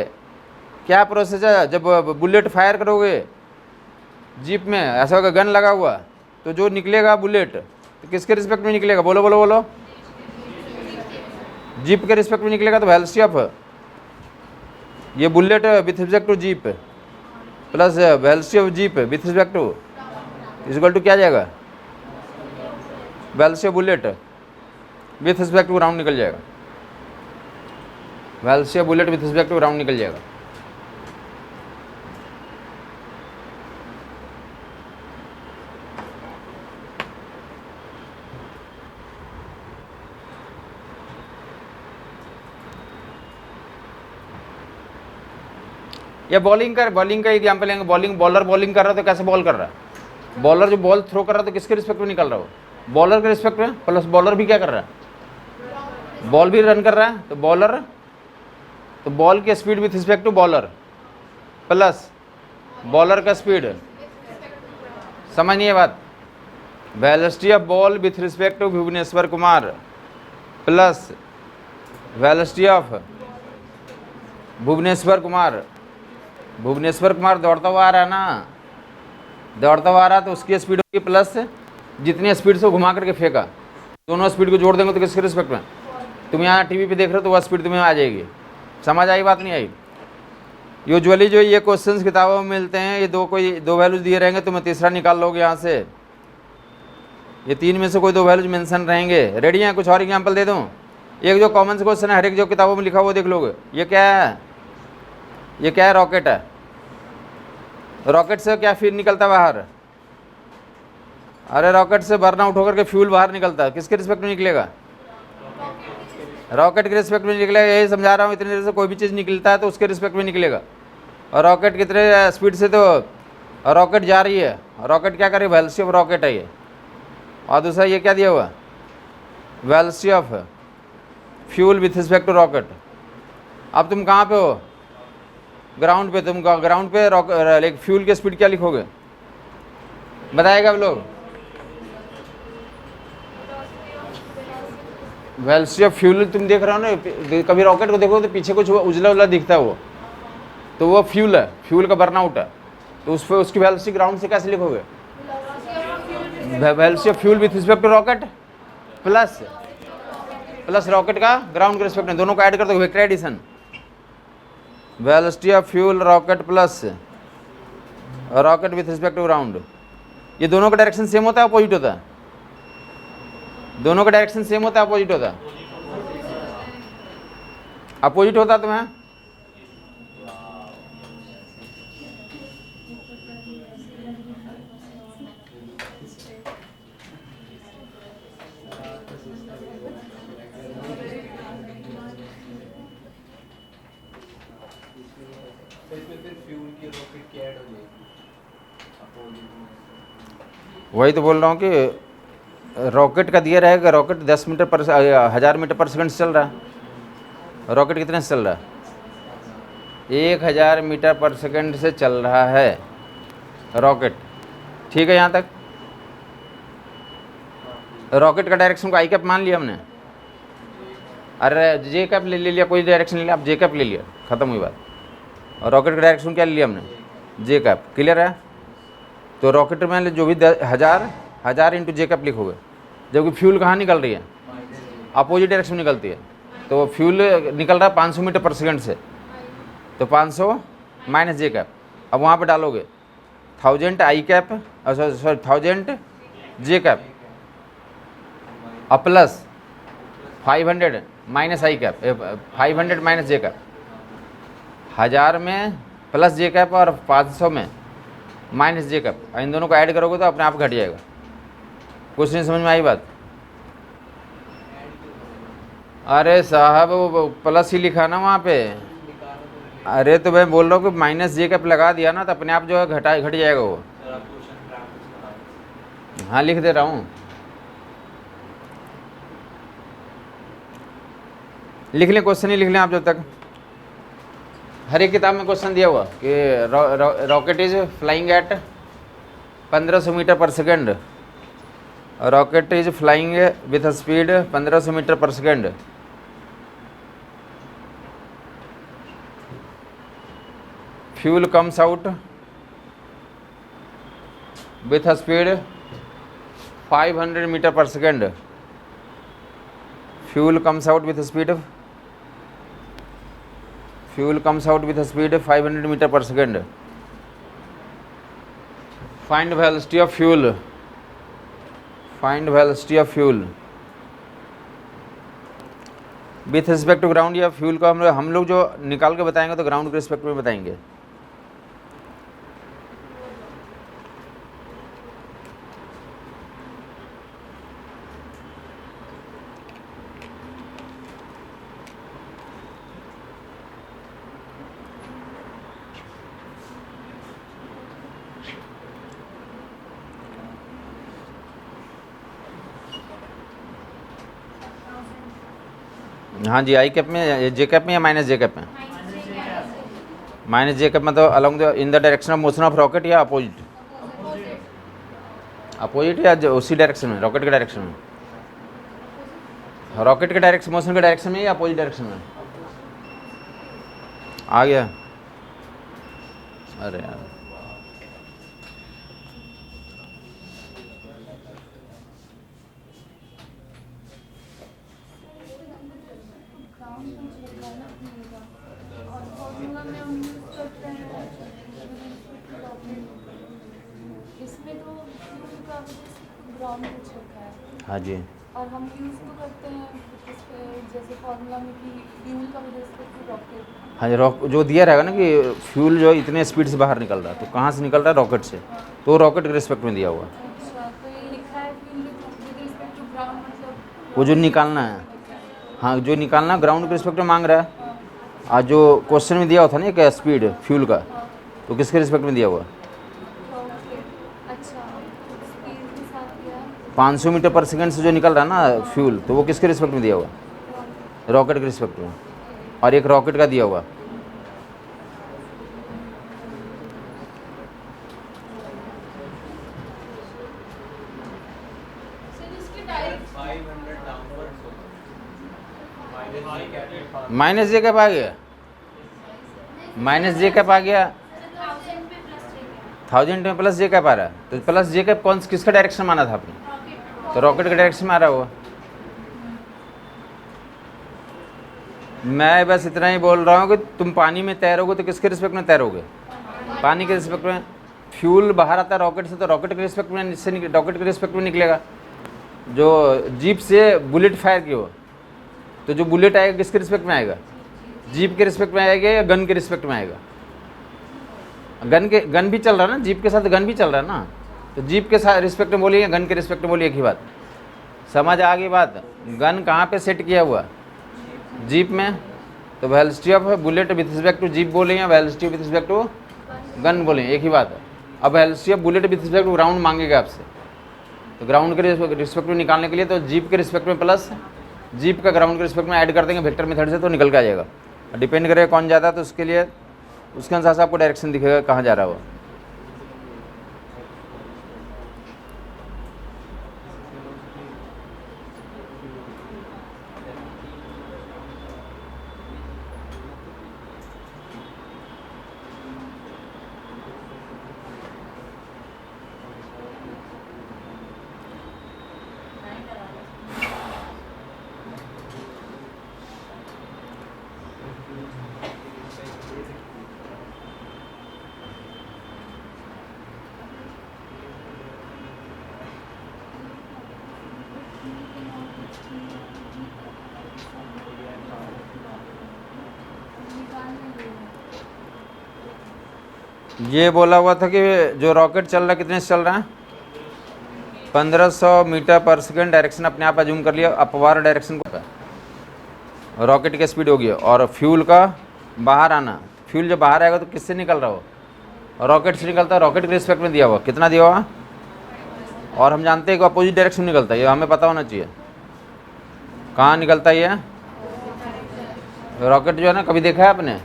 क्या प्रोसेस है। जब बुलेट फायर करोगे जीप में, ऐसा होगा गन लगा हुआ, तो जो निकलेगा बुलेट तो किसके रिस्पेक्ट में निकलेगा, बोलो बोलो बोलो, जीप के रिस्पेक्ट में निकलेगा। तो वेलोसिटी ऑफ ये bullet with respect to jeep plus velocity of jeep with respect to equal to क्या जाएगा, velocity of bullet with respect to ground निकल जाएगा। Velocity of bullet with respect to ground निकल जाएगा। या बॉलिंग का example लेंगे। बॉलर बॉलिंग कर रहा है तो कैसे बॉल कर रहा है, बॉलर जो बॉल थ्रो कर रहा है तो किसके रिस्पेक्ट में निकल रहा है, वो बॉलर के रिस्पेक्ट में, प्लस बॉलर भी क्या कर रहा है, बॉल भी रन कर रहा है। तो बॉलर, तो बॉल की speed with respect to bowler plus bowler का स्पीड, समझिए बात। Velocity of ball with respect to Bhuvneshwar Kumar plus velocity of Bhuvneshwar Kumar. Bhuvneshwar Kumar दौड़ता हुआ आ रहा है ना, दौड़ता हुआ आ रहा तो उसकी स्पीड होगी प्लस जितनी स्पीड से वो घुमा करके फेंका, दोनों स्पीड को जोड़ देंगे तो किसके रिस्पेक्ट में, तुम यहाँ टीवी पे देख रहे हो तो वह स्पीड तुम्हें आ जाएगी। समझ आई बात नहीं आई। यूजुअली जो ये क्वेश्चंस किताबों में मिलते हैं, ये दो वैल्यूज दिए रहेंगे, तुम्हें तीसरा निकाल लोगे यहाँ से। ये तीन में से कोई दो वैल्यूज मेंशन रहेंगे। रेडी हैं, कुछ और एग्जांपल दे दूँ। एक जो कॉमन से क्वेश्चन है, हर एक जो किताबों में लिखा हुआ देख लोगे। ये क्या है, ये क्या है, रॉकेट है। रॉकेट से क्या फिर निकलता है बाहर, अरे रॉकेट से बर्न आउट होकर के फ्यूल बाहर निकलता है, किसके रिस्पेक्ट में निकलेगा, रॉकेट के रिस्पेक्ट में निकलेगा। यही समझा रहा हूँ, इतनी देर से कोई भी चीज़ निकलता है तो उसके रिस्पेक्ट में निकलेगा। और रॉकेट कितने स्पीड से, तो रॉकेट जा रही है, रॉकेट क्या करे, वेलोसिटी ऑफ रॉकेट है ये। और दूसरा ये क्या दिया हुआ, velocity of fuel with respect to rocket. अब तुम कहाँ पे हो, ग्राउंड पे। तुम ग्राउंड पे लाइक फ्यूल की स्पीड क्या लिखोगे, बताएगा अब लोग। वेलोसिटी ऑफ फ्यूल तुम देख रहे हो ना, कभी रॉकेट को देखो तो पीछे कुछ उजला उजला दिखता है, वो तो वो फ्यूल है, फ्यूल का बर्नआउट है। तो उस पर उसकी वेलोसिटी ग्राउंड से कैसे लिखोगे, velocity of fuel with respect to rocket plus rocket का ग्राउंड के रिस्पेक्ट में, दोनों को ऐड कर दो, vector addition. Velocity of fuel rocket plus rocket with respect to ground, ये दोनों का डायरेक्शन सेम होता है अपोजिट होता है? दोनों का डायरेक्शन सेम होता है अपोजिट होता है? अपोजिट होता है तुम्हें? तो इसमें फिर फ्यूल की रॉकेट की ऐड हो जाएगी अपोजिट में। वही तो बोल रहा हूँ कि रॉकेट का दिया रहेगा, रॉकेट 10 मीटर पर 1000 मीटर पर सेकंड से चल रहा है। रॉकेट कितने से चल रहा है? 1000 मीटर पर सेकंड से चल रहा है रॉकेट। ठीक है यहाँ तक? रॉकेट का डायरेक्शन को आई कैप मान लिया हमने। अरे जे कैप ले लिया, कोई डायरेक्शन ले लिया, आप जे कैप ले लिया, ख़त्म हुई बात। और रॉकेट का डायरेक्शन क्या ले लिया हमने? जे कैप। क्लियर है? तो रॉकेट में जो भी 1000 इंटू जे कैप लिखोगे, जबकि फ्यूल कहाँ निकल रही है? अपोजिट डायरेक्शन में निकलती है। तो फ्यूल निकल रहा है 500 मीटर पर सेकंड से, तो 500 माइनस जे कैप। अब वहाँ पे डालोगे 1000 आई कैप, सॉरी 1000 जे कैप, अब प्लस 500 माइनस आई कैप, 500 माइनस जे कैप। 1000 में प्लस जे कैप और 500 में माइनस जे कैप, इन दोनों को ऐड करोगे तो अपने आप घट जाएगा। कुछ नहीं समझ में आई बात? अरे साहब वो प्लस ही लिखा ना वहाँ पे। अरे तो मैं बोल रहा हूँ कि माइनस जे कैप लगा दिया ना तो अपने आप जो है घट जाएगा वो। हाँ लिख दे रहा हूँ, लिख लें, क्वेश्चन ही लिख लें आप जब तक। हर एक किताब में क्वेश्चन दिया हुआ कि rocket is flying at 1500 meter per second. Rocket is flying with speed 1500 meter per second. Fuel comes out with speed 500 meter per second. Fuel comes out with speed 500 meter per second. Find velocity of fuel. With respect to ground, या fuel को हम लोग जो निकाल के बताएंगे तो ground के रिस्पेक्ट में बताएंगे। हाँ जी, आई कैप में, जे कैप में या माइनस जे कैप में? माइनस जे कैप में तो along the in the direction of motion of rocket या अपोजिट? अपोजिट या उसी डायरेक्शन में, रॉकेट के डायरेक्शन में? रॉकेट के डायरेक्शन, मोशन के डायरेक्शन में या अपोजिट डायरेक्शन में? आ गया? अरे यार हाँ जी, और हम यूज़ तो करते हैं जैसे फॉर्मूला में कि फ्यूल का विद रिस्पेक्ट टू रॉकेट। हाँ जी, जो दिया रहेगा ना कि फ्यूल जो इतने स्पीड से बाहर निकल रहा है, तो कहाँ से निकल रहा है? रॉकेट से। तो रॉकेट के रिस्पेक्ट में दिया हुआ। अच्छा, तो ये लिखा है fuel with respect to ground, मतलब वो जो निकालना है, हाँ जो निकालना ग्राउंड के रिस्पेक्ट में मांग रहा है। आज जो क्वेश्चन में दिया होता ना क्या स्पीड फ्यूल का, तो किसके रिस्पेक्ट में दिया हुआ? अच्छा, स्पीड के साथ दिया 500 मीटर पर सेकंड से जो निकल रहा है ना फ्यूल, तो वो किसके रिस्पेक्ट में दिया हुआ? रॉकेट के रिस्पेक्ट में। और एक रॉकेट का दिया हुआ। माइनस जे कैप आ गया, माइनस जे कैप आ गया, 1000 में प्लस जे कैप आ रहा है। तो प्लस जे कैप कौन किसका डायरेक्शन माना था आपने? तो रॉकेट के डायरेक्शन में आ रहा होगा। मैं बस इतना ही बोल रहा हूँ कि तुम पानी में तैरोगे तो किसके रिस्पेक्ट में तैरोगे? पानी के रिस्पेक्ट में। फ्यूल बाहर आता है रॉकेट से, तो रॉकेट के रिस्पेक्ट में रॉकेट के रिस्पेक्ट में निकलेगा। जो जीप से बुलेट फायर की हो, तो जो बुलेट आएगा किसके रिस्पेक्ट में आएगा? जीप के रिस्पेक्ट में आएगा या गन के रिस्पेक्ट में आएगा? गन भी चल रहा है ना, जीप के साथ गन भी चल रहा है ना, तो जीप के साथ रिस्पेक्ट में बोलिए या गन के रिस्पेक्ट में बोलिए, एक ही बात। समझ आ गई बात? गन कहाँ पे सेट किया हुआ? जीप में। तो velocity of bullet with respect to jeep बोले या velocity with respect to gun बोले, एक ही बात है। अब velocity of bullet with respect to ground मांगेगा आपसे, तो ग्राउंड के रिस्पेक्ट में निकालने के लिए तो जीप के रिस्पेक्ट में प्लस जीप का ग्राउंड के रिस्पेक्ट में ऐड कर देंगे वेक्टर मेथड से, तो निकल के आ जाएगा। डिपेंड करेगा कौन ज़्यादा है, तो उसके लिए उसके अनुसार से आपको डायरेक्शन दिखेगा कहाँ जा रहा हो। ये बोला हुआ था कि जो रॉकेट चल रहा है कितने से चल रहा है? 1500 मीटर पर सेकेंड। डायरेक्शन अपने आप अज्यूम कर लिया, अपवार डायरेक्शन को रॉकेट की स्पीड होगी। और फ्यूल का बाहर आना, फ्यूल जब बाहर आएगा तो किससे निकल रहा हो? रॉकेट से निकलता है, रॉकेट के रिस्पेक्ट में दिया हुआ, कितना दिया हुआ? और हम जानते हैं कि अपोजिट डायरेक्शन में निकलता है, ये हमें पता होना चाहिए। कहाँ निकलता है ये रॉकेट? जो है ना, कभी देखा है आपने?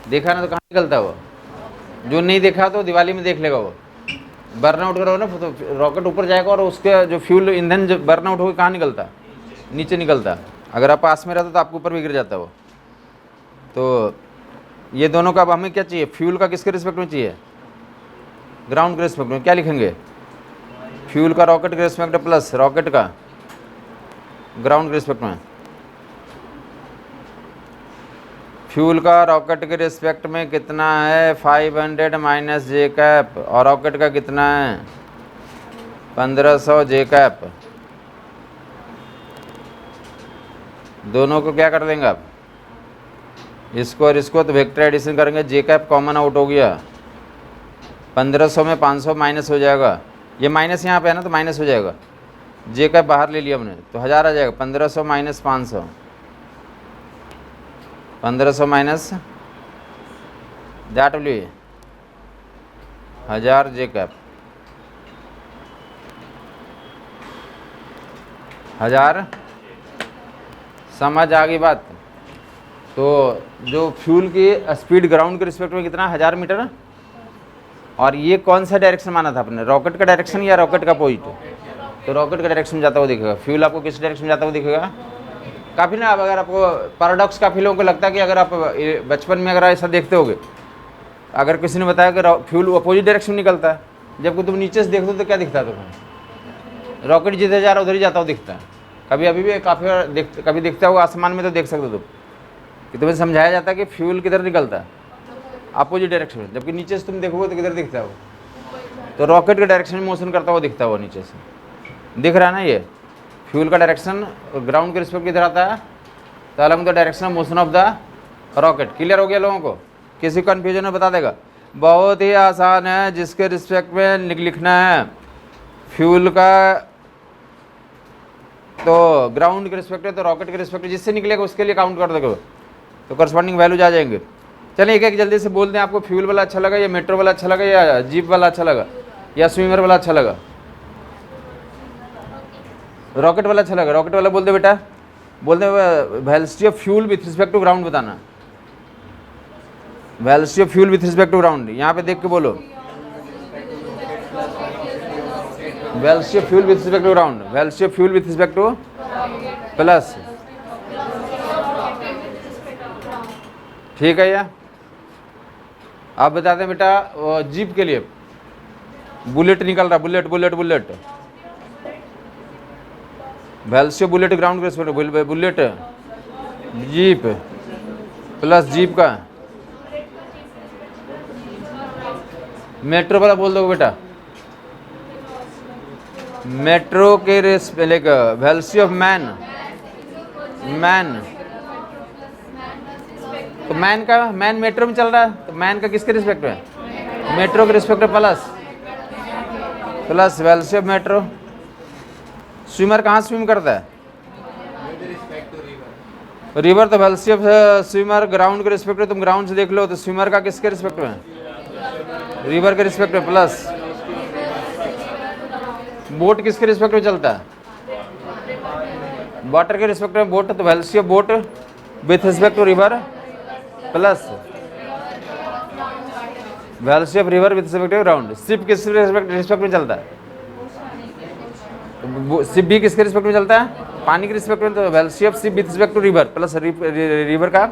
देखा है ना, तो कहाँ निकलता है वो? जो नहीं देखा तो दिवाली में देख लेगा, वो बर्न आउट करो ना तो रॉकेट ऊपर जाएगा और उसके जो फ्यूल ईंधन जो बर्न आउट होकर कहाँ निकलता है? नीचे निकलता है। अगर आप पास में रहते तो आपके ऊपर भी गिर जाता है वो। तो ये दोनों का अब हमें क्या चाहिए? फ्यूल का किसके रिस्पेक्ट में चाहिए? ग्राउंड के रिस्पेक्ट में। क्या लिखेंगे? फ्यूल का रॉकेट के रिस्पेक्ट प्लस रॉकेट का ग्राउंड के रिस्पेक्ट में। फ्यूल का रॉकेट के रिस्पेक्ट में कितना है? 500 माइनस जे कैप। और रॉकेट का कितना है? 1500 जे कैप। दोनों को क्या कर देंगे आप? इसको और इसको, तो वेक्टर एडिशन करेंगे, जे कैप कॉमन आउट हो गया। 1500 में 500 माइनस हो जाएगा, ये माइनस यहाँ पे है ना तो माइनस हो जाएगा। जे कैप बाहर ले लिया हमने तो 1000 आ जाएगा। 1500 minus 500, 1500 minus that will be 1000 J cap. 1000 समझ आ गई बात? तो जो फ्यूल की स्पीड ग्राउंड के रिस्पेक्ट में कितना? 1000 मीटर। और ये कौन सा डायरेक्शन माना था आपने? रॉकेट का डायरेक्शन या रॉकेट का अपोजिट? तो रॉकेट का डायरेक्शन में जाता हुआ दिखेगा। फ्यूल आपको किस डायरेक्शन में जाता हुआ दिखेगा? काफ़ी ना, अब अगर आपको पैराडॉक्स काफ़ी लोगों को लगता है कि अगर आप बचपन में अगर ऐसा देखते होगे, अगर किसी ने बताया कि फ्यूल अपोजिट डायरेक्शन में निकलता है, जबकि तुम नीचे से देखते हो तो क्या दिखता है तुम्हें? रॉकेट जिधर जा रहा है उधर ही जाता हुआ दिखता है। कभी अभी भी काफ़ी कभी दिखता होगा आसमान में, तो देख सकते हो तुम कि तुम्हें समझाया जाता है कि फ्यूल किधर निकलता है? अपोजिट डायरेक्शन में। जबकि नीचे से तुम देखोगे तो किधर दिखता है वो? तो रॉकेट के डायरेक्शन में मोशन करता हुआ दिखता है वो नीचे से। दिख रहा है ना? ये फ्यूल का डायरेक्शन ग्राउंड के रिस्पेक्ट किधर आता है? तो along the direction of motion of the rocket. Clear हो गया लोगों को? किसी कन्फ्यूजन में बता देगा? बहुत ही आसान है। जिसके रिस्पेक्ट में लिखना है फ्यूल का, तो ग्राउंड के रिस्पेक्ट है, तो रॉकेट के रिस्पेक्ट जिससे निकलेगा उसके लिए काउंट कर दोगे, तो करस्पॉन्डिंग वैल्यूज आ जाएंगे। चलिए एक एक जल्दी से बोल दें। आपको फ्यूल वाला अच्छा लगा या मेट्रो वाला अच्छा लगा या जीप वाला अच्छा लगा या स्विमर वाला अच्छा लगा? रॉकेट वाला अच्छा लगा। रॉकेट वाला बोल दे बेटा, बोल दे। Velocity of fuel with respect to ground बताना। Velocity of fuel with respect to ground, यहाँ पे देख के बोलो। Velocity of fuel with respect to ground, velocity of fuel with respect to plus. ठीक है या? आप बता दें बेटा जीप के लिए। बुलेट निकल रहा, bullet bullet bullet. Velocity bullet ground के respect, bullet jeep plus jeep का मेट्रो वाला बोल दो बेटा। मेट्रो के like velocity of man, man, तो मैन मेट्रो में चल रहा है, तो मैन का किसके रिस्पेक्ट में? मेट्रो के रिस्पेक्ट में plus velocity of metro. Swimmer कहाँ स्विम करता है? With respect to river. River तो वेलोसिटी ऑफ स्विमर ग्राउंड के रिस्पेक्ट में, तुम ग्राउंड से देख लो तो स्विमर का किसके रिस्पेक्ट में? रिवर के रिस्पेक्ट में। प्लस बोट किसके रिस्पेक्ट में चलता है? वाटर के रिस्पेक्ट में बोट, तो velocity of boat with respect to river plus velocity of river with respect to ground. Ship किस रिस्पेक्ट में चलता है? शिप भी किसके रिस्पेक्ट में चलता है? पानी के रिस्पेक्ट में, तो velocity of ship with respect to river plus river का।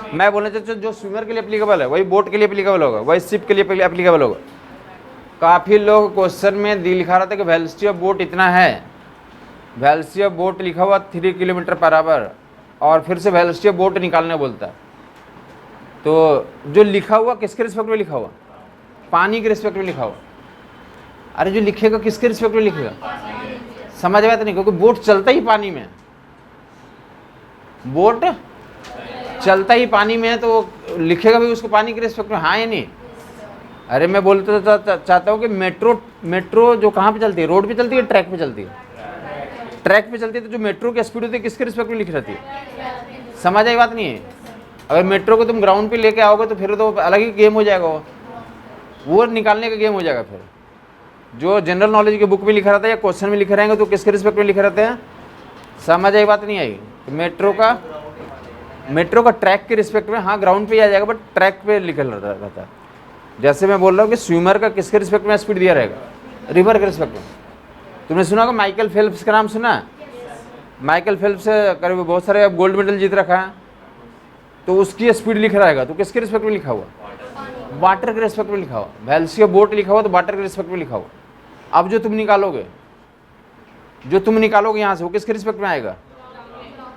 मैं बोलना चाहता हूँ जो स्विमर के लिए एप्लीकेबल है वही बोट के लिए एप्लीकेबल होगा, वही शिप के लिए एप्लीकेबल होगा। काफ़ी लोग क्वेश्चन में लिखा रहा था कि वेलोसिटी ऑफ बोट इतना है, वेलोसिटी ऑफ बोट लिखा हुआ 3 किलोमीटर पर आवर, और फिर से वेलोसिटी ऑफ बोट निकालने बोलता है। तो जो लिखा हुआ किसके रिस्पेक्ट में लिखा हुआ? पानी के रिस्पेक्ट में लिखा हुआ। अरे जो लिखेगा किसके रिस्पेक्ट में लिखेगा? समझ में आता नहीं, क्योंकि बोट चलता ही पानी में, बोट चलता ही पानी में है, तो लिखेगा भी उसको पानी के रिस्पेक्ट में, हाँ या नहीं? अरे मैं बोलते तो चाहता हूँ कि मेट्रो जो कहाँ पे चलती है? रोड पे चलती है, ट्रैक पे चलती है? ट्रैक पे चलती है, तो जो मेट्रो की स्पीड होती है किसके रिस्पेक्ट में लिखी रहती है? समझ आई बात नहीं है? अगर मेट्रो को तुम ग्राउंड पे लेके आओगे तो फिर तो अलग ही गेम हो जाएगा, वो निकालने का गेम हो जाएगा। फिर जो जनरल नॉलेज की बुक में लिखा रहता है या क्वेश्चन में लिखे रहेंगे तो किसके रिस्पेक्ट में लिखे रहते हैं? समझ आई बात नहीं आई? तो मेट्रो का ट्रैक के रिस्पेक्ट में, हाँ ग्राउंड पे आ जाएगा, बट ट्रैक पे लिखा रहता है। जैसे मैं बोल रहा हूँ कि स्विमर का किसके रिस्पेक्ट में स्पीड दिया रहेगा? रिवर के रिस्पेक्ट में। तुमने सुना होगा माइकल फेल्प्स का नाम सुना है? माइकल फेल्प्स करीब बहुत सारे गोल्ड मेडल जीत रखा है, तो उसकी स्पीड लिखा रहेगा, तो किसके रिस्पेक्ट में लिखा हुआ? वाटर के रिस्पेक्ट में लिखा हुआ। वेलोसिटी ऑफ बोट लिखा हुआ तो वाटर के रिस्पेक्ट में लिखा हुआ। अब जो तुम निकालोगे यहाँ से, वो किसके रिस्पेक्ट में आएगा?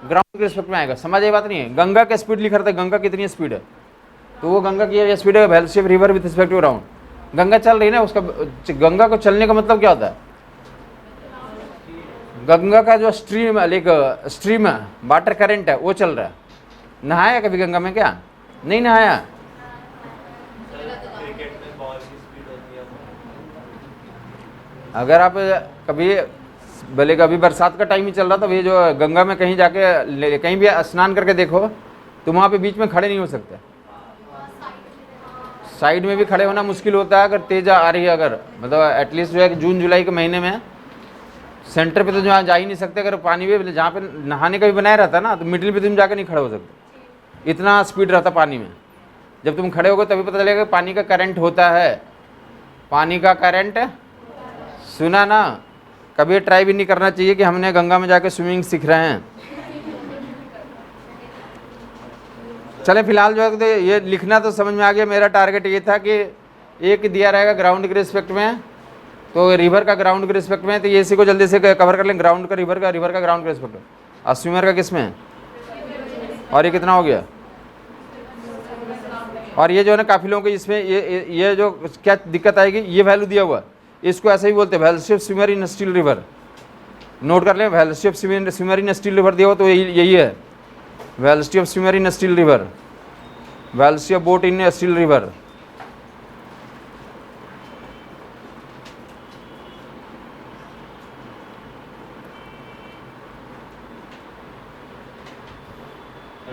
ग्राउंड के रिस्पेक्ट में आएगा। समझ आई बात नहीं है? गंगा का स्पीड लिखा रहता है, गंगा कितनी स्पीड है, तो वो गंगा की स्पीड है velocity of river with respect to ground. Ganga चल रही है ना, उसका गंगा को चलने का मतलब क्या होता है? गंगा का जो स्ट्रीम है, वाटर करंट है, वो चल रहा है। नहाया कभी गंगा में? क्या नहीं नहाया? अगर आप कभी भले अभी बरसात का टाइम ही चल रहा था, ये जो गंगा में कहीं जाके कहीं भी स्नान करके देखो तो वहाँ पे बीच में खड़े नहीं हो सकते। साइड में भी खड़े होना मुश्किल होता है अगर तेज आ रही है, अगर मतलब एटलीस्ट जो है जून जुलाई के महीने में सेंटर पे तो जहाँ जा ही नहीं सकते। अगर पानी में जहाँ पे नहाने का भी बनाया रहता ना, तो मिडिल पे तुम जाकर नहीं खड़े हो सकते, इतना स्पीड रहता पानी में। जब तुम खड़े होगे तभी पता चलेगा कि पानी का करंट होता है। पानी का करंट सुना ना? कभी ट्राई भी नहीं करना चाहिए कि हमने गंगा में जाके स्विमिंग सीख रहे हैं। चले फिलहाल जो है ये लिखना तो समझ में आ गया। मेरा टारगेट ये था कि एक दिया रहेगा ग्राउंड के रिस्पेक्ट में, तो रिवर का ग्राउंड के रिस्पेक्ट में, तो ये इसी को जल्दी से कवर कर लें। ग्राउंड का रिवर का ग्राउंड के रिस्पेक्ट में, और स्विमर का किस में है? और ये कितना हो गया? और ये जो है ना काफ़ी लोगों को इसमें ये जो क्या दिक्कत आएगी, ये वैल्यू दिया हुआ, इसको ऐसे ही बोलते हैं velocity of swimmer in still river. Note कर लें, velocity of swimmer in still river दिया हुआ तो यही है velocity of swimmer in still river, velocity of boat in still river.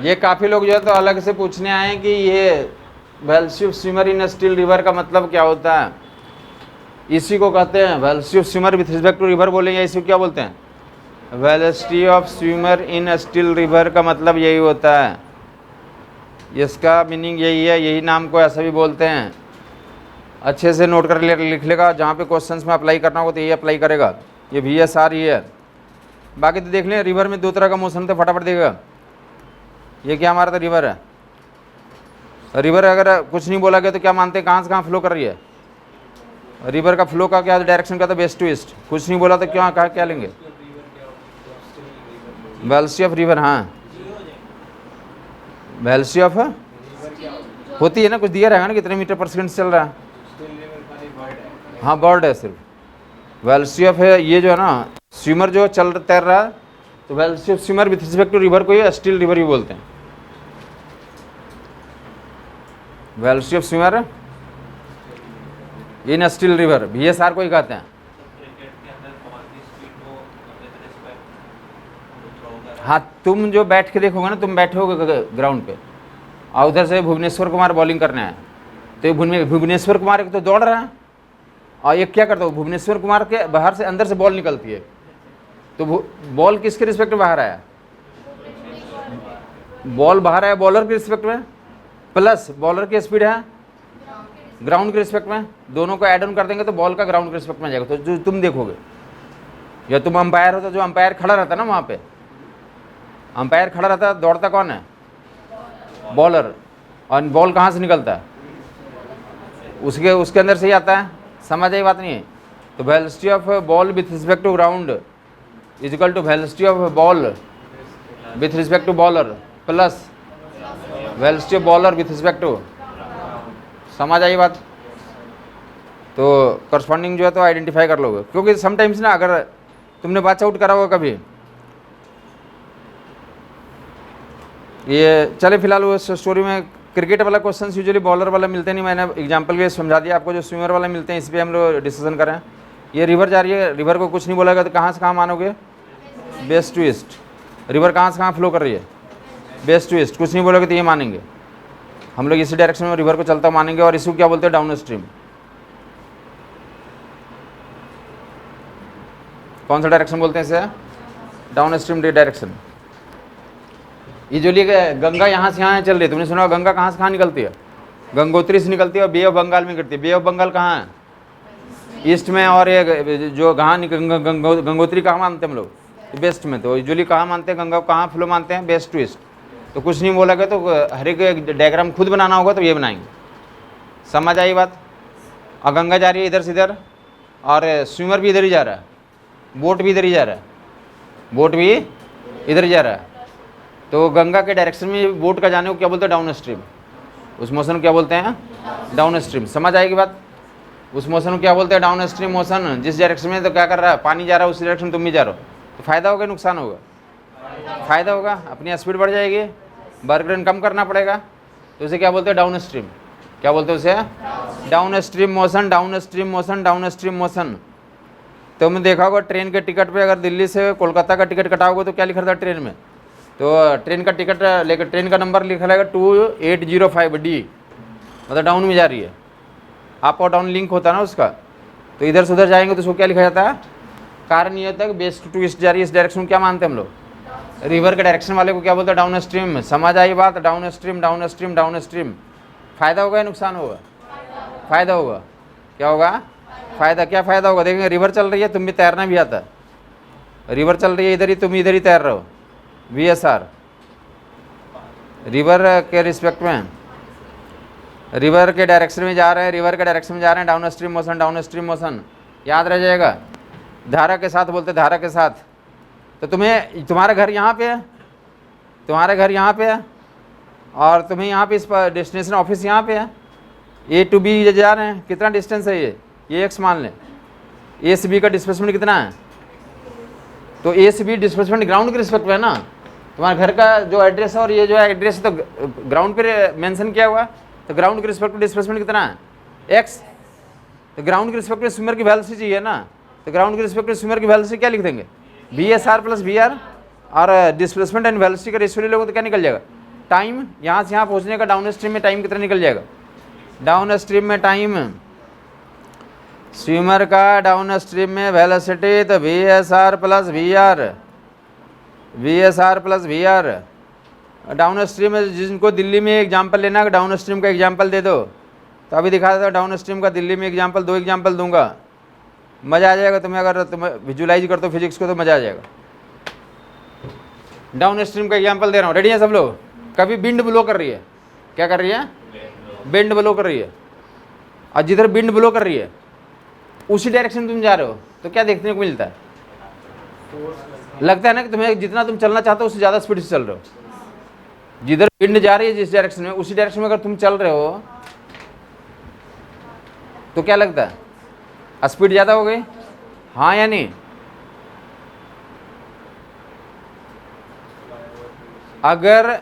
ये काफ़ी लोग जो है तो अलग से पूछने आए हैं कि ये velocity of swimmer in still river का मतलब क्या होता है। इसी को कहते हैं velocity of swimmer with respect to river बोलेंगे, इसी को क्या बोलते हैं? Velocity of swimmer in still river का मतलब यही होता है, इसका मीनिंग यही है, यही नाम को ऐसा भी बोलते हैं। अच्छे से नोट कर लिख लेगा, जहाँ पे क्वेश्चंस में अप्लाई करना होगा तो यही अप्लाई करेगा। ये VSR ही है। बाकी तो देख लें, रिवर में 2 तरह का मोशन था, फटाफट देगा। ये क्या हमारा था? रिवर है। रिवर अगर कुछ नहीं बोला गया तो क्या मानते हैं कहाँ से कहाँ फ्लो कर रही है? रिवर का फ्लो का क्या डायरेक्शन का था? West to east. कुछ नहीं बोला तो क्या कहा क्या लेंगे? Velocity of river. हाँ वेलोसिटी ऑफ होती है ना, कुछ दिया रहेगा ना कितने मीटर पर सेकंड चल रहा है। हाँ बर्ड है सिर्फ। वेलोसिटी ऑफ है ये जो है ना, स्विमर जो चल तैर रहा है, तो velocity of swimmer with respect to river को ये स्टिल रिवर भी बोलते हैं। Velocity of swimmer in still river VSR को ही कहते हैं। क्रिकेट के अंदर बॉल की स्पीड को विद रिस्पेक्ट थ्रो कर हाँ तुम जो बैठ के देखोगे ना, तुम बैठे होगे ग्राउंड पे और उधर से भुवनेश्वर कुमार बॉलिंग करने आए, तो ये भुवनेश्वर कुमार एक तो दौड़ रहा है और ये क्या करता है, भुवनेश्वर कुमार के बाहर से अंदर से बॉल निकलती है, तो बॉल किसके रिस्पेक्ट में बाहर आया, बॉल बाहर आया बॉलर के रिस्पेक्ट में, प्लस बॉलर की स्पीड है ग्राउंड के रिस्पेक्ट में, दोनों को ऐड ऑन कर देंगे तो बॉल का ग्राउंड के रिस्पेक्ट में जाएगा। तो जो तुम देखोगे, या तुम अंपायर हो तो जो अंपायर खड़ा रहता है ना वहाँ पे, अंपायर खड़ा रहता है, दौड़ता कौन है, बॉलर, और बॉल कहाँ से निकलता है, उसके अंदर से ही आता है। समझ आई बात नहीं है। तो velocity of ball with respect to ground is equal to velocity of ball with respect to bowler plus velocity of bowler with respect to. समझ आई बात। तो करस्पॉन्डिंग जो है तो आइडेंटिफाई कर लोगे, क्योंकि समटाइम्स ना अगर तुमने बाच आउट करा होगा कभी, ये चले फिलहाल उस स्टोरी में क्रिकेट वाला क्वेश्चन यूजुअली बॉलर वाला मिलते नहीं, मैंने एग्जांपल के समझा दिया आपको। जो स्विमर वाला मिलते हैं इस पर हम लोग डिस्कशन करें। ये रिवर जा रही है, रिवर को कुछ नहीं बोलेगा तो कहाँ से कहाँ मानोगे, वेस्ट टू ईस्ट। रिवर कहाँ से कहाँ फ्लो कर रही है, वेस्ट टू ईस्ट, कुछ नहीं बोलोगे तो ये मानेंगे हम लोग, इसी डायरेक्शन में रिवर को चलता मानेंगे। और इसको क्या बोलते हैं, डाउन स्ट्रीम। कौन सा डायरेक्शन बोलते हैं इसे, down stream direction. Usually Ganga यहाँ से यहाँ चल रही है, तुमने सुना गंगा कहाँ से कहाँ निकलती है, गंगोत्री से निकलती है और बे ऑफ बंगाल में गिरती है। बे ऑफ बंगाल कहाँ है, ईस्ट में, और ये जो गंगोत्री कहाँ मानते हैं हम लोग, वेस्ट में। तो यूजुअली कहाँ मानते हैं गंगा को, कहाँ फ्लो मानते हैं, वेस्ट टू ईस्ट। तो कुछ नहीं बोला गया तो हर एक डायग्राम खुद बनाना होगा तो ये बनाएंगे। समझ आई बात। और गंगा जा रही है इधर से इधर, और स्विमर भी इधर ही जा रहा है, बोट भी इधर ही जा रहा है, बोट भी इधर ही जा रहा है। तो गंगा के डायरेक्शन में बोट का जाने को क्या बोलते हैं, डाउन स्ट्रीम। उस मोशन को क्या बोलते हैं, डाउन स्ट्रीम। समझ आएगी बात। उस मोशन को क्या बोलते हैं, डाउन स्ट्रीम मोशन। जिस डायरेक्शन में तो क्या कर रहा है, पानी जा रहा है उस डायरेक्शन तुम भी जा रहे हो, तो फायदा होगा नुकसान होगा, फायदा होगा, अपनी स्पीड बढ़ जाएगी, बर्गरन कम करना पड़ेगा। तो उसे क्या बोलते हैं, डाउन स्ट्रीम। क्या बोलते हैं उसे, down stream motion, down stream motion, down stream motion. तो तुमने देखा होगा ट्रेन के टिकट पे अगर दिल्ली से कोलकाता का टिकट कटाओगे तो क्या लिखा था ट्रेन में, तो ट्रेन का टिकट लेकर ट्रेन का नंबर लिखा रहेगा 2805D, मतलब डाउन में जा रही है, अप और डाउन लिंक होता है ना उसका। तो इधर से उधर जाएंगे तो उसको क्या लिखा जाता है, कारण ये होता है कि वेस्ट टू ईस्ट जा रही है, इस डायरेक्शन में क्या मानते हैं हम लोग, रिवर के डायरेक्शन वाले को क्या बोलते हैं, डाउन स्ट्रीम। समझ आई बात, down stream, down stream, down stream. फायदा होगा या नुकसान होगा, फायदा होगा। क्या होगा, फायदा। क्या फायदा होगा, देखेंगे रिवर चल रही है, तुम भी तैरना भी आता है, रिवर चल रही है इधर ही, तुम इधर ही तैर रहे हो, VSR रिवर के रिस्पेक्ट में, रिवर के डायरेक्शन में जा रहे हैं, रिवर के डायरेक्शन में जा रहे हैं, down stream motion, down stream motion. याद रह जाएगा, धारा के साथ बोलते, धारा के साथ। तो तुम्हें, तुम्हारा घर यहाँ पे है, तुम्हारा घर यहाँ पे है, और तुम्हें यहाँ पे इस पर डेस्टिनेशन ऑफिस यहाँ पे है, A to B जा रहे हैं, कितना डिस्टेंस है ये x मान लें, A से B का डिस्प्लेसमेंट कितना है, तो A से B डिस्प्लेसमेंट ग्राउंड के रिस्पेक्ट में है ना। तुम्हारे घर का जो एड्रेस है और ये जो एड्रेस है तो ग्राउंड पे मेंशन किया हुआ है, तो ग्राउंड के रिस्पेक्ट में डिस्प्लेसमेंट कितना है, x। तो ग्राउंड के रिस्पेक्ट में स्विमर की वेलोसिटी चाहिए ना, तो ग्राउंड के रिस्पेक्ट में स्विमर की वेलोसिटी क्या लिख देंगे, VSR प्लस VR, और डिस्प्लेसमेंट एंड वेलोसिटी का रेशियो ले लोगे तो क्या निकल जाएगा, टाइम। यहाँ से यहाँ पहुँचने का डाउन स्ट्रीम में टाइम कितना निकल जाएगा, डाउन स्ट्रीम में टाइम, स्विमर का डाउन स्ट्रीम में वेलोसिटी, तो VSR plus VR, VSR plus VR। Down stream में जिनको दिल्ली में एग्जाम्पल लेना है, डाउन स्ट्रीम का एग्जाम्पल दे दो, तो अभी दिखा देता हूँ डाउन स्ट्रीम का दिल्ली में एग्जाम्पल, 2 एग्जाम्पल दूंगा, मज़ा आ जाएगा तुम्हें। अगर तुम विजुलाइज करते हो फिजिक्स को तो मज़ा आ जाएगा। डाउन स्ट्रीम का एग्जाम्पल दे रहा हूँ, रेडी है सब लोग। कभी विंड ब्लो कर रही है, क्या कर रही है, विंड ब्लो कर रही है, और जिधर विंड ब्लो कर रही है उसी डायरेक्शन में तुम जा रहे हो, तो क्या देखने को मिलता है, लगता है ना कि तुम्हें जितना तुम चलना चाहते हो उससे ज़्यादा स्पीड से चल रहे हो। जिधर विंड जा रही है जिस डायरेक्शन में, उसी डायरेक्शन में अगर तुम चल रहे हो तो क्या लगता है, स्पीड ज़्यादा हो गई, हाँ या नहीं? अगर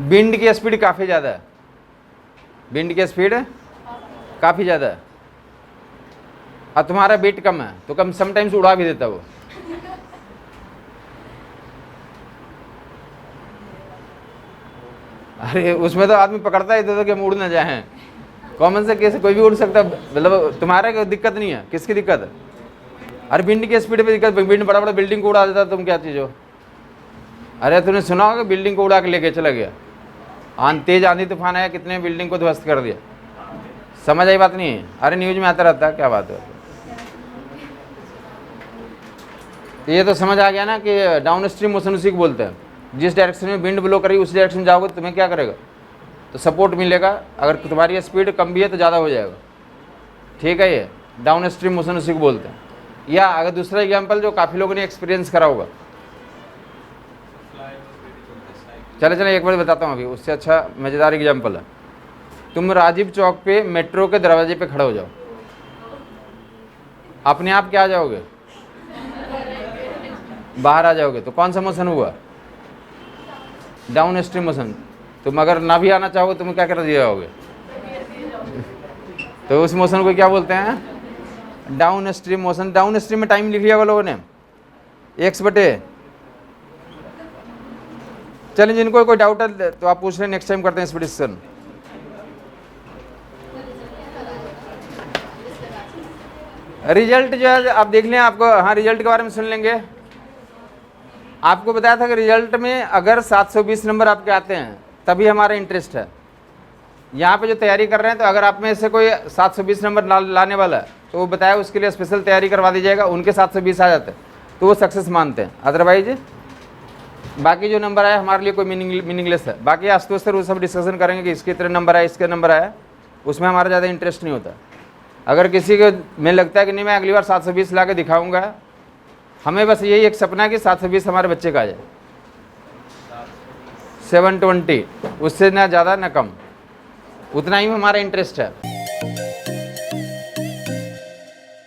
विंड की स्पीड काफ़ी ज़्यादा है, विंड की स्पीड काफ़ी ज़्यादा है और तुम्हारा वेट कम है, तो कम समटाइम्स उड़ा भी देता वो। अरे उसमें तो आदमी पकड़ता ही तो कि हम उड़ ना जाएं। कॉमन से केस कोई भी उड़ सकता है, मतलब तुम्हारा कोई दिक्कत नहीं है, किसकी दिक्कत है? अरे विंड की स्पीड पे दिक्कत, विंड बड़ा बड़ा बिल्डिंग को उड़ा देता, तुम क्या चीज़ हो? अरे तूने सुना होगा बिल्डिंग को उड़ा के लेके चला गया, तेज आंधी तूफान आया, कितने बिल्डिंग को ध्वस्त कर दिया। समझ आई बात नहीं है? अरे न्यूज में आता रहता है, क्या बात है। ये तो समझ आ गया ना कि डाउन स्ट्रीम मोशन उसी को बोलते हैं। जिस डायरेक्शन में विंड ब्लो करेगी उस डायरेक्शन में जाओगे तो तुम्हें क्या करेगा, तो सपोर्ट मिलेगा। अगर तुम्हारी स्पीड कम भी है तो ज़्यादा हो जाएगा, ठीक है। ये डाउन स्ट्रीम मोशन उसी को बोलते हैं। या अगर दूसरा एग्जाम्पल जो काफ़ी लोगों ने एक्सपीरियंस करा होगा, चले एक बार बताता हूँ अभी, उससे अच्छा मज़ेदार एग्जाम्पल है। तुम राजीव चौक पे मेट्रो के दरवाजे पे खड़े हो जाओ, अपने आप क्या आ जाओगे, बाहर आ जाओगे। तो कौन सा मोशन हुआ, डाउन स्ट्रीम मोशन। तुम अगर ना भी आना चाहोगे तुम क्या कर दिए जाओगे, तो उस मोशन को क्या बोलते हैं, down stream motion. Down stream में टाइम लिख लिया होगा लोगों ने, x/। चलिए जिनको कोई डाउट है तो आप पूछ रहे हैं, नेक्स्ट टाइम करते हैं इस पर डिस्कशन। रिजल्ट जो है आप देख लें, आपको हाँ रिजल्ट के बारे में सुन लेंगे। आपको बताया था कि रिजल्ट में अगर 720 नंबर आपके आते हैं तभी हमारा इंटरेस्ट है। यहाँ पे जो तैयारी कर रहे हैं, तो अगर आप में से कोई 720 नंबर लाने वाला है तो वो बताया उसके लिए स्पेशल तैयारी करवा दी जाएगा। उनके 720 आ जाते हैं तो वो सक्सेस मानते हैं, अदरवाइज बाकी जो नंबर आया हमारे लिए कोई मीनिंगलेस है। बाकी आस्तों सर वो सब डिस्कशन करेंगे कि इसके इतने नंबर आए, इसके नंबर आया, उसमें हमारा ज़्यादा इंटरेस्ट नहीं होता। अगर किसी को में लगता है कि नहीं मैं अगली बार 720 ला के दिखाऊँगा, हमें बस यही एक सपना है कि 720 हमारे बच्चे का आ जाए, 720, उससे ना ज़्यादा ना कम, उतना ही हमारा इंटरेस्ट है।